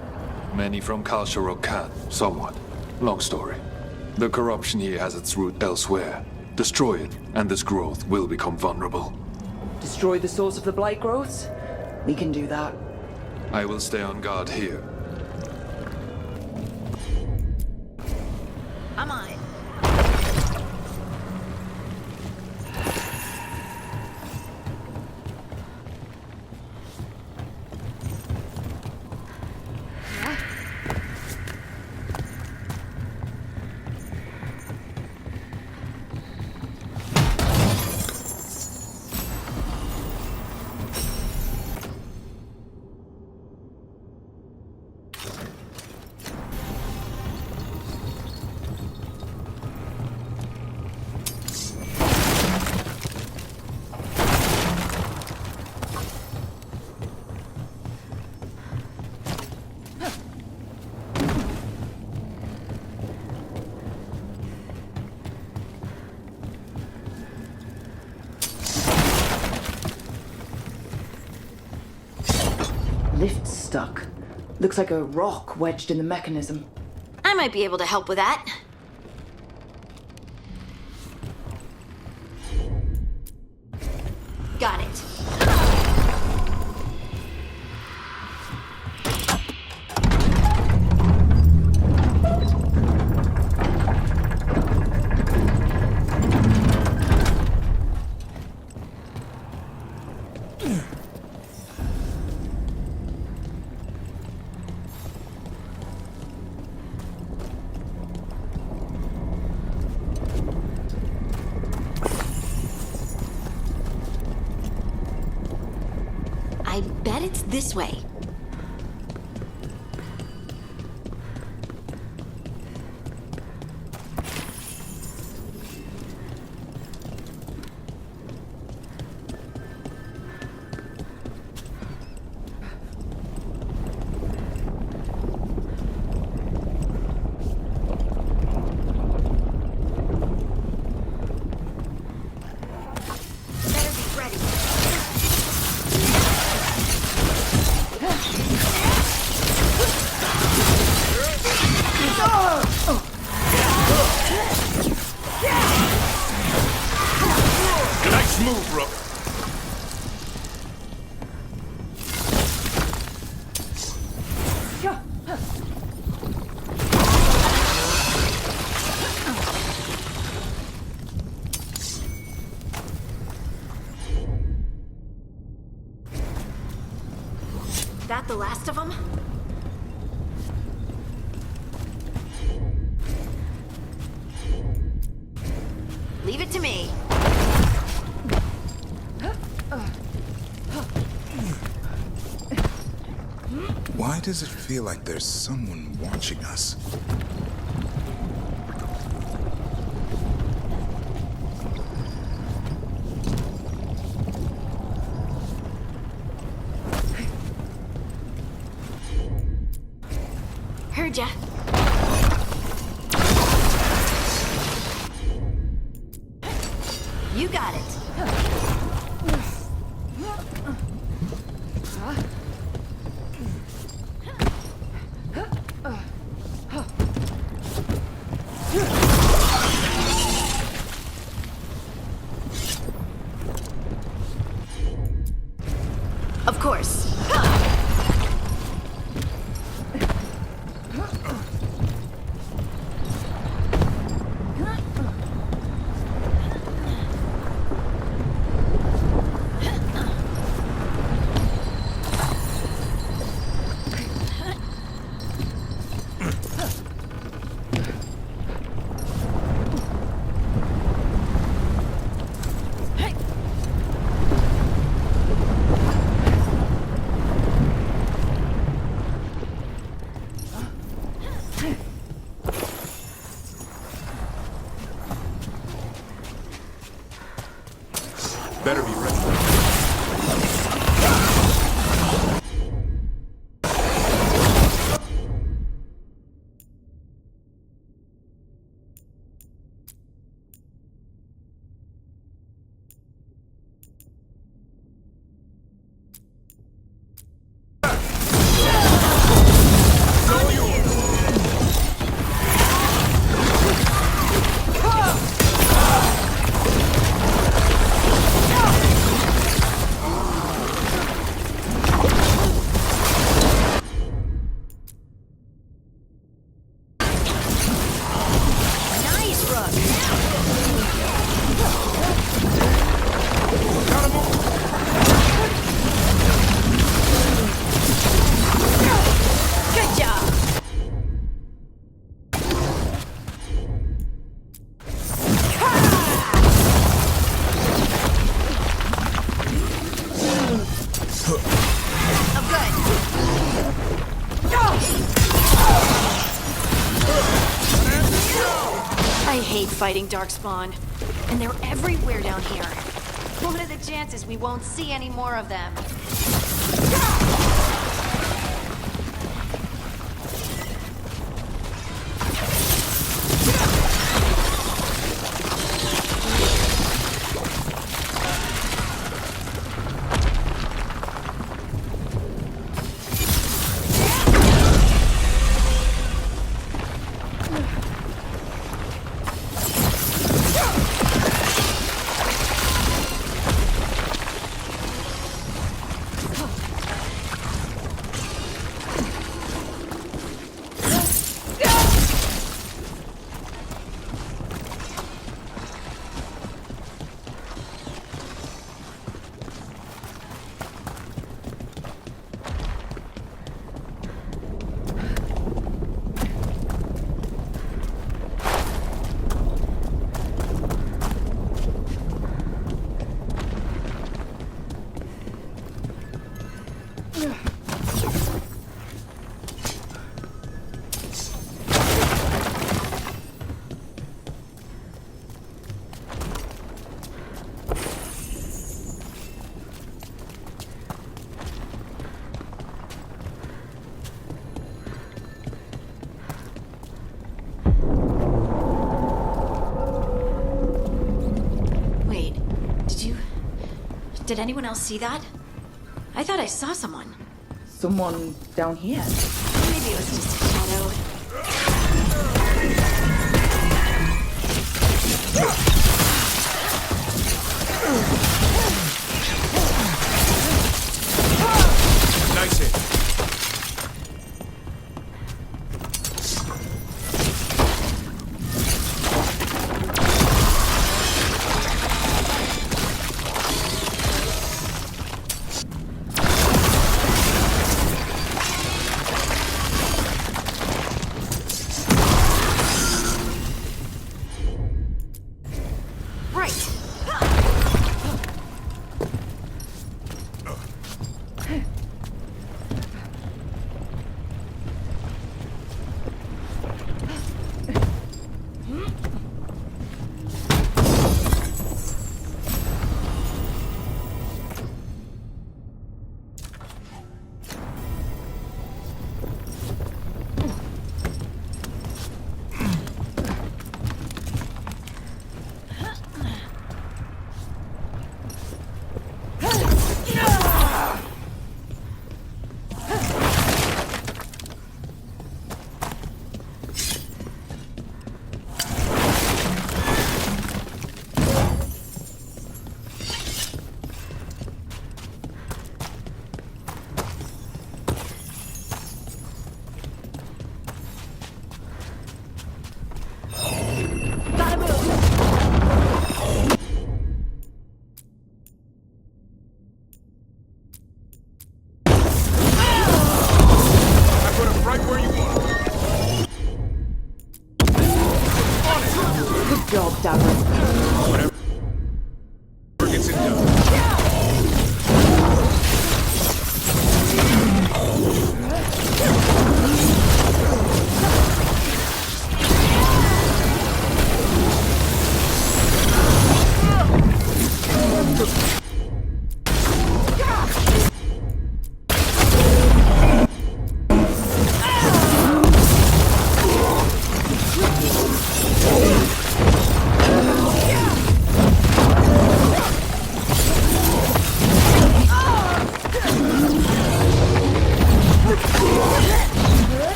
Many from Kal Sharok can, somewhat. Long story. The corruption here has its root elsewhere. Destroy it, and this growth will become vulnerable. Destroy the source of the blight growths? We can do that. I will stay on guard here. I'm on it. Lift's stuck. Looks like a rock wedged in the mechanism. I might be able to help with that. Got it. I bet it's this way. Let's move, Rook. That the last of them? Leave it to me. Why does it feel like there's someone watching us? Heard ya. You got it. Of course. Better be ready. Fighting Darkspawn, and they're everywhere down here. What are the chances we won't see any more of them? Did anyone else see that? I thought I saw someone. Someone down here? Maybe it was just a shadow.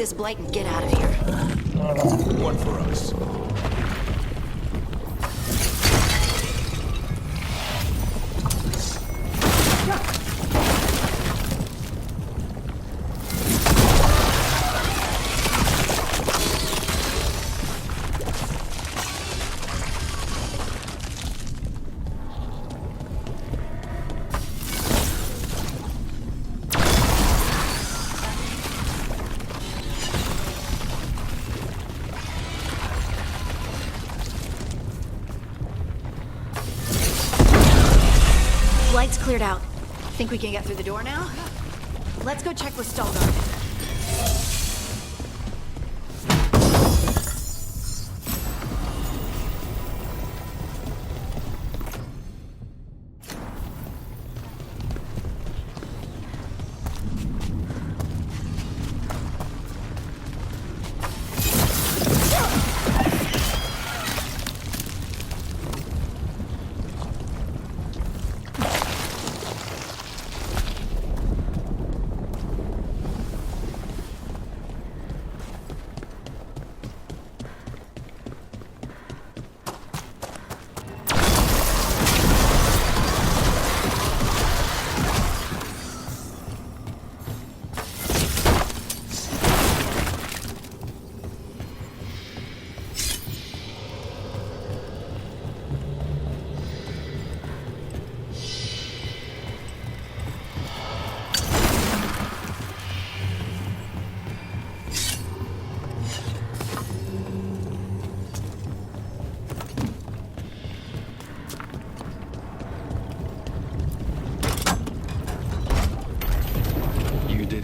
this blight and get out of here. One for us. Light's cleared out. Think we can get through the door now? Let's go check with Stalguard.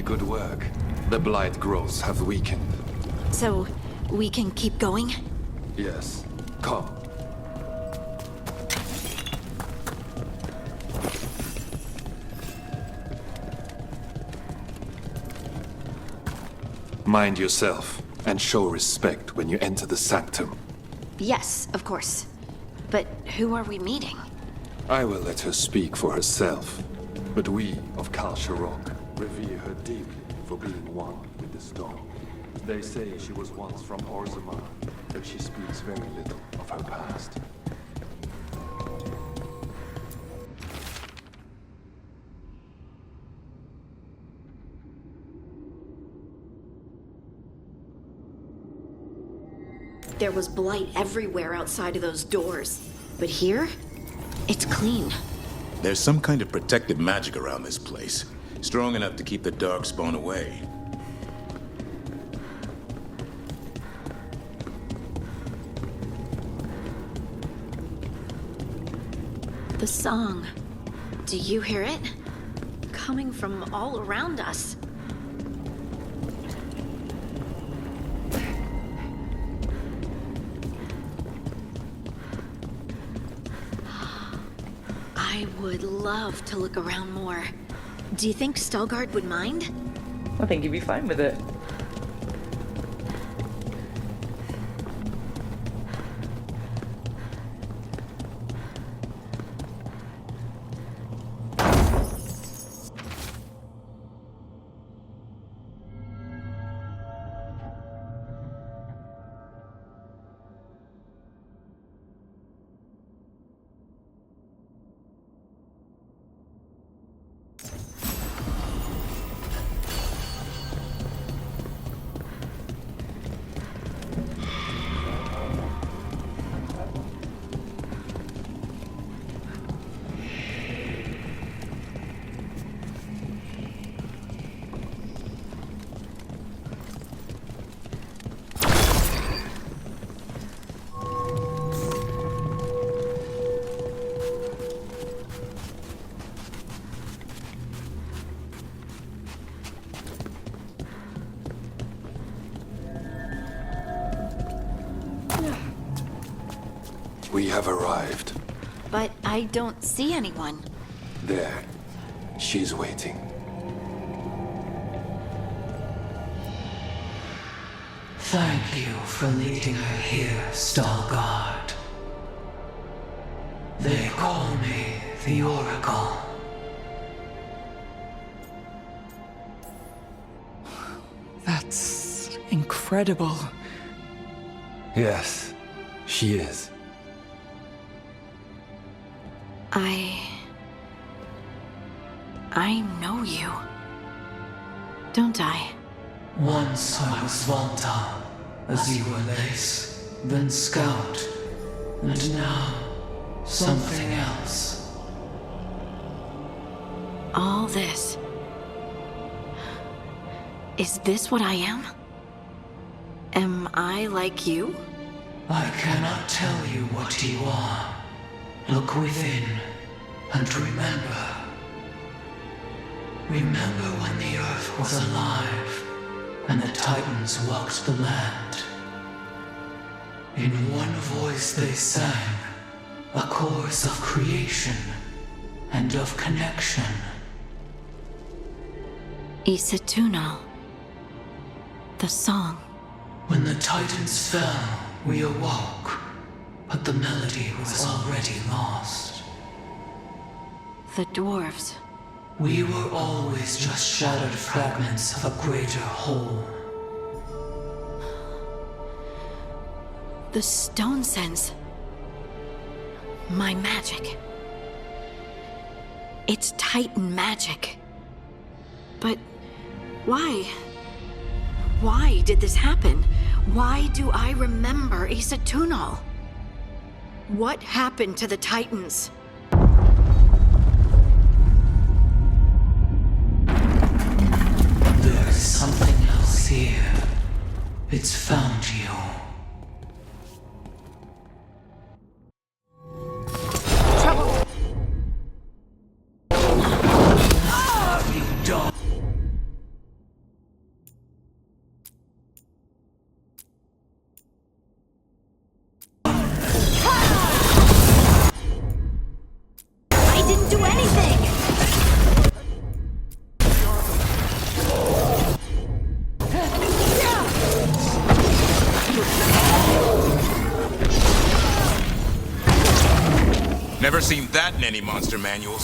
Good work. The blight growths have weakened. So, we can keep going? Yes. Come. Mind yourself, and show respect when you enter the sanctum. Yes, of course. But who are we meeting? I will let her speak for herself. But we of Kal Sharok revere her deeply for being one with the stone. They say she was once from Orzammar, but she speaks very little of her past. There was blight everywhere outside of those doors. But here, it's clean. There's some kind of protective magic around this place. Strong enough to keep the darkspawn away. The song. Do you hear it? Coming from all around us. I would love to look around more. Do you think Stalguard would mind? I think he'd be fine with it. We have arrived. But I don't see anyone. There. She's waiting. Thank you for leading her here, Stalguard. They call me the Oracle. That's incredible. Yes, she is. I know you. Don't I? Once I was Volta, as you were Lace, then Scout, and now something else. All this. Is this what I am? Am I like you? I cannot tell you what you are. Look within, and remember. Remember when the Earth was alive, and the Titans walked the land. In one voice they sang, a chorus of creation and of connection. Isatunal. The song. When the Titans fell, we awoke, but the melody was already lost. The dwarves. We were always just shattered fragments of a greater whole. The stone sense. My magic. It's Titan magic. But why? Why did this happen? Why do I remember Isatunal? What happened to the Titans? There is something else here. It's found you. Trouble. You dog. I didn't do anything! Never seen that in any monster manuals.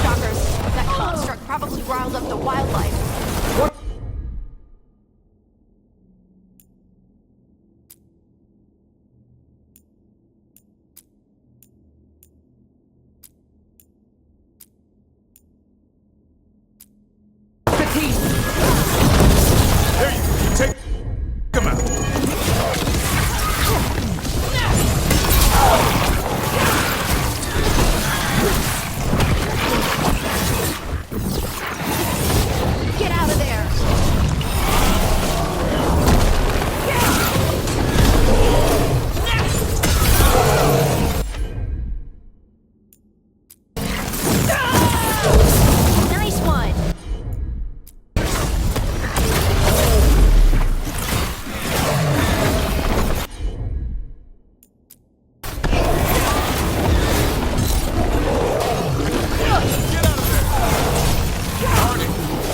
Stalkers, that construct probably riled up the wildlife. There you take them out. Get out of there! Nice one!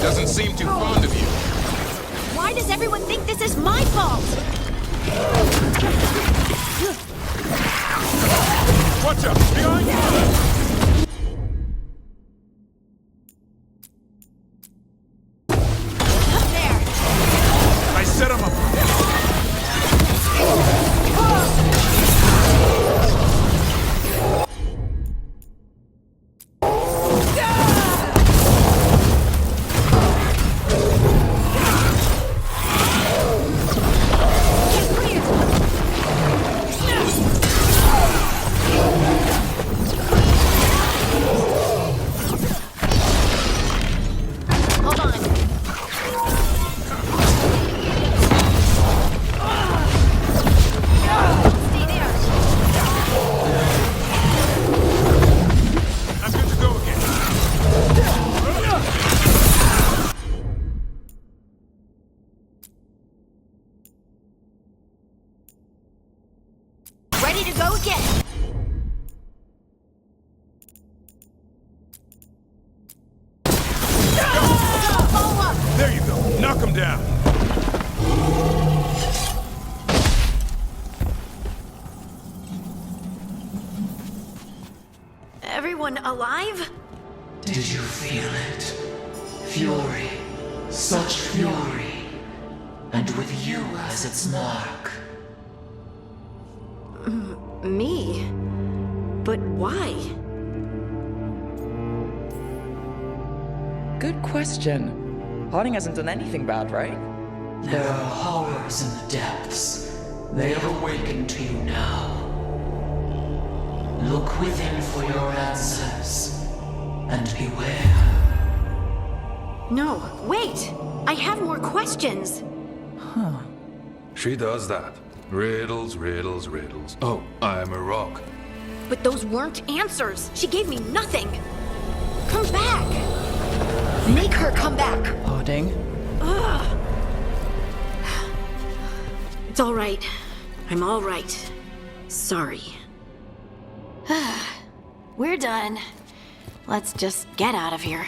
Doesn't seem too fond of you. Why does everyone think this is my fault? Watch out! Behind you! Up there! I set him up. Get clear! There you go. Knock him down. Everyone alive? Did you feel it? Fury. Such fury. And with you as its mark. Me? But why? Good question. Harding hasn't done anything bad, right? There are horrors in the depths. They have awakened to you now. Look within for your answers. And beware. No, wait! I have more questions! Huh. She does that. Riddles, riddles, riddles. Oh, I'm a rock. But those weren't answers! She gave me nothing! Come back! Make her come back! Harding? Ugh. It's all right. I'm all right. Sorry. We're done. Let's just get out of here.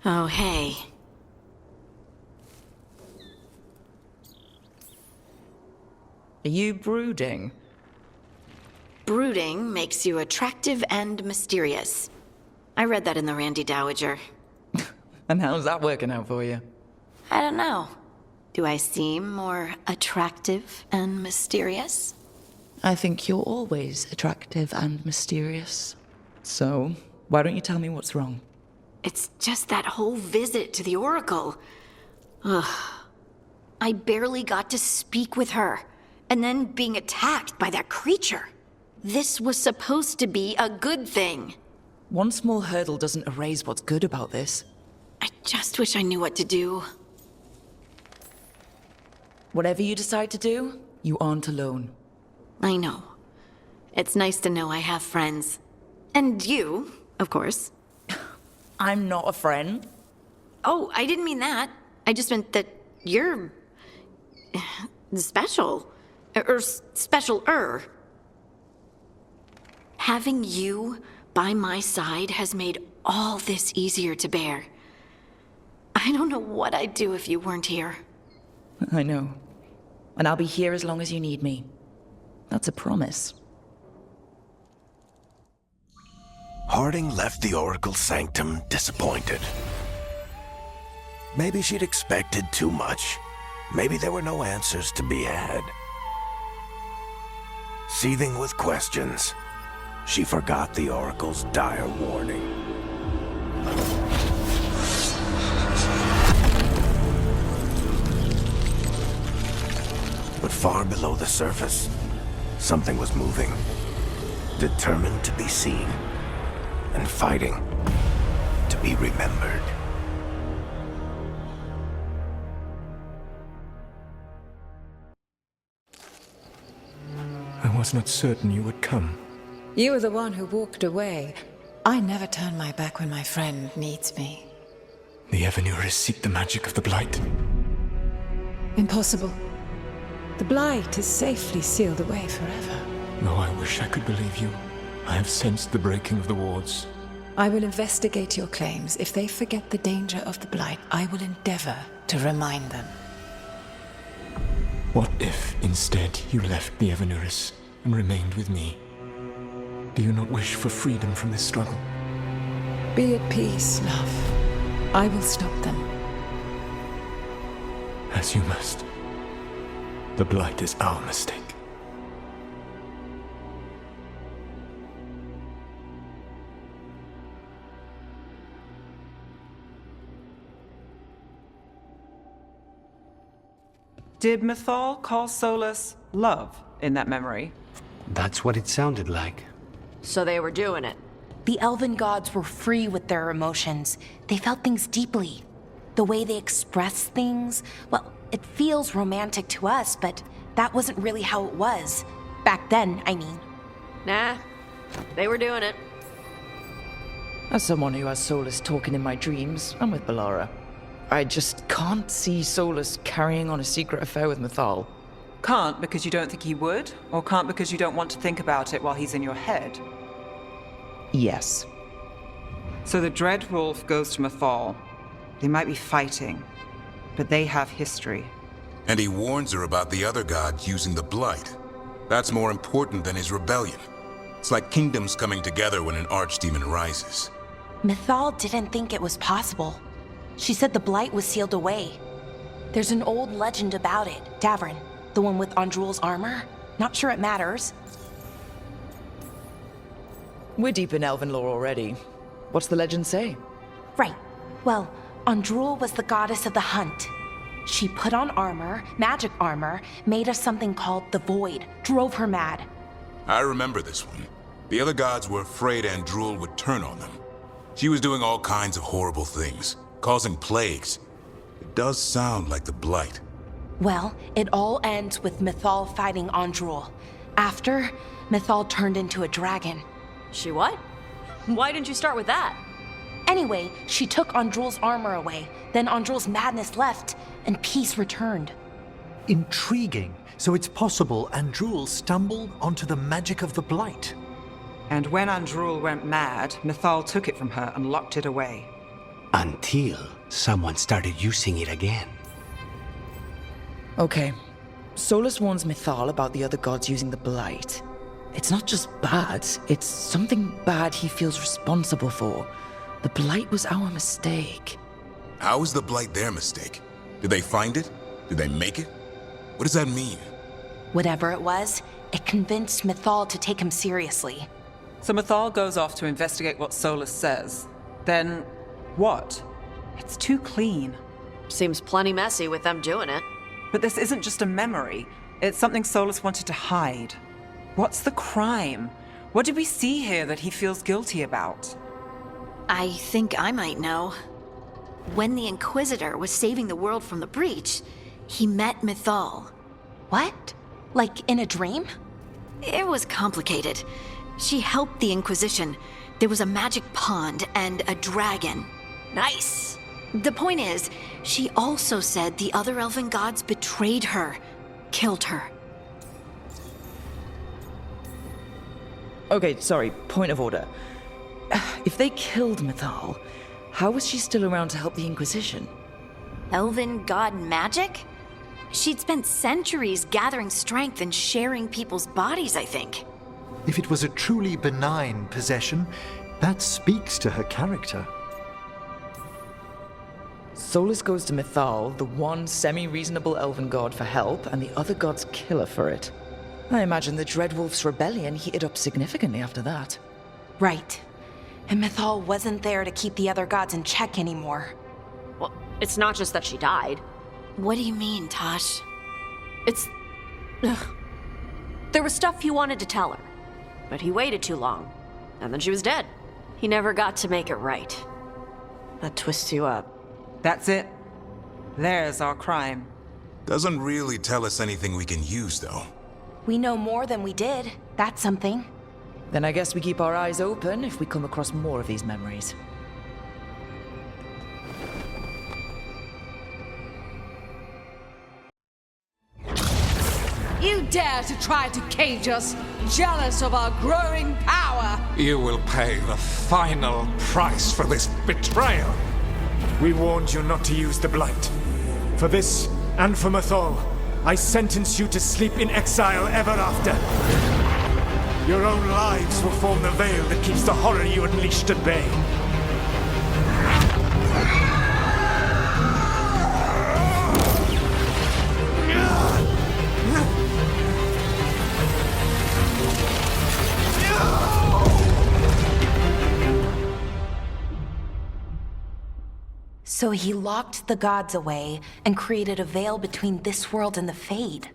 Oh, hey. Are you brooding? Brooding makes you attractive and mysterious. I read that in the Randy Dowager. And how's that working out for you? I don't know. Do I seem more attractive and mysterious? I think you're always attractive and mysterious. So, why don't you tell me what's wrong? It's just that whole visit to the Oracle. Ugh. I barely got to speak with her, and then being attacked by that creature. This was supposed to be a good thing. One small hurdle doesn't erase what's good about this. I just wish I knew what to do. Whatever you decide to do, you aren't alone. I know. It's nice to know I have friends. And you, of course. I'm not a friend. Oh, I didn't mean that. I just meant that you're... special. Or special-er. Having you by my side has made all this easier to bear. I don't know what I'd do if you weren't here. I know. And I'll be here as long as you need me. That's a promise. Harding left the Oracle Sanctum disappointed. Maybe she'd expected too much. Maybe there were no answers to be had. Seething with questions, she forgot the Oracle's dire warning. But far below the surface, something was moving, determined to be seen, and fighting to be remembered. I was not certain you would come. You were the one who walked away. I never turn my back when my friend needs me. The Evanurus seek the magic of the Blight. Impossible. The Blight is safely sealed away forever. Though I wish I could believe you. I have sensed the breaking of the wards. I will investigate your claims. If they forget the danger of the Blight, I will endeavor to remind them. What if, instead, you left the Evanurus and remained with me? Do you not wish for freedom from this struggle? Be at peace, love. I will stop them. As you must. The Blight is our mistake. Did Mythal call Solas love in that memory? That's what it sounded like. So they were doing it. The elven gods were free with their emotions. They felt things deeply. The way they express things, well, it feels romantic to us, but that wasn't really how it was. Back then, I mean. Nah, they were doing it. As someone who has Solas talking in my dreams, I'm with Bellara. I just can't see Solas carrying on a secret affair with Mythal. Can't because you don't think he would? Or can't because you don't want to think about it while he's in your head? Yes. So the Dread Wolf goes to Mythal. They might be fighting, but they have history. And he warns her about the other gods using the Blight. That's more important than his rebellion. It's like kingdoms coming together when an archdemon rises. Mythal didn't think it was possible. She said the Blight was sealed away. There's an old legend about it. Davrin, the one with Andrul's armor? Not sure it matters. We're deep in elven lore already. What's the legend say? Right. Well, Andrul was the goddess of the hunt. She put on armor, magic armor, made of something called the Void, drove her mad. I remember this one. The other gods were afraid Andrul would turn on them. She was doing all kinds of horrible things, causing plagues. It does sound like the Blight. Well, it all ends with Mythal fighting Andrul. After, Mythal turned into a dragon. She what? Why didn't you start with that? Anyway, she took Andrul's armor away. Then Andrul's madness left, and peace returned. Intriguing. So it's possible Andrul stumbled onto the magic of the Blight. And when Andrul went mad, Mythal took it from her and locked it away. Until someone started using it again. Okay. Solas warns Mythal about the other gods using the Blight. It's not just bad, it's something bad he feels responsible for. The Blight was our mistake. How is the Blight their mistake? Did they find it? Did they make it? What does that mean? Whatever it was, it convinced Mythal to take him seriously. So Mythal goes off to investigate what Solas says. Then, what? It's too clean. Seems plenty messy with them doing it. But this isn't just a memory. It's something Solas wanted to hide. What's the crime? What did we see here that he feels guilty about? I think I might know. When the Inquisitor was saving the world from the breach, he met Mythal. What? Like in a dream? It was complicated. She helped the Inquisition. There was a magic pond and a dragon. Nice. The point is, she also said the other elven gods betrayed her, killed her. Okay, sorry, point of order. If they killed Mythal, how was she still around to help the Inquisition? Elven god magic? She'd spent centuries gathering strength and sharing people's bodies, I think. If it was a truly benign possession, that speaks to her character. Solas goes to Mythal, the one semi-reasonable elven god, for help, and the other gods kill her for it. I imagine the Dreadwolf's rebellion heated up significantly after that. Right. And Mythal wasn't there to keep the other gods in check anymore. Well, it's not just that she died. What do you mean, Tosh? It's... Ugh. There was stuff he wanted to tell her, but he waited too long, and then she was dead. He never got to make it right. That twists you up. That's it. There's our crime. Doesn't really tell us anything we can use, though. We know more than we did. That's something. Then I guess we keep our eyes open if we come across more of these memories. You dare to try to cage us, jealous of our growing power! You will pay the final price for this betrayal. We warned you not to use the Blight. For this, and for Mythal, I sentence you to sleep in exile ever after. Your own lives will form the veil that keeps the horror you unleashed at bay. So he locked the gods away and created a veil between this world and the Fade.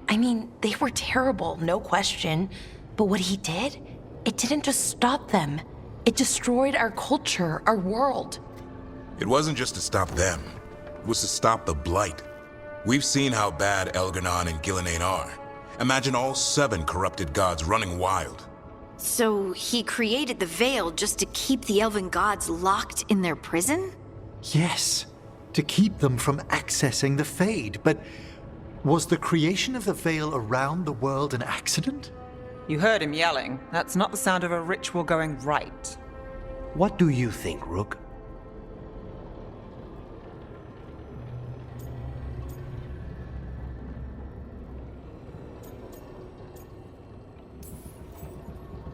I mean, they were terrible, no question. But what he did, it didn't just stop them. It destroyed our culture, our world. It wasn't just to stop them. It was to stop the Blight. We've seen how bad Elganon and Gillenane are. Imagine all 7 corrupted gods running wild. So he created the veil just to keep the elven gods locked in their prison? Yes. to keep them from accessing the Fade. But was the creation of the Veil around the world an accident? You heard him yelling. That's not the sound of a ritual going right. What do you think, Rook?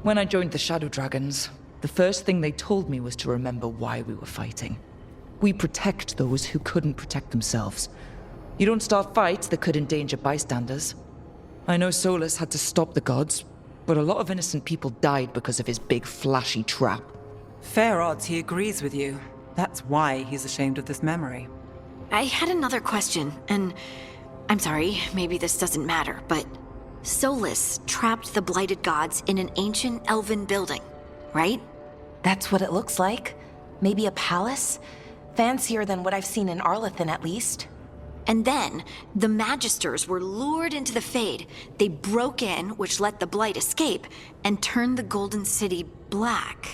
When I joined the Shadow Dragons, the first thing they told me was to remember why we were fighting. We protect those who couldn't protect themselves. You don't start fights that could endanger bystanders. I know Solas had to stop the gods, but a lot of innocent people died because of his big flashy trap. Fair odds he agrees with you. That's why he's ashamed of this memory. I had another question, and I'm sorry, maybe this doesn't matter, but Solas trapped the blighted gods in an ancient elven building, right? That's what it looks like. Maybe a palace? Fancier than what I've seen in Arlethan, at least. And then, the Magisters were lured into the Fade. They broke in, which let the Blight escape, and turned the Golden City black.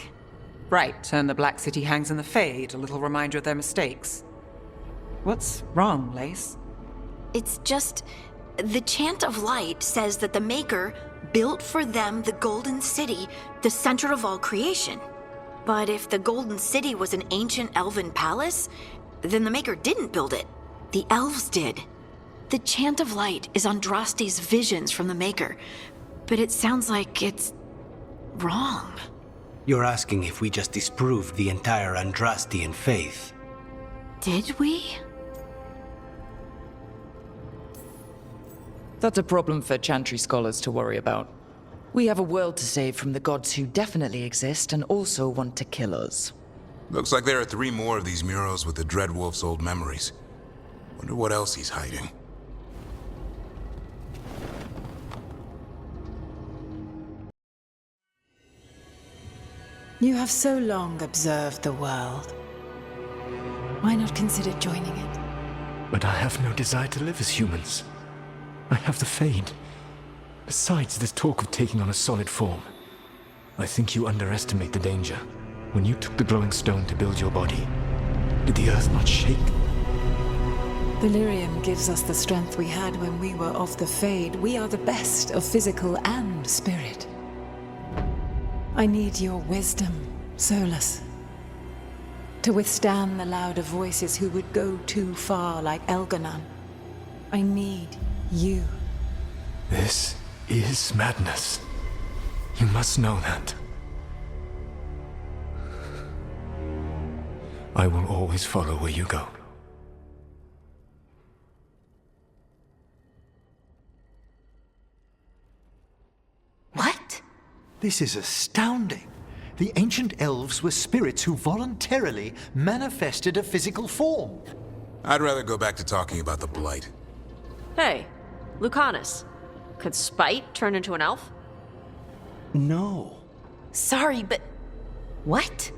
Right, and the Black City hangs in the Fade, a little reminder of their mistakes. What's wrong, Lace? It's just... the Chant of Light says that the Maker built for them the Golden City, the center of all creation. But if the Golden City was an ancient elven palace, then the Maker didn't build it. The elves did. The Chant of Light is Andraste's visions from the Maker, but it sounds like it's wrong. You're asking if we just disproved the entire Andrastean faith. Did we? That's a problem for Chantry scholars to worry about. We have a world to save from the gods who definitely exist and also want to kill us. Looks like there are 3 more of these murals with the Dreadwolf's old memories. Wonder what else he's hiding. You have so long observed the world. Why not consider joining it? But I have no desire to live as humans. I have the Fade. Besides, there's talk of taking on a solid form. I think you underestimate the danger. When you took the glowing stone to build your body, did the earth not shake? Delirium gives us the strength we had when we were of the Fade. We are the best of physical and spirit. I need your wisdom, Solas. To withstand the louder voices who would go too far like Elganon. I need you. This is madness. You must know that. I will always follow where you go. What? This is astounding. The ancient elves were spirits who voluntarily manifested a physical form. I'd rather go back to talking about the Blight. Hey, Lucanus. Could Spite turn into an elf? No. Sorry, but... what?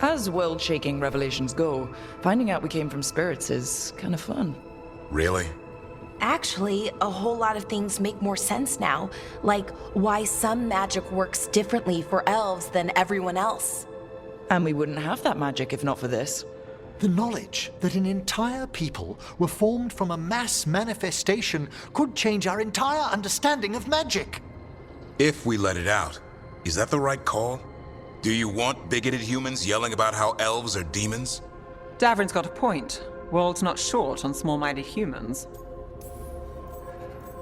As world-shaking revelations go, finding out we came from spirits is kind of fun. Really? Actually, a whole lot of things make more sense now, like why some magic works differently for elves than everyone else. And we wouldn't have that magic if not for this. The knowledge that an entire people were formed from a mass manifestation could change our entire understanding of magic. If we let it out, is that the right call? Do you want bigoted humans yelling about how elves are demons? Davrin's got a point. World's not short on small-minded humans.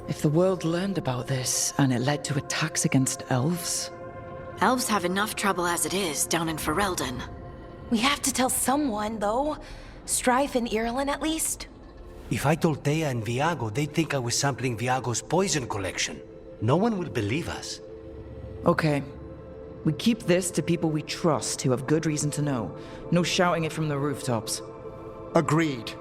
If the world learned about this and it led to attacks against elves... Elves have enough trouble as it is down in Ferelden. We have to tell someone, though. Strife and Ireland, at least. If I told Thea and Viago, they'd think I was sampling Viago's poison collection. No one will believe us. Okay. We keep this to people we trust who have good reason to know. No shouting it from the rooftops. Agreed.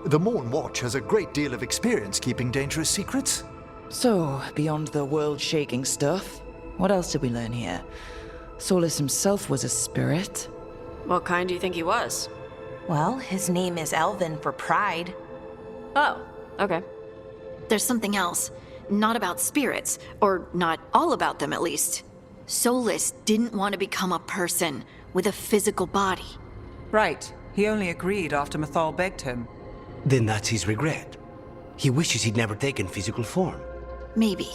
The Morn Watch has a great deal of experience keeping dangerous secrets. So, beyond the world-shaking stuff, what else did we learn here? Solas himself was a spirit. What kind do you think he was? Well, his name is Elven for pride. Oh, okay. There's something else. Not about spirits, or not all about them at least. Solas didn't want to become a person with a physical body. Right. He only agreed after Mythal begged him. Then that's his regret. He wishes he'd never taken physical form. Maybe,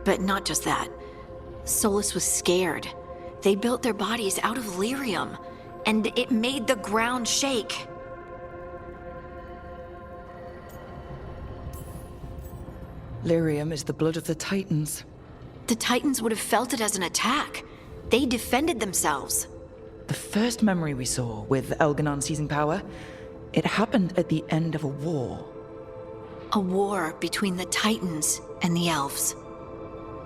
but not just that. Solas was scared. They built their bodies out of lyrium, and it made the ground shake. Lyrium is the blood of the Titans. The Titans would have felt it as an attack. They defended themselves. The first memory we saw with Elganon seizing power, it happened at the end of a war. A war between the Titans and the elves.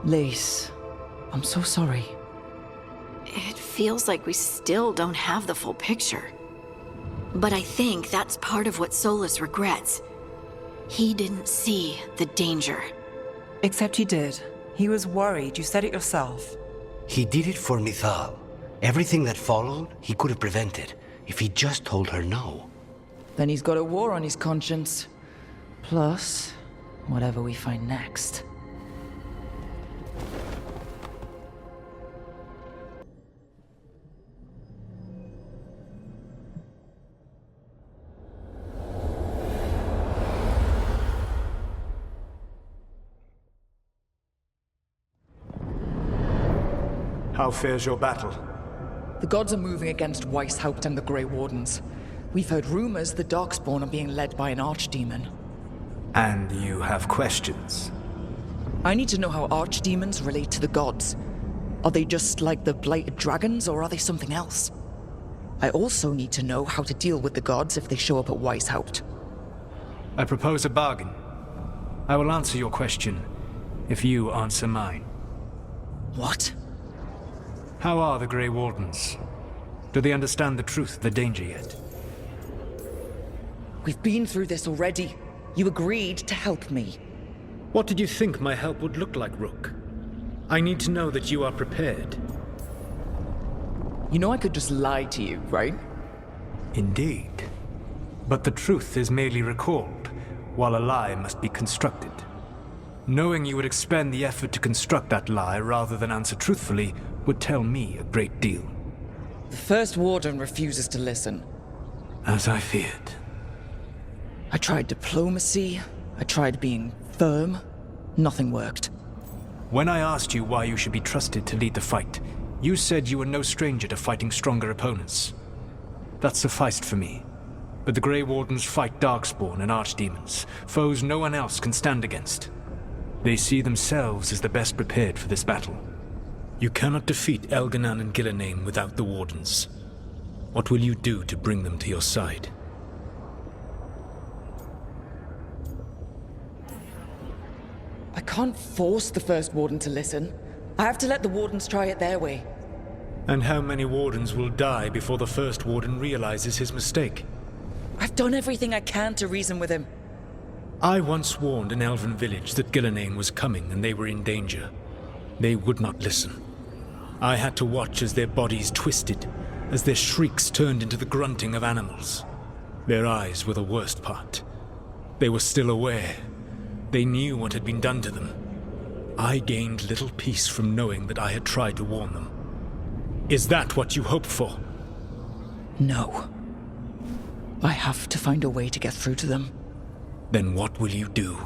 Lace, I'm so sorry. It feels like we still don't have the full picture. But I think that's part of what Solas regrets. He didn't see the danger. Except he did. He was worried. You said it yourself. He did it for Mythal. Everything that followed, he could have prevented, if he just told her no. Then he's got a war on his conscience. Plus, whatever we find next. How fares your battle? The gods are moving against Weishaupt and the Grey Wardens. We've heard rumors the Darkspawn are being led by an archdemon. And you have questions? I need to know how archdemons relate to the gods. Are they just like the blighted dragons, or are they something else? I also need to know how to deal with the gods if they show up at Weishaupt. I propose a bargain. I will answer your question if you answer mine. What? How are the Grey Wardens? Do they understand the truth of the danger yet? We've been through this already. You agreed to help me. What did you think my help would look like, Rook? I need to know that you are prepared. You know I could just lie to you, right? Indeed. But the truth is merely recalled, while a lie must be constructed. Knowing you would expend the effort to construct that lie rather than answer truthfully would tell me a great deal. The First Warden refuses to listen. As I feared. I tried diplomacy, I tried being firm. Nothing worked. When I asked you why you should be trusted to lead the fight, you said you were no stranger to fighting stronger opponents. That sufficed for me. But the Grey Wardens fight Darkspawn and Archdemons, foes no one else can stand against. They see themselves as the best prepared for this battle. You cannot defeat Elganon and Gillenane without the Wardens. What will you do to bring them to your side? I can't force the First Warden to listen. I have to let the Wardens try it their way. And how many Wardens will die before the First Warden realizes his mistake? I've done everything I can to reason with him. I once warned an elven village that Gillenane was coming and they were in danger. They would not listen. I had to watch as their bodies twisted, as their shrieks turned into the grunting of animals. Their eyes were the worst part. They were still aware. They knew what had been done to them. I gained little peace from knowing that I had tried to warn them. Is that what you hoped for? No. I have to find a way to get through to them. Then what will you do?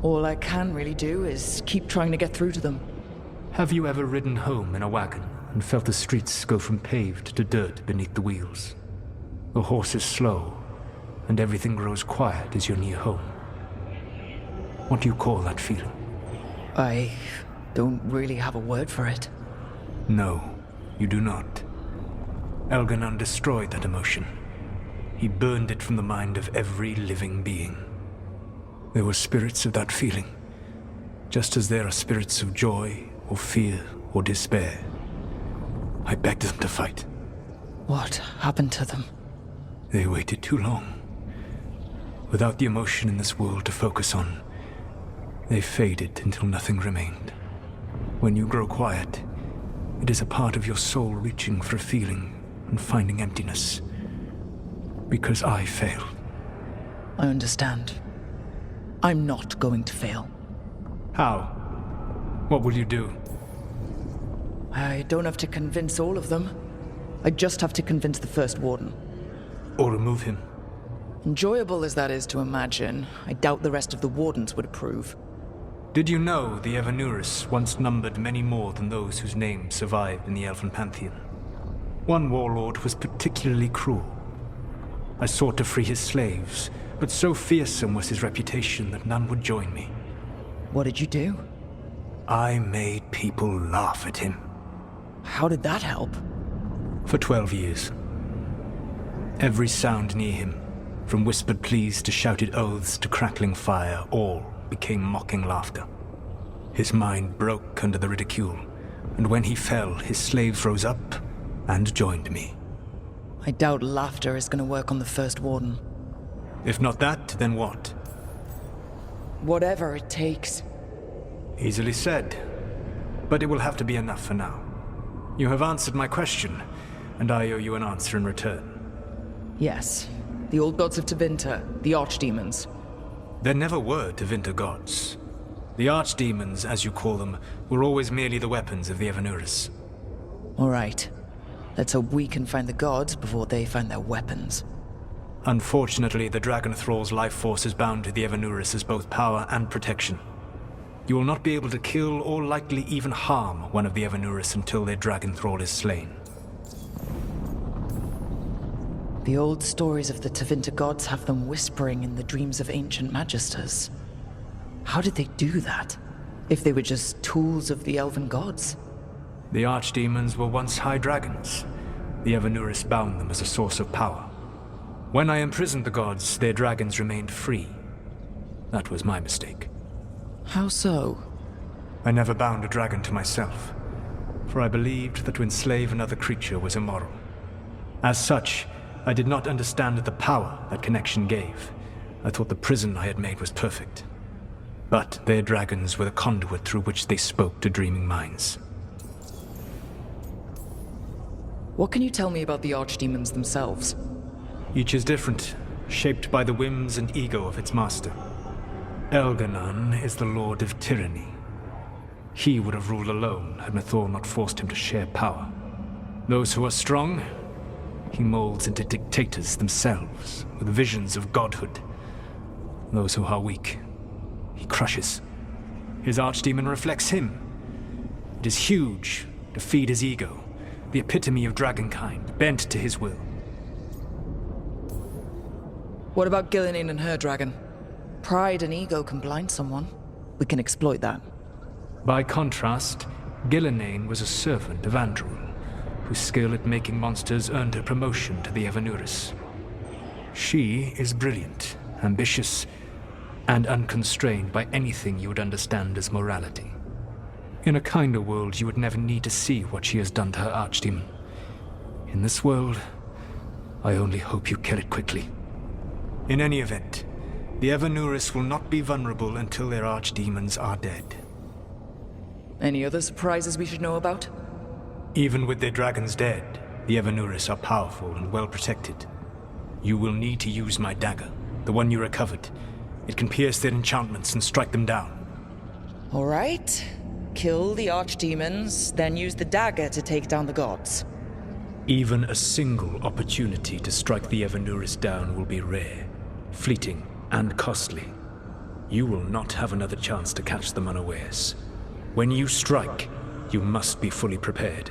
All I can really do is keep trying to get through to them. Have you ever ridden home in a wagon and felt the streets go from paved to dirt beneath the wheels? The horse is slow, and everything grows quiet as you're near home. What do you call that feeling? I don't really have a word for it. No, you do not. Elganon destroyed that emotion. He burned it from the mind of every living being. There were spirits of that feeling, just as there are spirits of joy, or fear, or despair. I begged them to fight. What happened to them? They waited too long. Without the emotion in this world to focus on, they faded until nothing remained. When you grow quiet, it is a part of your soul reaching for a feeling and finding emptiness. Because I failed. I understand. I'm not going to fail. How? What will you do? I don't have to convince all of them. I just have to convince the First Warden. Or remove him. Enjoyable as that is to imagine, I doubt the rest of the Wardens would approve. Did you know the Evanurus once numbered many more than those whose names survive in the Elven Pantheon? One warlord was particularly cruel. I sought to free his slaves, but so fearsome was his reputation that none would join me. What did you do? I made people laugh at him. How did that help? For 12 years. Every sound near him, from whispered pleas to shouted oaths to crackling fire, all became mocking laughter. His mind broke under the ridicule, and when he fell, his slaves rose up and joined me. I doubt laughter is going to work on the First Warden. If not that, then what? Whatever it takes. Easily said, but it will have to be enough for now. You have answered my question, and I owe you an answer in return. Yes, the old gods of Tevinter, the archdemons. There never were Tevinter gods. The archdemons, as you call them, were always merely the weapons of the Evanurus. All right. Let's hope we can find the gods before they find their weapons. Unfortunately, the Dragon Thrall's life force is bound to the Evanurus as both power and protection. You will not be able to kill or likely even harm one of the Evanurus until their Dragon Thrall is slain. The old stories of the Tevinter gods have them whispering in the dreams of ancient magisters. How did they do that, if they were just tools of the elven gods? The archdemons were once high dragons. The Evanurus bound them as a source of power. When I imprisoned the gods, their dragons remained free. That was my mistake. How so? I never bound a dragon to myself, for I believed that to enslave another creature was immoral. As such, I did not understand the power that connection gave. I thought the prison I had made was perfect. But their dragons were the conduit through which they spoke to dreaming minds. What can you tell me about the archdemons themselves? Each is different, shaped by the whims and ego of its master. Elganon is the Lord of Tyranny. He would have ruled alone had Mythor not forced him to share power. Those who are strong, he molds into dictators themselves, with visions of godhood. Those who are weak, he crushes. His archdemon reflects him. It is huge to feed his ego, the epitome of dragonkind, bent to his will. What about Gillinan and her dragon? Pride and ego can blind someone. We can exploit that. By contrast, Gillinan was a servant of Andrul, whose skill at making monsters earned her promotion to the Evanurus. She is brilliant, ambitious, and unconstrained by anything you would understand as morality. In a kinder world, you would never need to see what she has done to her archdemon. In this world, I only hope you kill it quickly. In any event, the Evanurus will not be vulnerable until their archdemons are dead. Any other surprises we should know about? Even with their dragons dead, the Evanurus are powerful and well protected. You will need to use my dagger, the one you recovered. It can pierce their enchantments and strike them down. All right. Kill the archdemons, then use the dagger to take down the gods. Even a single opportunity to strike the Evanurus down will be rare, fleeting, and costly. You will not have another chance to catch them unawares. When you strike, you must be fully prepared.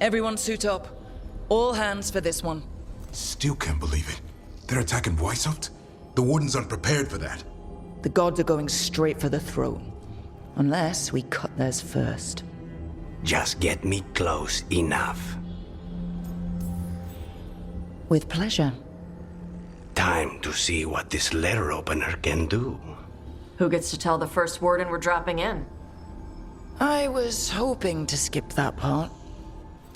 Everyone suit up. All hands for this one. Still can't believe it. They're attacking Weishaupt? The Warden's unprepared for that. The gods are going straight for the throne. Unless we cut theirs first. Just get me close enough. With pleasure. Time to see what this letter opener can do. Who gets to tell the First Warden we're dropping in? I was hoping to skip that part.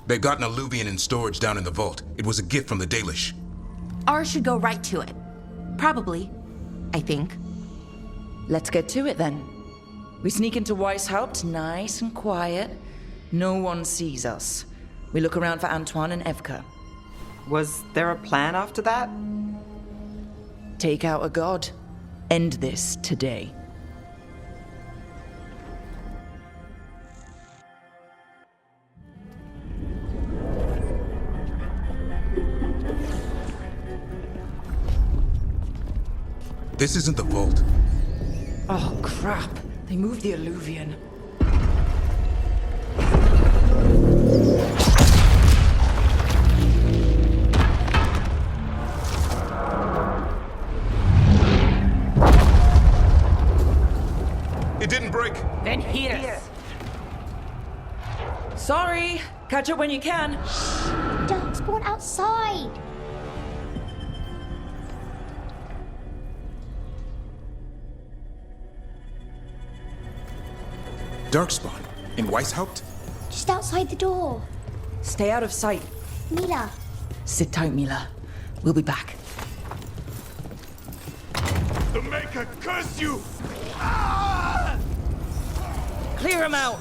They've got an Alluvian in storage down in the vault. It was a gift from the Dalish. Ours should go right to it. Probably. I think. Let's get to it then. We sneak into Weishaupt, nice and quiet. No one sees us. We look around for Antoine and Evka. Was there a plan after that? Take out a god. End this today. This isn't the vault. Oh, crap. They moved the alluvian. It didn't break. Then here. Sorry. Catch it when you can. Darkspawn outside. Darkspawn? In Weishaupt? Just outside the door. Stay out of sight. Mila. Sit tight, Mila. We'll be back. The Maker curse you! Clear him out!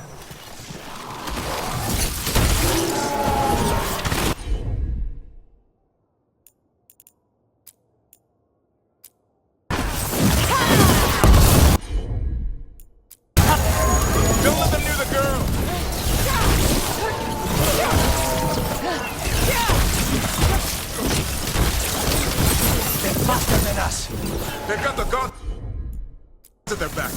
Don't let them near the girl! They're faster than us! They've got the god at their back.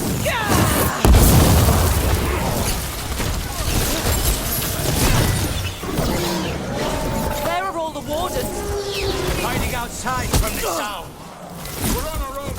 Where are all the wardens? Hiding outside from the sound! We're on our own!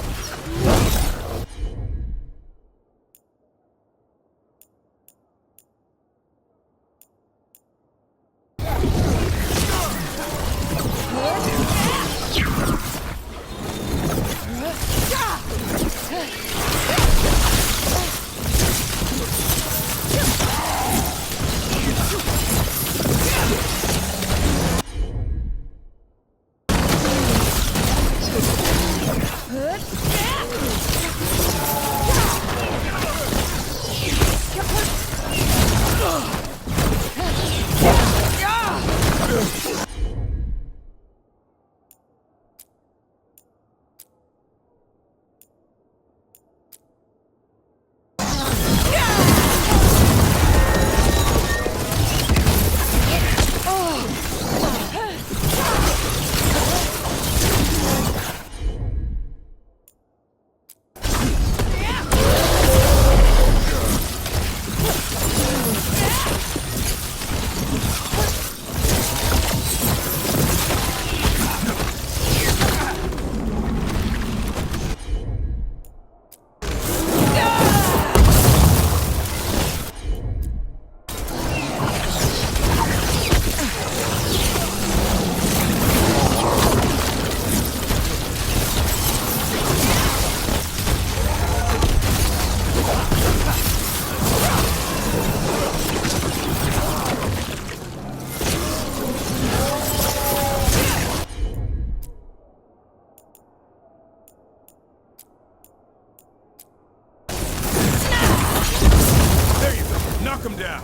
Knock him down.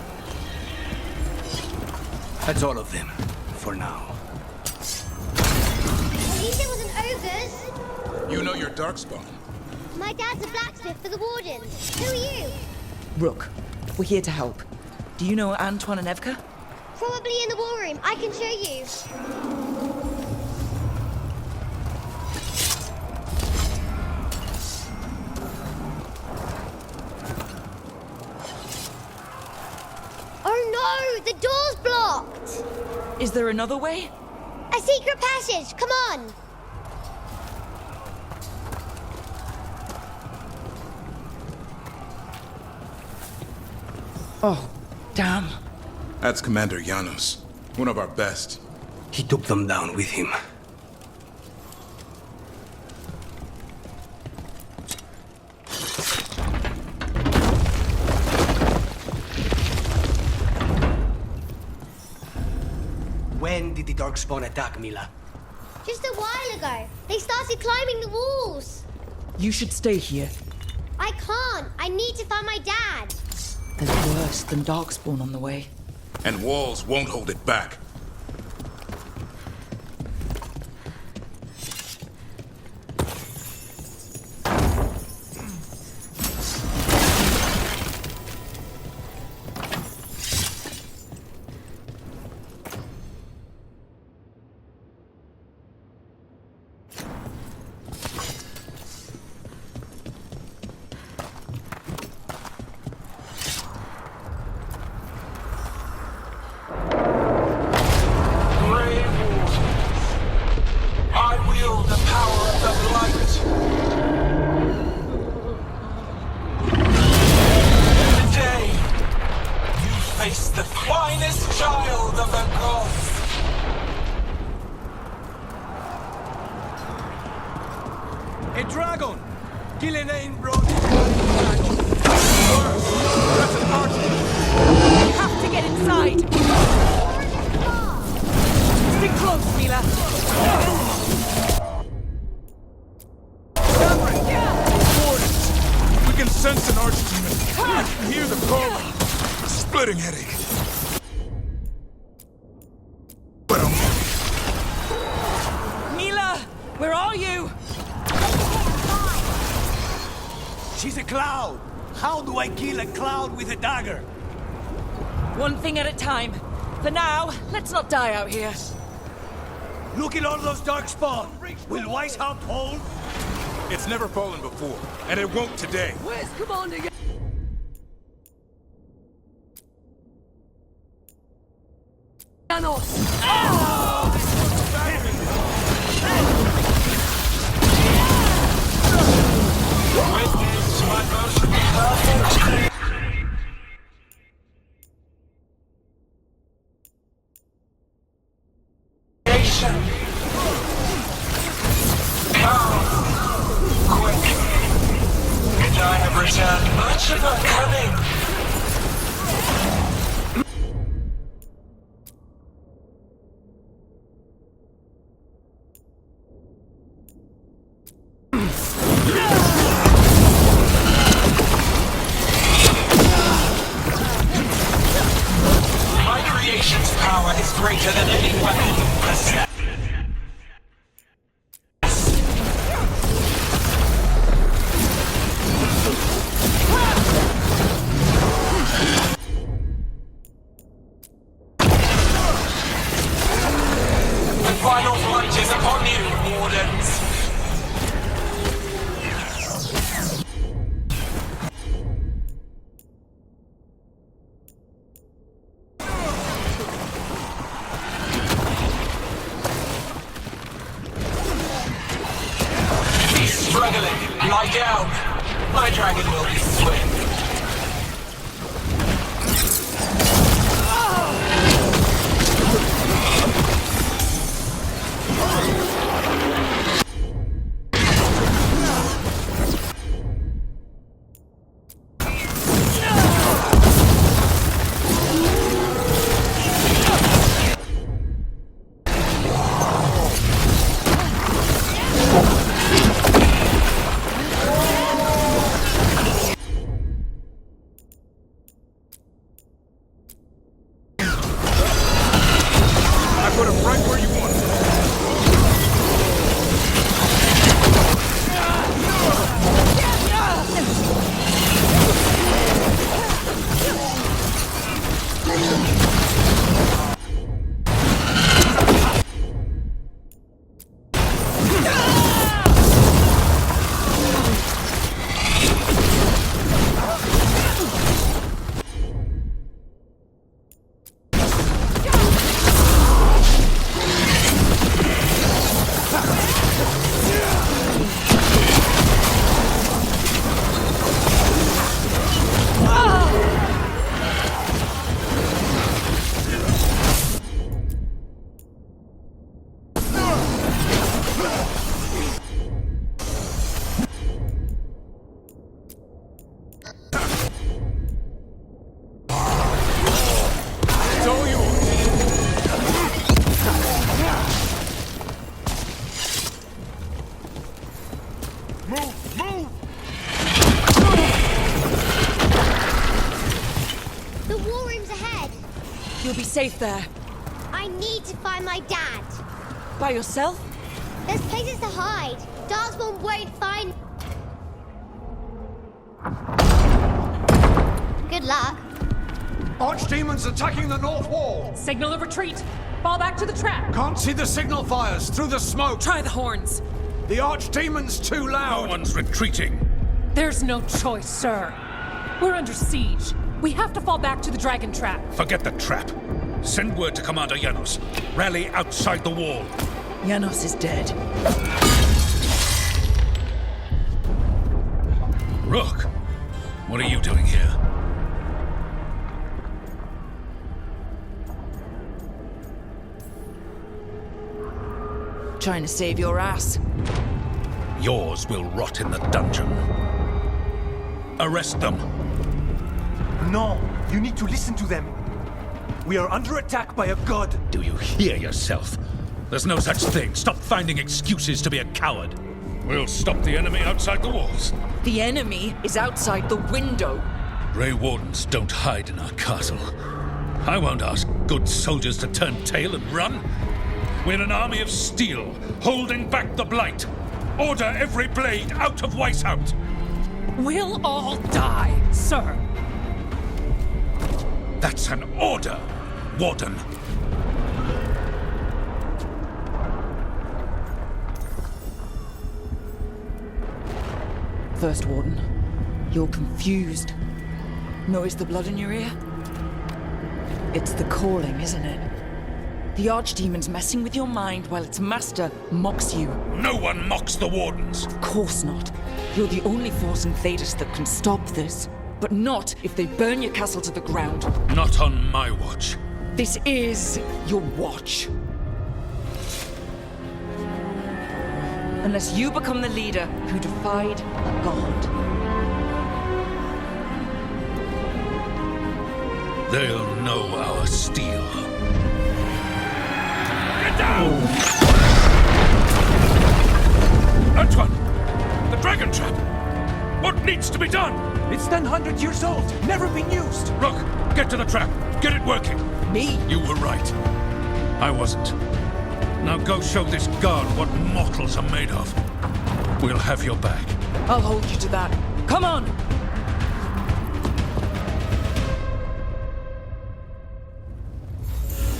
That's all of them, for now. At least it wasn't ogres. You know your Darkspawn. My dad's a blacksmith for the Wardens. Who are you? Rook, we're here to help. Do you know Antoine and Evka? Probably in the war room. I can show you. Oh no! The door's blocked! Is there another way? A secret passage! Come on! Oh, damn. That's Commander Janos, one of our best. He took them down with him. When did the Darkspawn attack, Mila? Just a while ago. They started climbing the walls. You should stay here. I can't. I need to find my dad. There's worse than Darkspawn on the way. And walls won't hold it back. One thing at a time. For now, let's not die out here. Look at all those darkspawn. Will Weishaupt hold? It's never fallen before, and it won't today. Where's Commander? You'll be safe there. I need to find my dad. By yourself? There's places to hide. Darkspawn won't find... Good luck. Archdemons attacking the north wall! Signal a retreat! Fall back to the trap! Can't see the signal fires through the smoke! Try the horns! The Archdemon's too loud! No one's retreating! There's no choice, sir. We're under siege. We have to fall back to the dragon trap. Forget the trap. Send word to Commander Janos. Rally outside the wall. Janos is dead. Rook, what are you doing here? Trying to save your ass. Yours will rot in the dungeon. Arrest them. No, you need to listen to them. We are under attack by a god. Do you hear yourself? There's no such thing. Stop finding excuses to be a coward. We'll stop the enemy outside the walls. The enemy is outside the window. Grey Wardens don't hide in our castle. I won't ask good soldiers to turn tail and run. We're an army of steel, holding back the blight. Order every blade out of Weishaupt. We'll all die, sir. That's an order, Warden. First Warden, you're confused. Notice the blood in your ear? It's the calling, isn't it? The Archdemon's messing with your mind while its master mocks you. No one mocks the Wardens. Of course not. You're the only force in Thedas that can stop this. But not if they burn your castle to the ground. Not on my watch. This is your watch. Unless you become the leader who defied a god. They'll know our steel. Get down! Antoine! The dragon trap! What needs to be done? It's 100 years old, never been used. Rook, get to the trap. Get it working. Me? You were right. I wasn't. Now go show this guard what mortals are made of. We'll have your back. I'll hold you to that. Come on!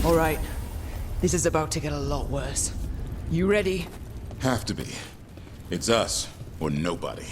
All right. This is about to get a lot worse. You ready? Have to be. It's us, or nobody.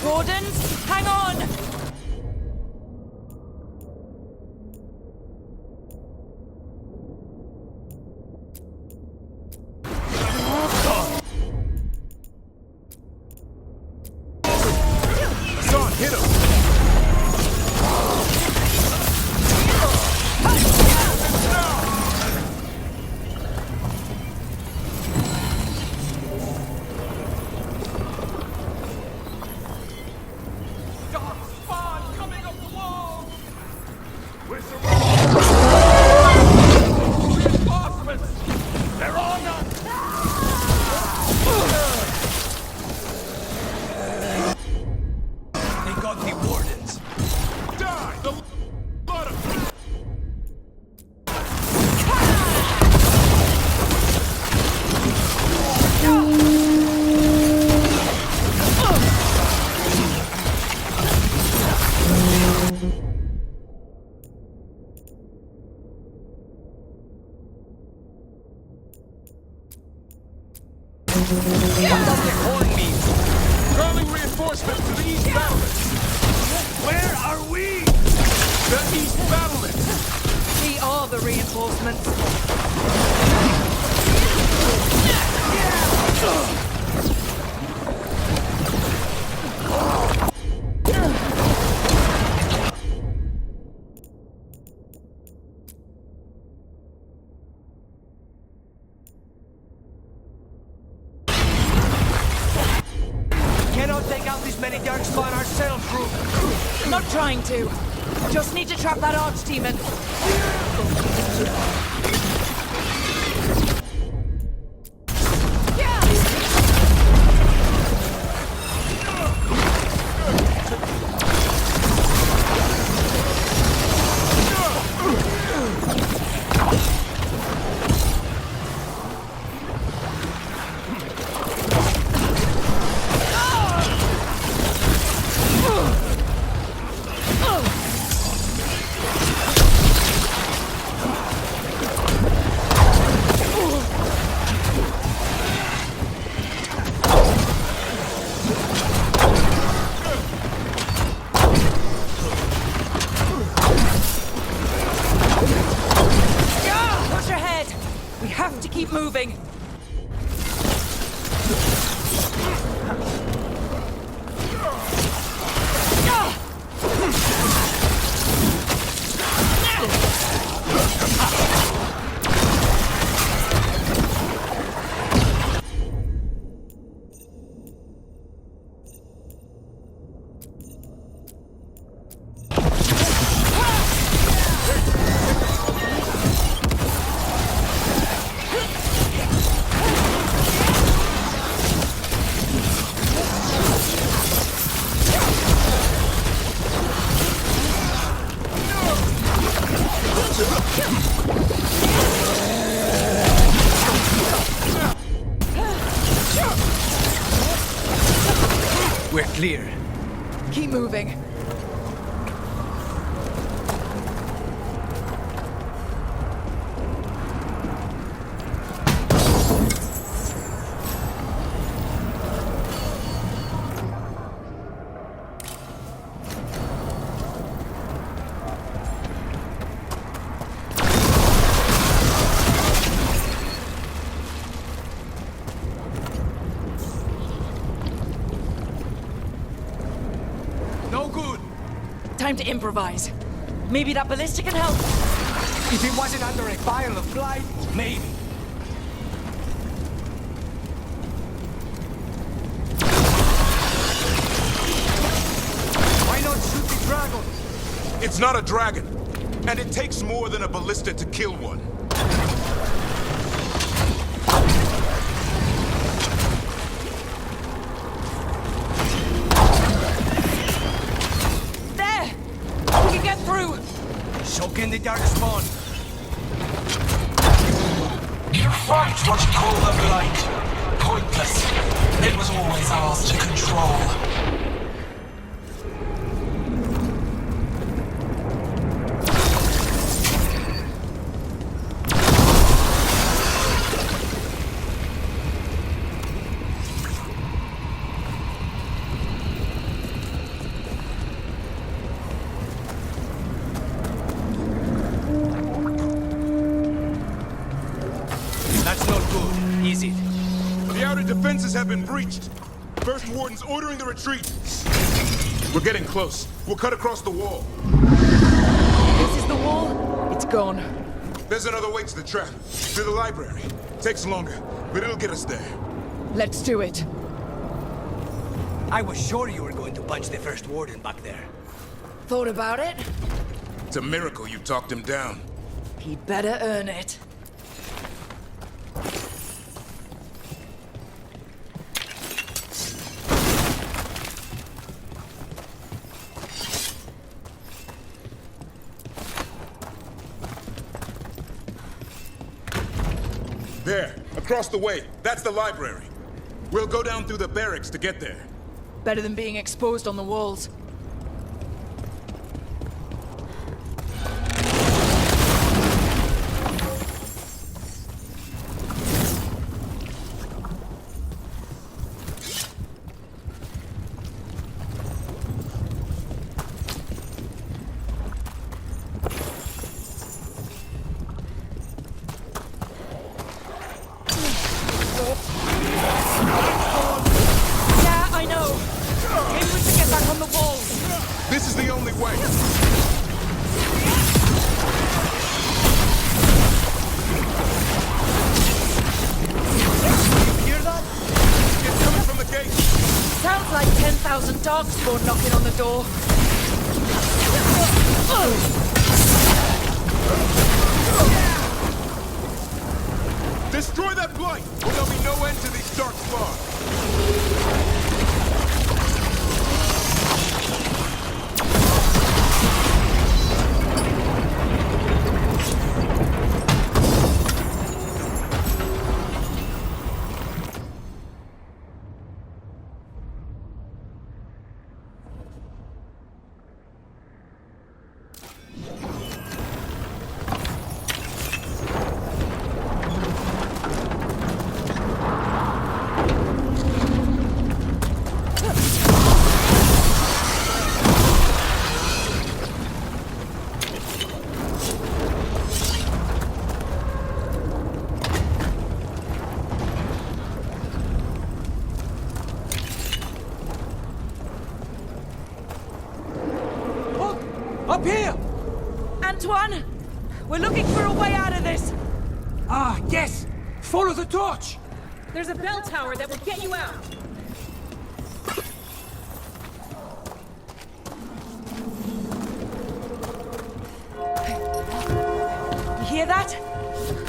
Wardens, hang on! What does the horn mean? Calling reinforcements to the east battlement. Where are we? The east battlement. We are the reinforcements. Cannot take out this many darkspawn ourselves, group. Not trying to. Just need to trap that archdemon. Moving. We're clear. Keep moving. Time to improvise. Maybe that ballista can help. If it wasn't under a vial of blight, maybe. Why not shoot the dragon? It's not a dragon, and it takes more than a ballista to kill one. Soak in the darkspawn. You fight what you call the blight. Pointless. It was always ours to control. Defenses have been breached. First Warden's ordering the retreat. We're getting close. We'll cut across the wall. This is the wall. It's gone. There's another way to the trap. Through the library. Takes longer, but it'll get us there. Let's do it. I was sure you were going to punch the First Warden back there. Thought about it? It's a miracle you talked him down. He'd better earn it. There, across the way. That's the library. We'll go down through the barracks to get there. Better than being exposed on the walls. door. Yeah, I know. Maybe we should get back on the walls. This is the only way. You hear that? It's coming from the gate. Sounds like 10,000 darkspawn knocking on the door. Destroy that blight, or there'll be no end to these dark spawns. Up here! Antoine! We're looking for a way out of this! Ah, yes! Follow the torch! There's a bell tower that will get you out. You hear that?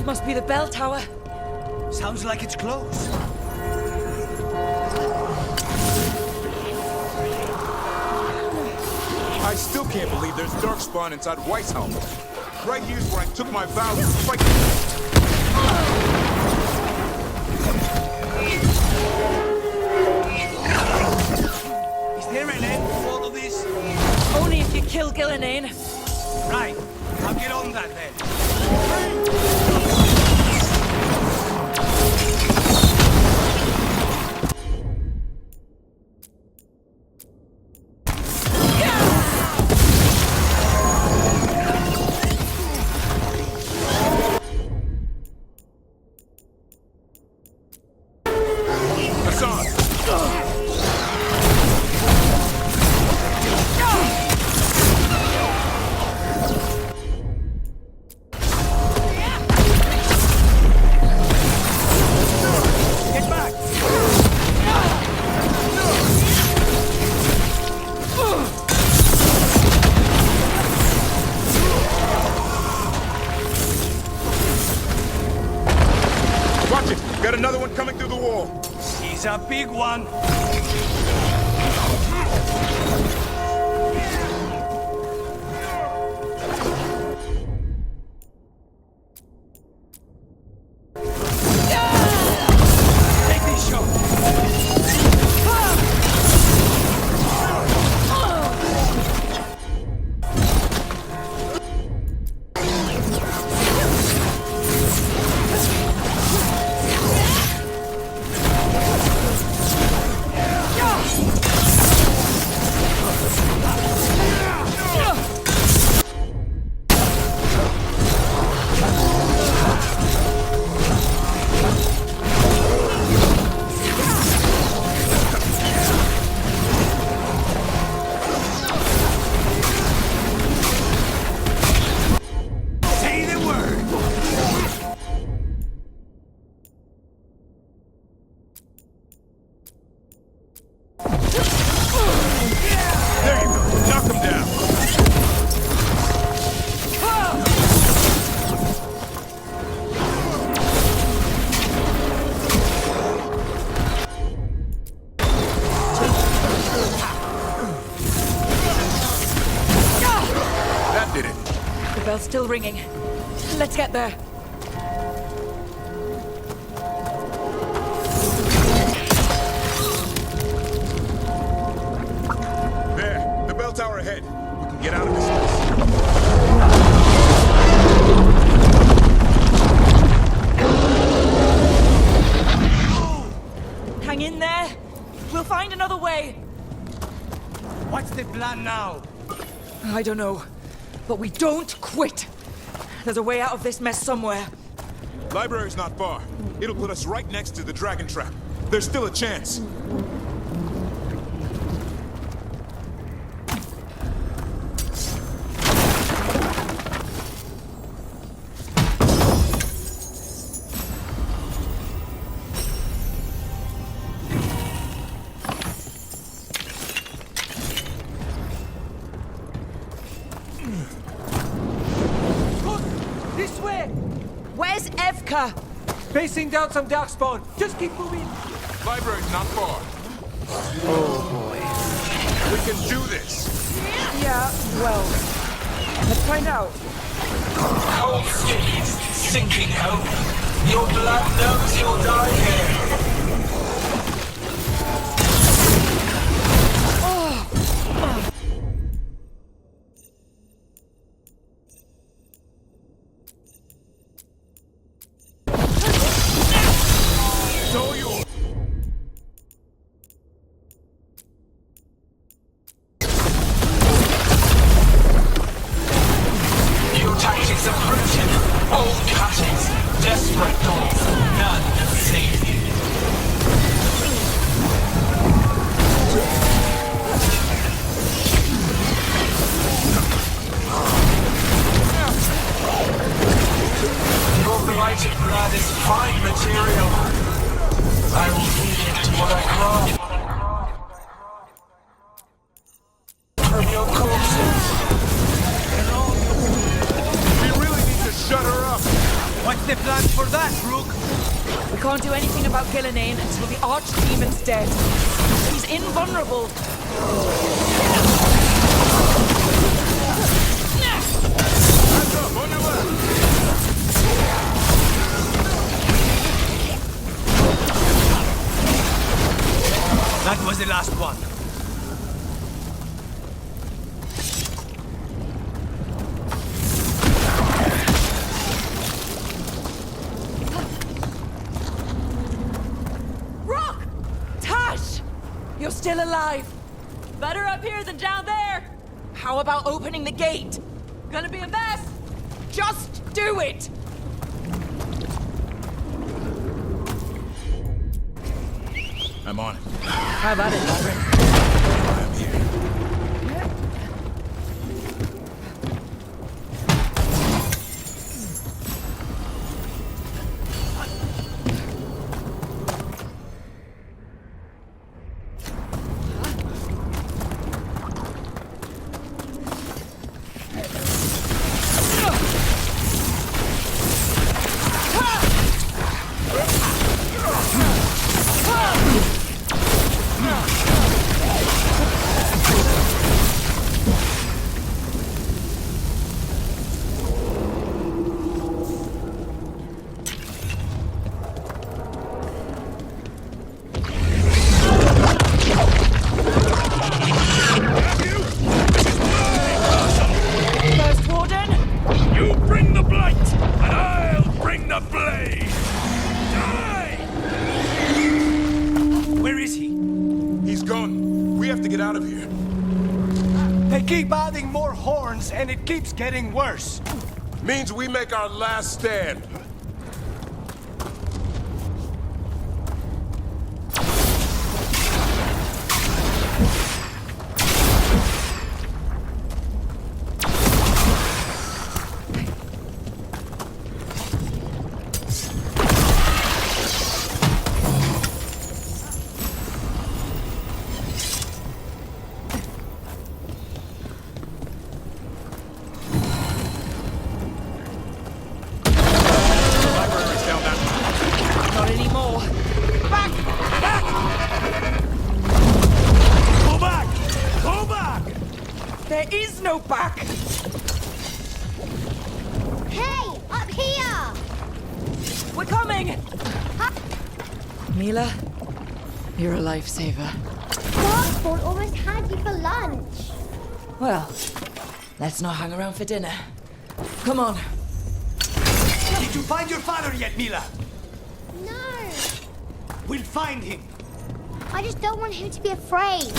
Must be the bell tower. Sounds like it's close. I still can't believe there's darkspawn inside Weishelm. Right here's where I took my vows to fight. Is there an end to all of this? Only if you kill Gillenane. Right. I'll get on that then. Got another one coming through the wall. He's a big one. Take this shot. Still ringing. Let's get there. There, the bell tower ahead. We can get out of this mess. Hang in there. We'll find another way. What's the plan now? I don't know. But we don't quit. There's a way out of this mess somewhere. Library's not far. It'll put us right next to the dragon trap. There's still a chance. This way! Where's Evka? Facing down some darkspawn. Just keep moving. Library's not far. Oh boy. We can do this. Yeah, well, let's find out. Cold skills, sinking hope. Your blood knows you'll die here. Your tactics are rooted. Old cuttings, desperate doors, none save you. Your blighted blood is fine material. I will feed it to what I craft. From your corpses. We really need to shut her up. What's the plan for that, Rook? We can't do anything about Gillenane until the Archdemon's dead. He's invulnerable. Hands up, on your left. That was the last one. Rock! Tash! You're still alive. Better up here than down there. How about opening the gate? Gonna be a mess. Just do it! I'm on it. How about it, Lavrin? I'm here. First Warden? You bring the blight, and I'll bring the blade! Die! Where is he? He's gone. We have to get out of here. They keep adding more horns, and it keeps getting worse. Means we make our last stand. Not anymore. Back! Back! Go back! Go back! There is no back! Hey, up here! We're coming! Mila, you're a lifesaver. Darkspawn almost had you for lunch. Well, let's not hang around for dinner. Come on. Did you find your father yet, Mila? No, We'll find him. I just don't want him to be afraid.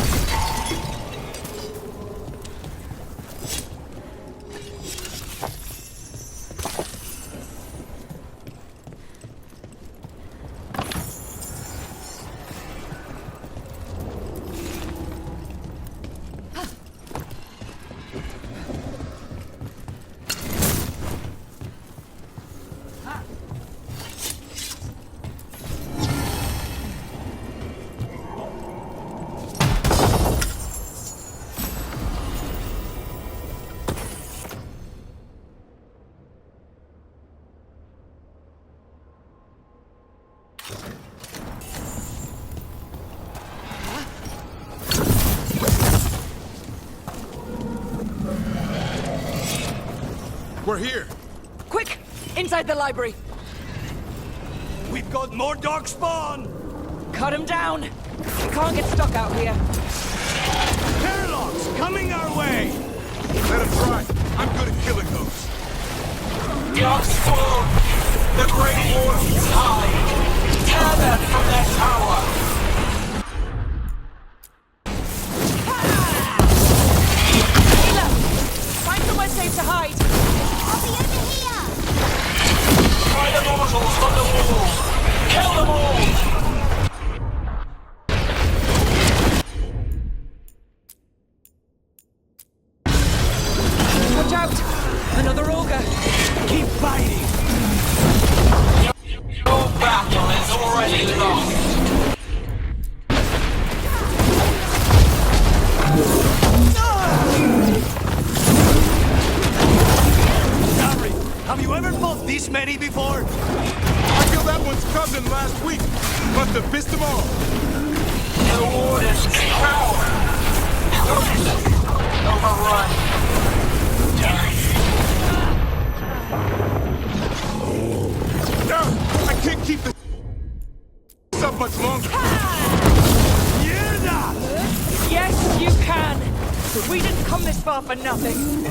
We're here. Quick! Inside the library! We've got more darkspawn! Cut him down! We can't get stuck out here. Airlocks coming our way! Let him try. I'm good at killing those. Darkspawn! The Great Wardens hide! Tear them from their tower! Ayla! Find somewhere safe to hide! I'll be over here! Try the mortals from the walls! Kill them all! Watch out! Another ogre! Keep fighting! Your battle is already lost! Chantry, have you ever fought this many before? I killed that one's cousin last week. Must have pissed them off. The Warden's power! Overrun! No! I can't keep this up much longer. Hear that? Yes, you can! But we didn't come this far for nothing.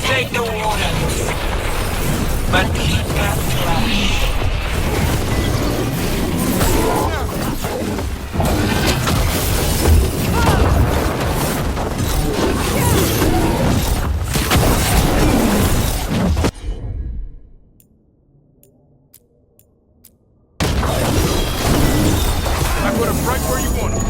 Take the Wardens! But keep that flash! I put him right where you want him.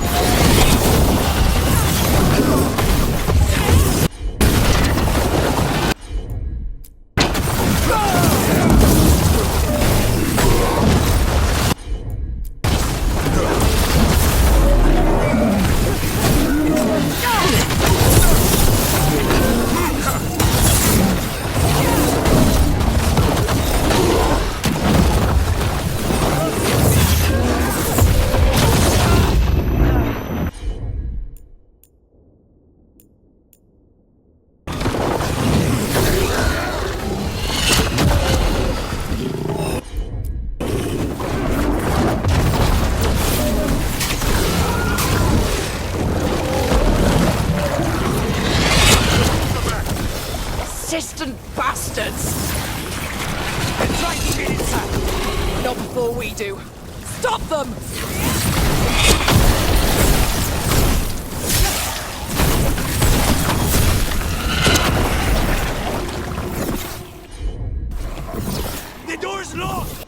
Persistent bastards! They're trying to get inside! Not before we do. Stop them! The door's locked!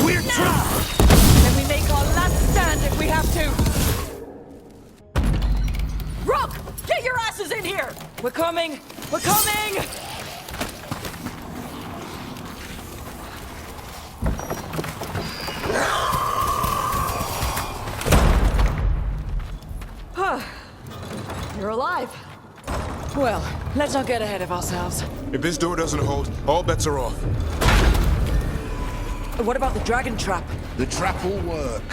We're trapped! Then we make our last stand if we have to! Rock! Get your asses in here! We're coming! We're coming! You're alive. Well, let's not get ahead of ourselves. If this door doesn't hold, all bets are off. What about the dragon trap? The trap will work.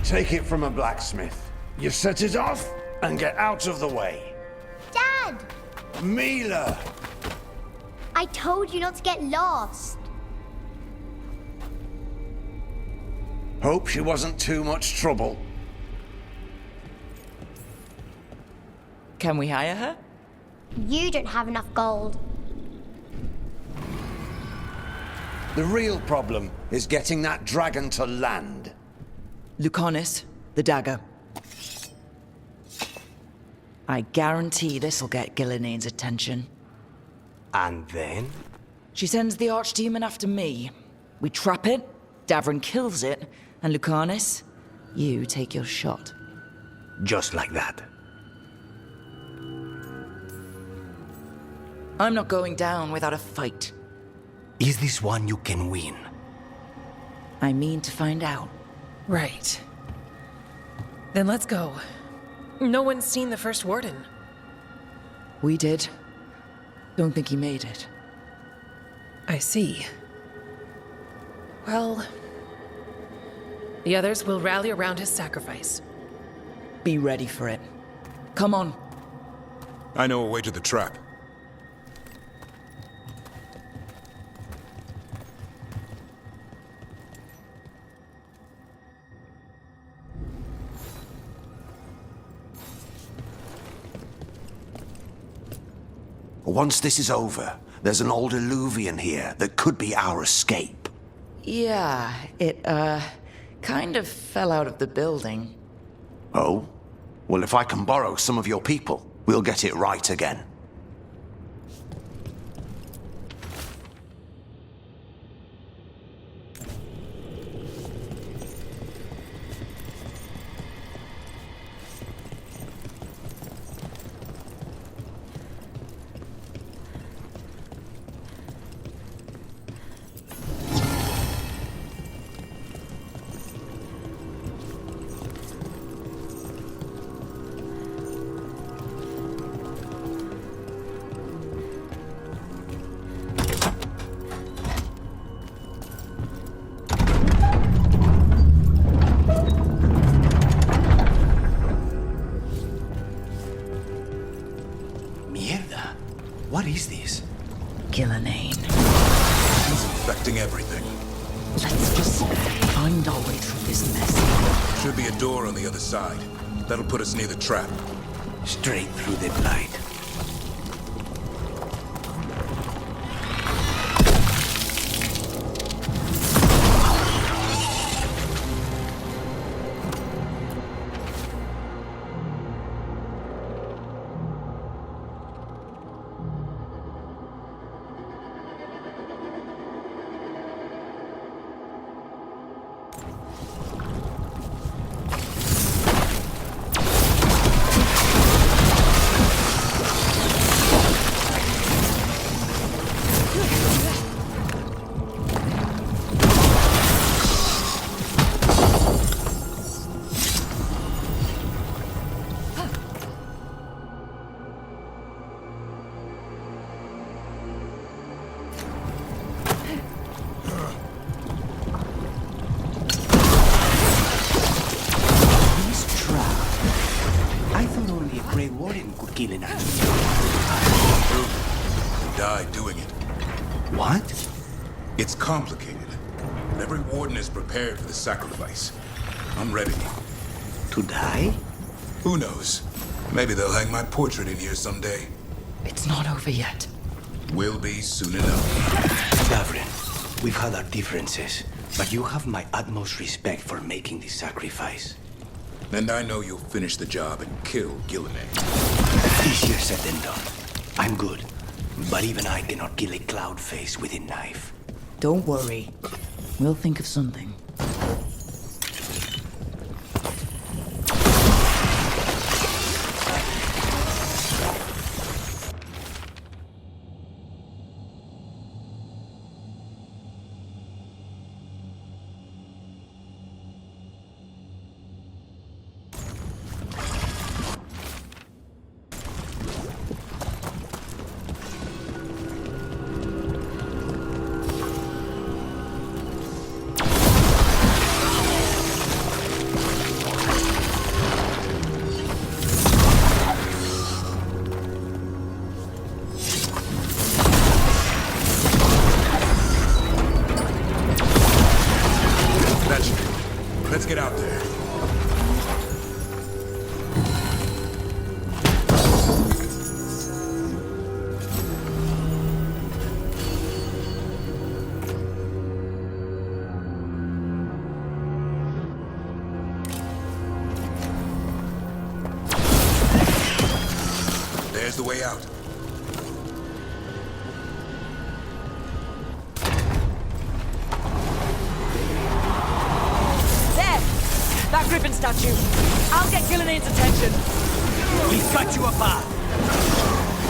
Take it from a blacksmith. You set it off and get out of the way. Dad! Mila! I told you not to get lost. Hope she wasn't too much trouble. Can we hire her? You don't have enough gold. The real problem is getting that dragon to land. Lucanis, the dagger. I guarantee this'll get Gillinean's attention. And then? She sends the archdemon after me. We trap it, Davrin kills it, and Lucanis, you take your shot. Just like that. I'm not going down without a fight. Is this one you can win? I mean to find out. Right. Then let's go. No one's seen the first warden. We did. Don't think he made it. I see. Well, the others will rally around his sacrifice. Be ready for it. Come on. I know a way to the trap. Once this is over, there's an old Illuvian here that could be our escape. Yeah, it, kind of fell out of the building. Oh? Well, if I can borrow some of your people, we'll get it right again. What is this? Gillenane. He's infecting everything. Let's just find our way through this mess. Should be a door on the other side. That'll put us near the trap. Straight through the blight. It's complicated, but every warden is prepared for the sacrifice. I'm ready. To die? Who knows? Maybe they'll hang my portrait in here someday. It's not over yet. Will be soon enough. Nevarran, we've had our differences, but you have my utmost respect for making this sacrifice. And I know you'll finish the job and kill Gillenane. Easier said than done. I'm good, but even I cannot kill a cloud face with a knife. Don't worry. We'll think of something. Let's get out there. There's the way out. That Griffin statue. I'll get Gillenane's attention. We've got you apart.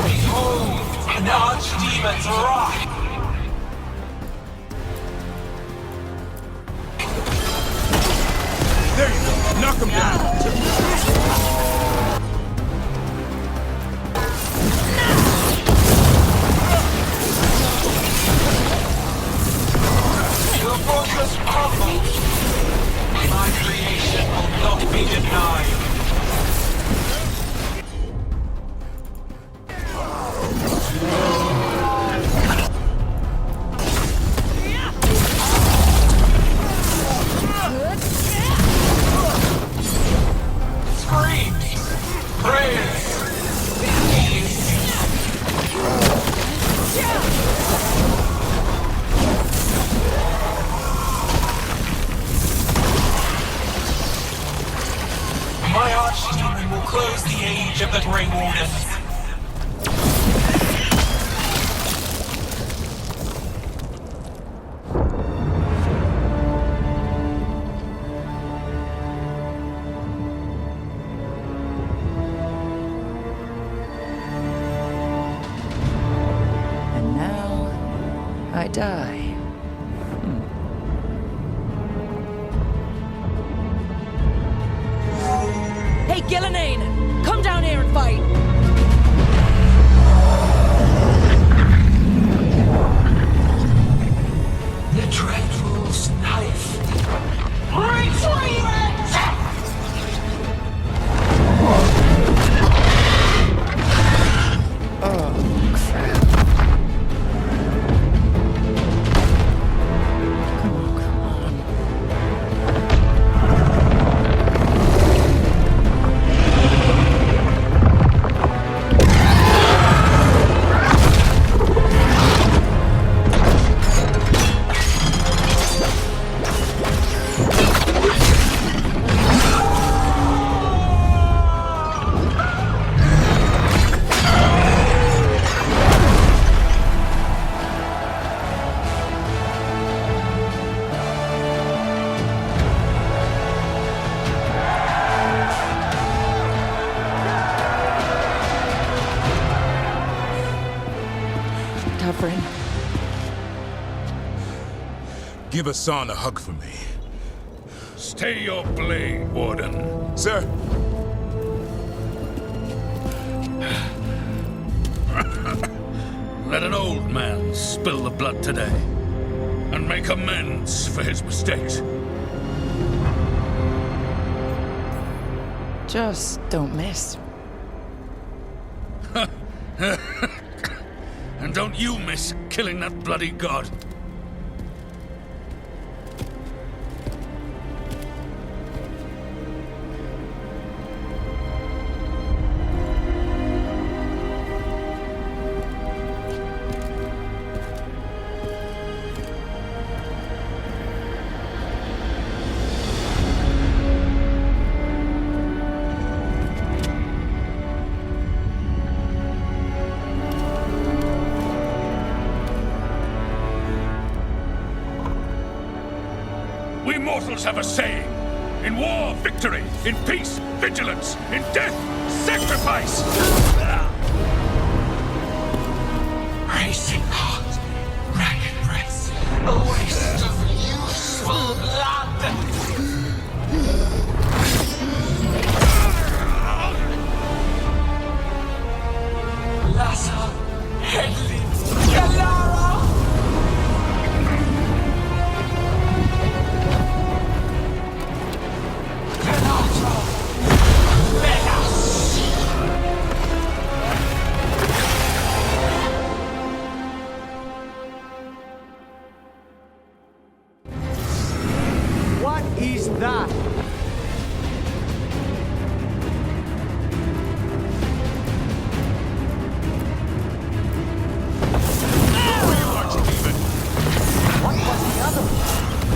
Behold, an archdemon's wrath. There you go. Knock him down. Your fortress crumbles. My creation will not be denied. Screams, prayers, my archdemon will close the age of the Grey Wardens. And now, I die. Hey, Gillenane! Come down here and fight! The Dreadful's knife. Retreat! Tavrin. Give Hassan a hug for me. Stay your blade, Warden. Sir. Let an old man spill the blood today and make amends for his mistakes. Just don't miss. And don't you miss killing that bloody god. We mortals have a saying. In war, victory. In peace, vigilance. In death, sacrifice. Racing heart, ragged breath, a waste of useful blood. Lassa, Headley, Galara. What is that? What was the other?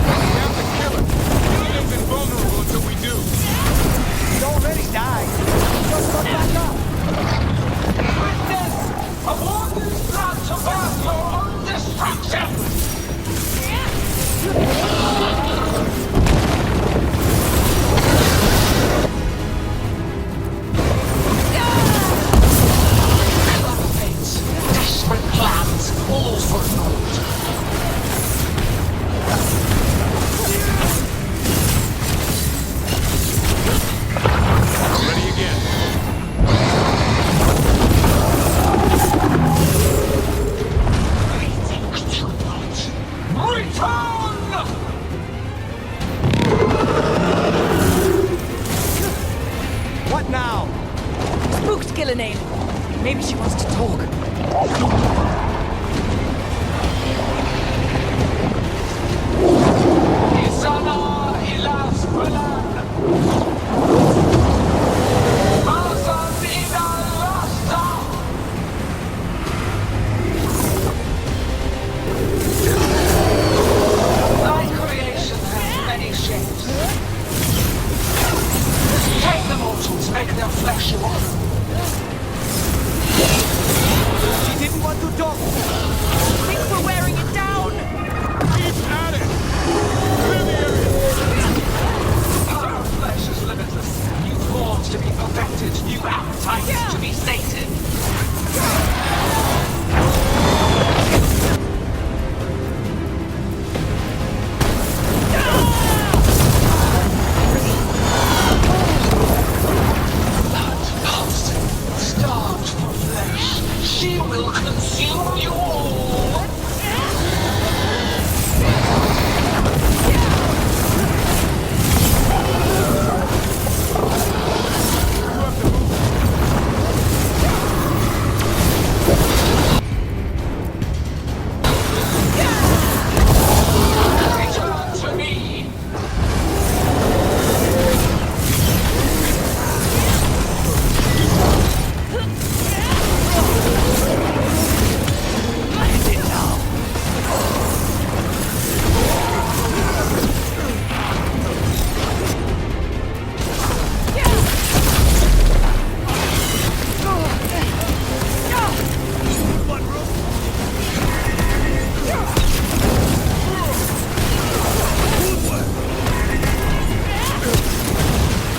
We have to kill him. He is invulnerable until we do. He already died. Just got back up. Witness! A warden's plan to birth your own destruction! Gillenane. Maybe she wants to talk. Isana ilas bulan. Masan idal rasta. Thy creation has many shapes. Take the mortals, make their flesh your own. She didn't want to talk. I think we're wearing it down. Keep at it! Clear the area! Power of flesh is limitless. New forms to be perfected, new appetites to be sated. Blood pulsing, starved for flesh. She will consume you all. Return to me.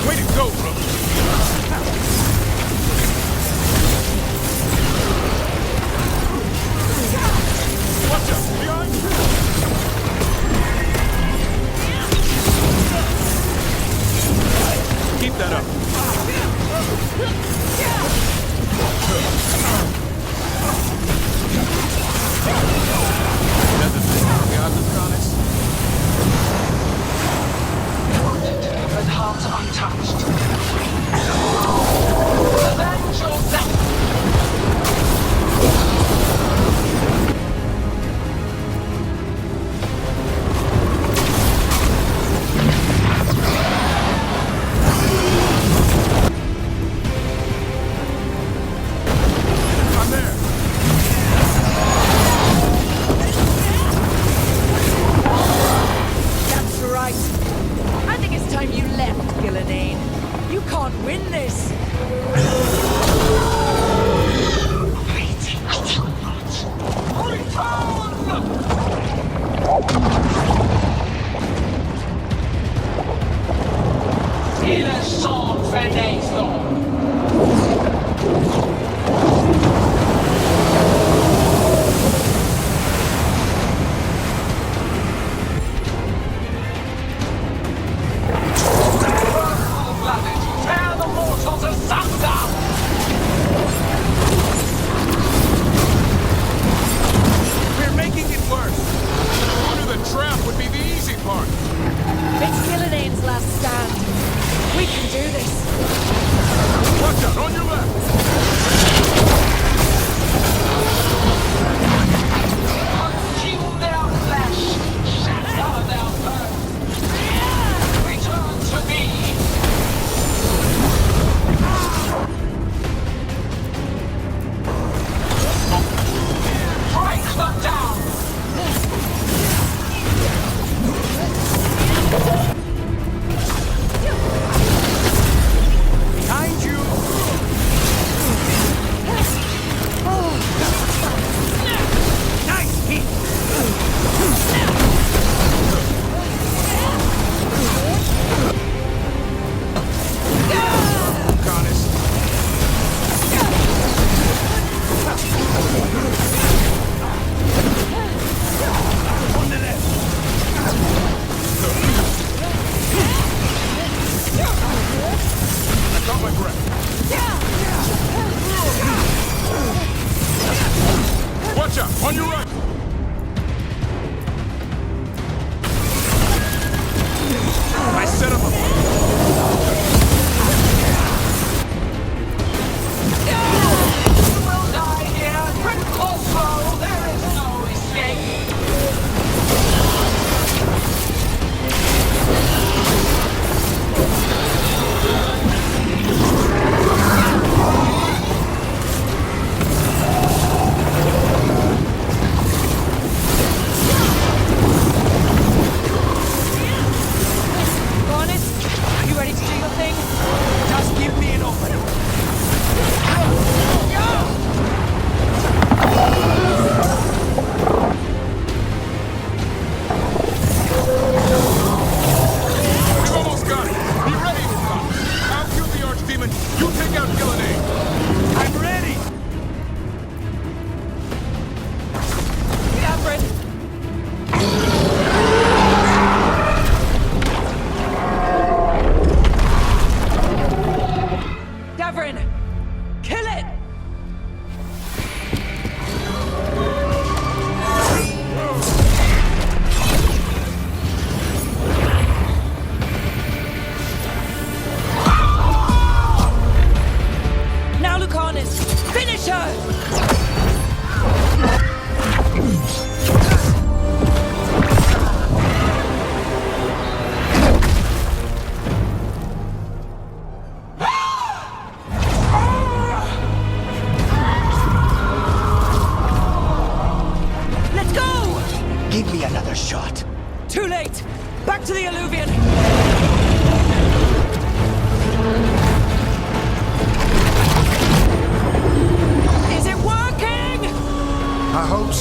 Way to go, bro! Watch out! Behind! Keep that up. But heart untouched. Avenge yourself! I'm there! That's right. I think it's time you left, Gillenane. You can't win this. Il est sans fenaison. Tear the mortals asunder! We're making it worse! Under the trap would be the easy part! It's Gillenane's last stand. We can do this. Watch out, on your left! Consume their flesh, shatter their bones. Return to me. Break them down. Behind you!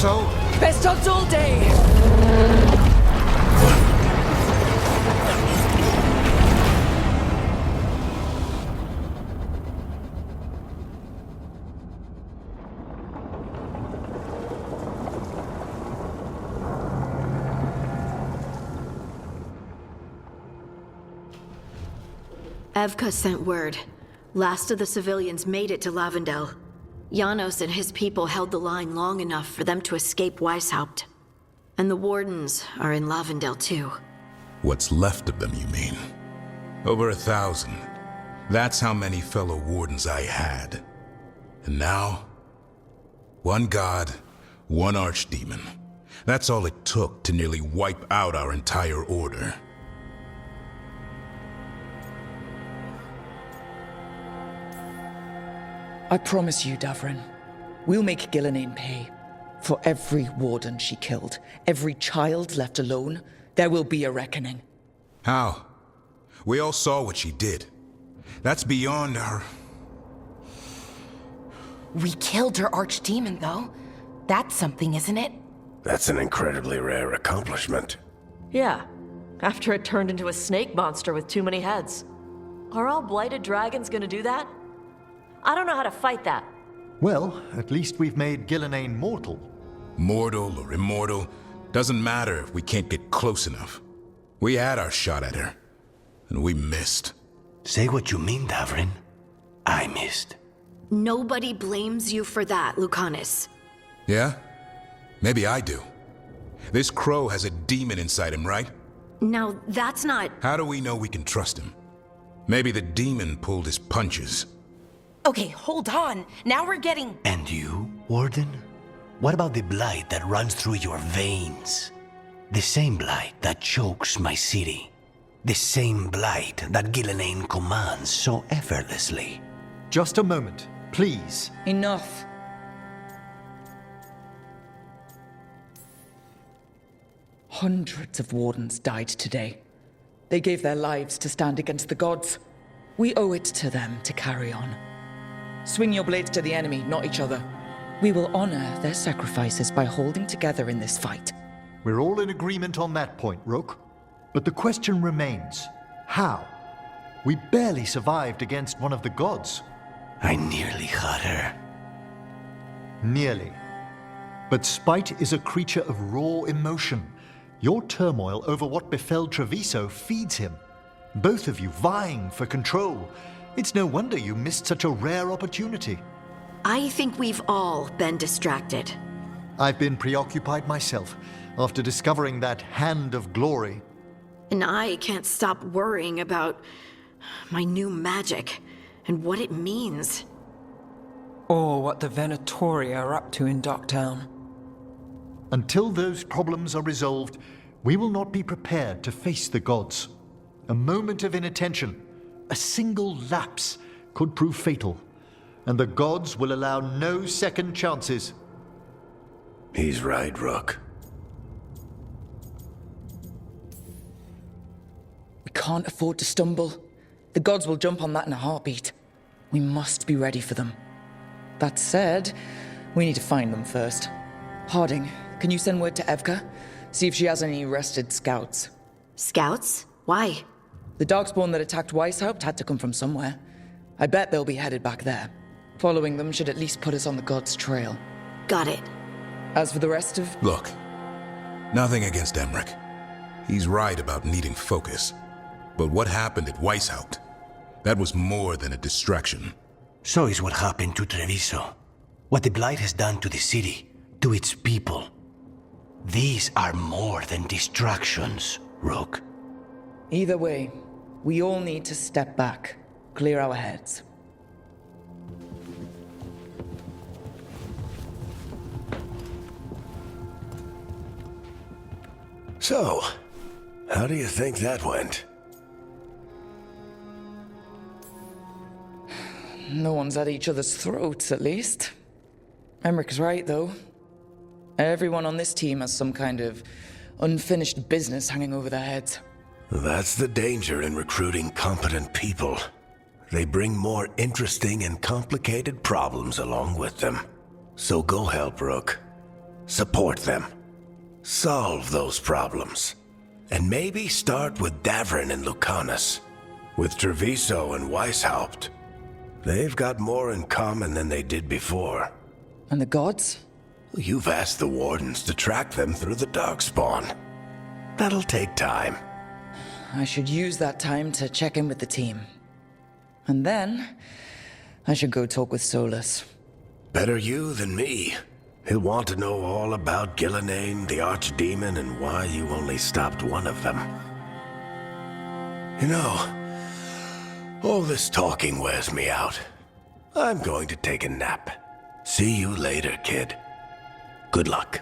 So? Best odds all day! Evka sent word. Last of the civilians made it to Lavendel. Janos and his people held the line long enough for them to escape Weishaupt. And the Wardens are in Lavendel too. What's left of them, you mean? Over 1,000. That's how many fellow Wardens I had. And now? One god, one archdemon. That's all it took to nearly wipe out our entire order. I promise you, Davrin, we'll make Gillenane pay. For every warden she killed, every child left alone, there will be a reckoning. How? We all saw what she did. That's beyond our... We killed her archdemon, though. That's something, isn't it? That's an incredibly rare accomplishment. Yeah, after it turned into a snake monster with too many heads. Are all blighted dragons gonna do that? I don't know how to fight that. Well, at least we've made Gillenane mortal. Mortal or immortal, doesn't matter if we can't get close enough. We had our shot at her, and we missed. Say what you mean, Davrin. I missed. Nobody blames you for that, Lucanus. Yeah? Maybe I do. This crow has a demon inside him, right? Now, that's not... How do we know we can trust him? Maybe the demon pulled his punches. Okay, hold on. Now we're getting... And you, Warden? What about the blight that runs through your veins? The same blight that chokes my city. The same blight that Gillenane commands so effortlessly. Just a moment, please. Enough. Hundreds of wardens died today. They gave their lives to stand against the gods. We owe it to them to carry on. Swing your blades to the enemy, not each other. We will honor their sacrifices by holding together in this fight. We're all in agreement on that point, Rook. But the question remains, how? We barely survived against one of the gods. I nearly had her. Nearly. But spite is a creature of raw emotion. Your turmoil over what befell Treviso feeds him. Both of you vying for control. It's no wonder you missed such a rare opportunity. I think we've all been distracted. I've been preoccupied myself after discovering that hand of glory. And I can't stop worrying about my new magic and what it means. Or what the Venatori are up to in Docktown. Until those problems are resolved, we will not be prepared to face the gods. A moment of inattention, a single lapse, could prove fatal, and the gods will allow no second chances. He's right, Rook. We can't afford to stumble. The gods will jump on that in a heartbeat. We must be ready for them. That said, we need to find them first. Harding, can you send word to Evka? See if she has any rested scouts. Scouts? Why? The Darkspawn that attacked Weishaupt had to come from somewhere. I bet they'll be headed back there. Following them should at least put us on the gods' trail. Got it. As for the rest of... Look, nothing against Emmerich. He's right about needing focus. But what happened at Weishaupt? That was more than a distraction. So is what happened to Treviso. What the Blight has done to the city, to its people. These are more than distractions, Rook. Either way, we all need to step back, clear our heads. So, how do you think that went? No one's at each other's throats, at least. Emmerich's right, though. Everyone on this team has some kind of unfinished business hanging over their heads. That's the danger in recruiting competent people. They bring more interesting and complicated problems along with them. So go help, Rook. Support them. Solve those problems. And maybe start with Nevarran and Lucanus. With Treviso and Weishaupt. They've got more in common than they did before. And the gods? You've asked the Wardens to track them through the Darkspawn. That'll take time. I should use that time to check in with the team. And then, I should go talk with Solas. Better you than me. He'll want to know all about Gillenane, the Archdemon, and why you only stopped one of them. You know, all this talking wears me out. I'm going to take a nap. See you later, kid. Good luck.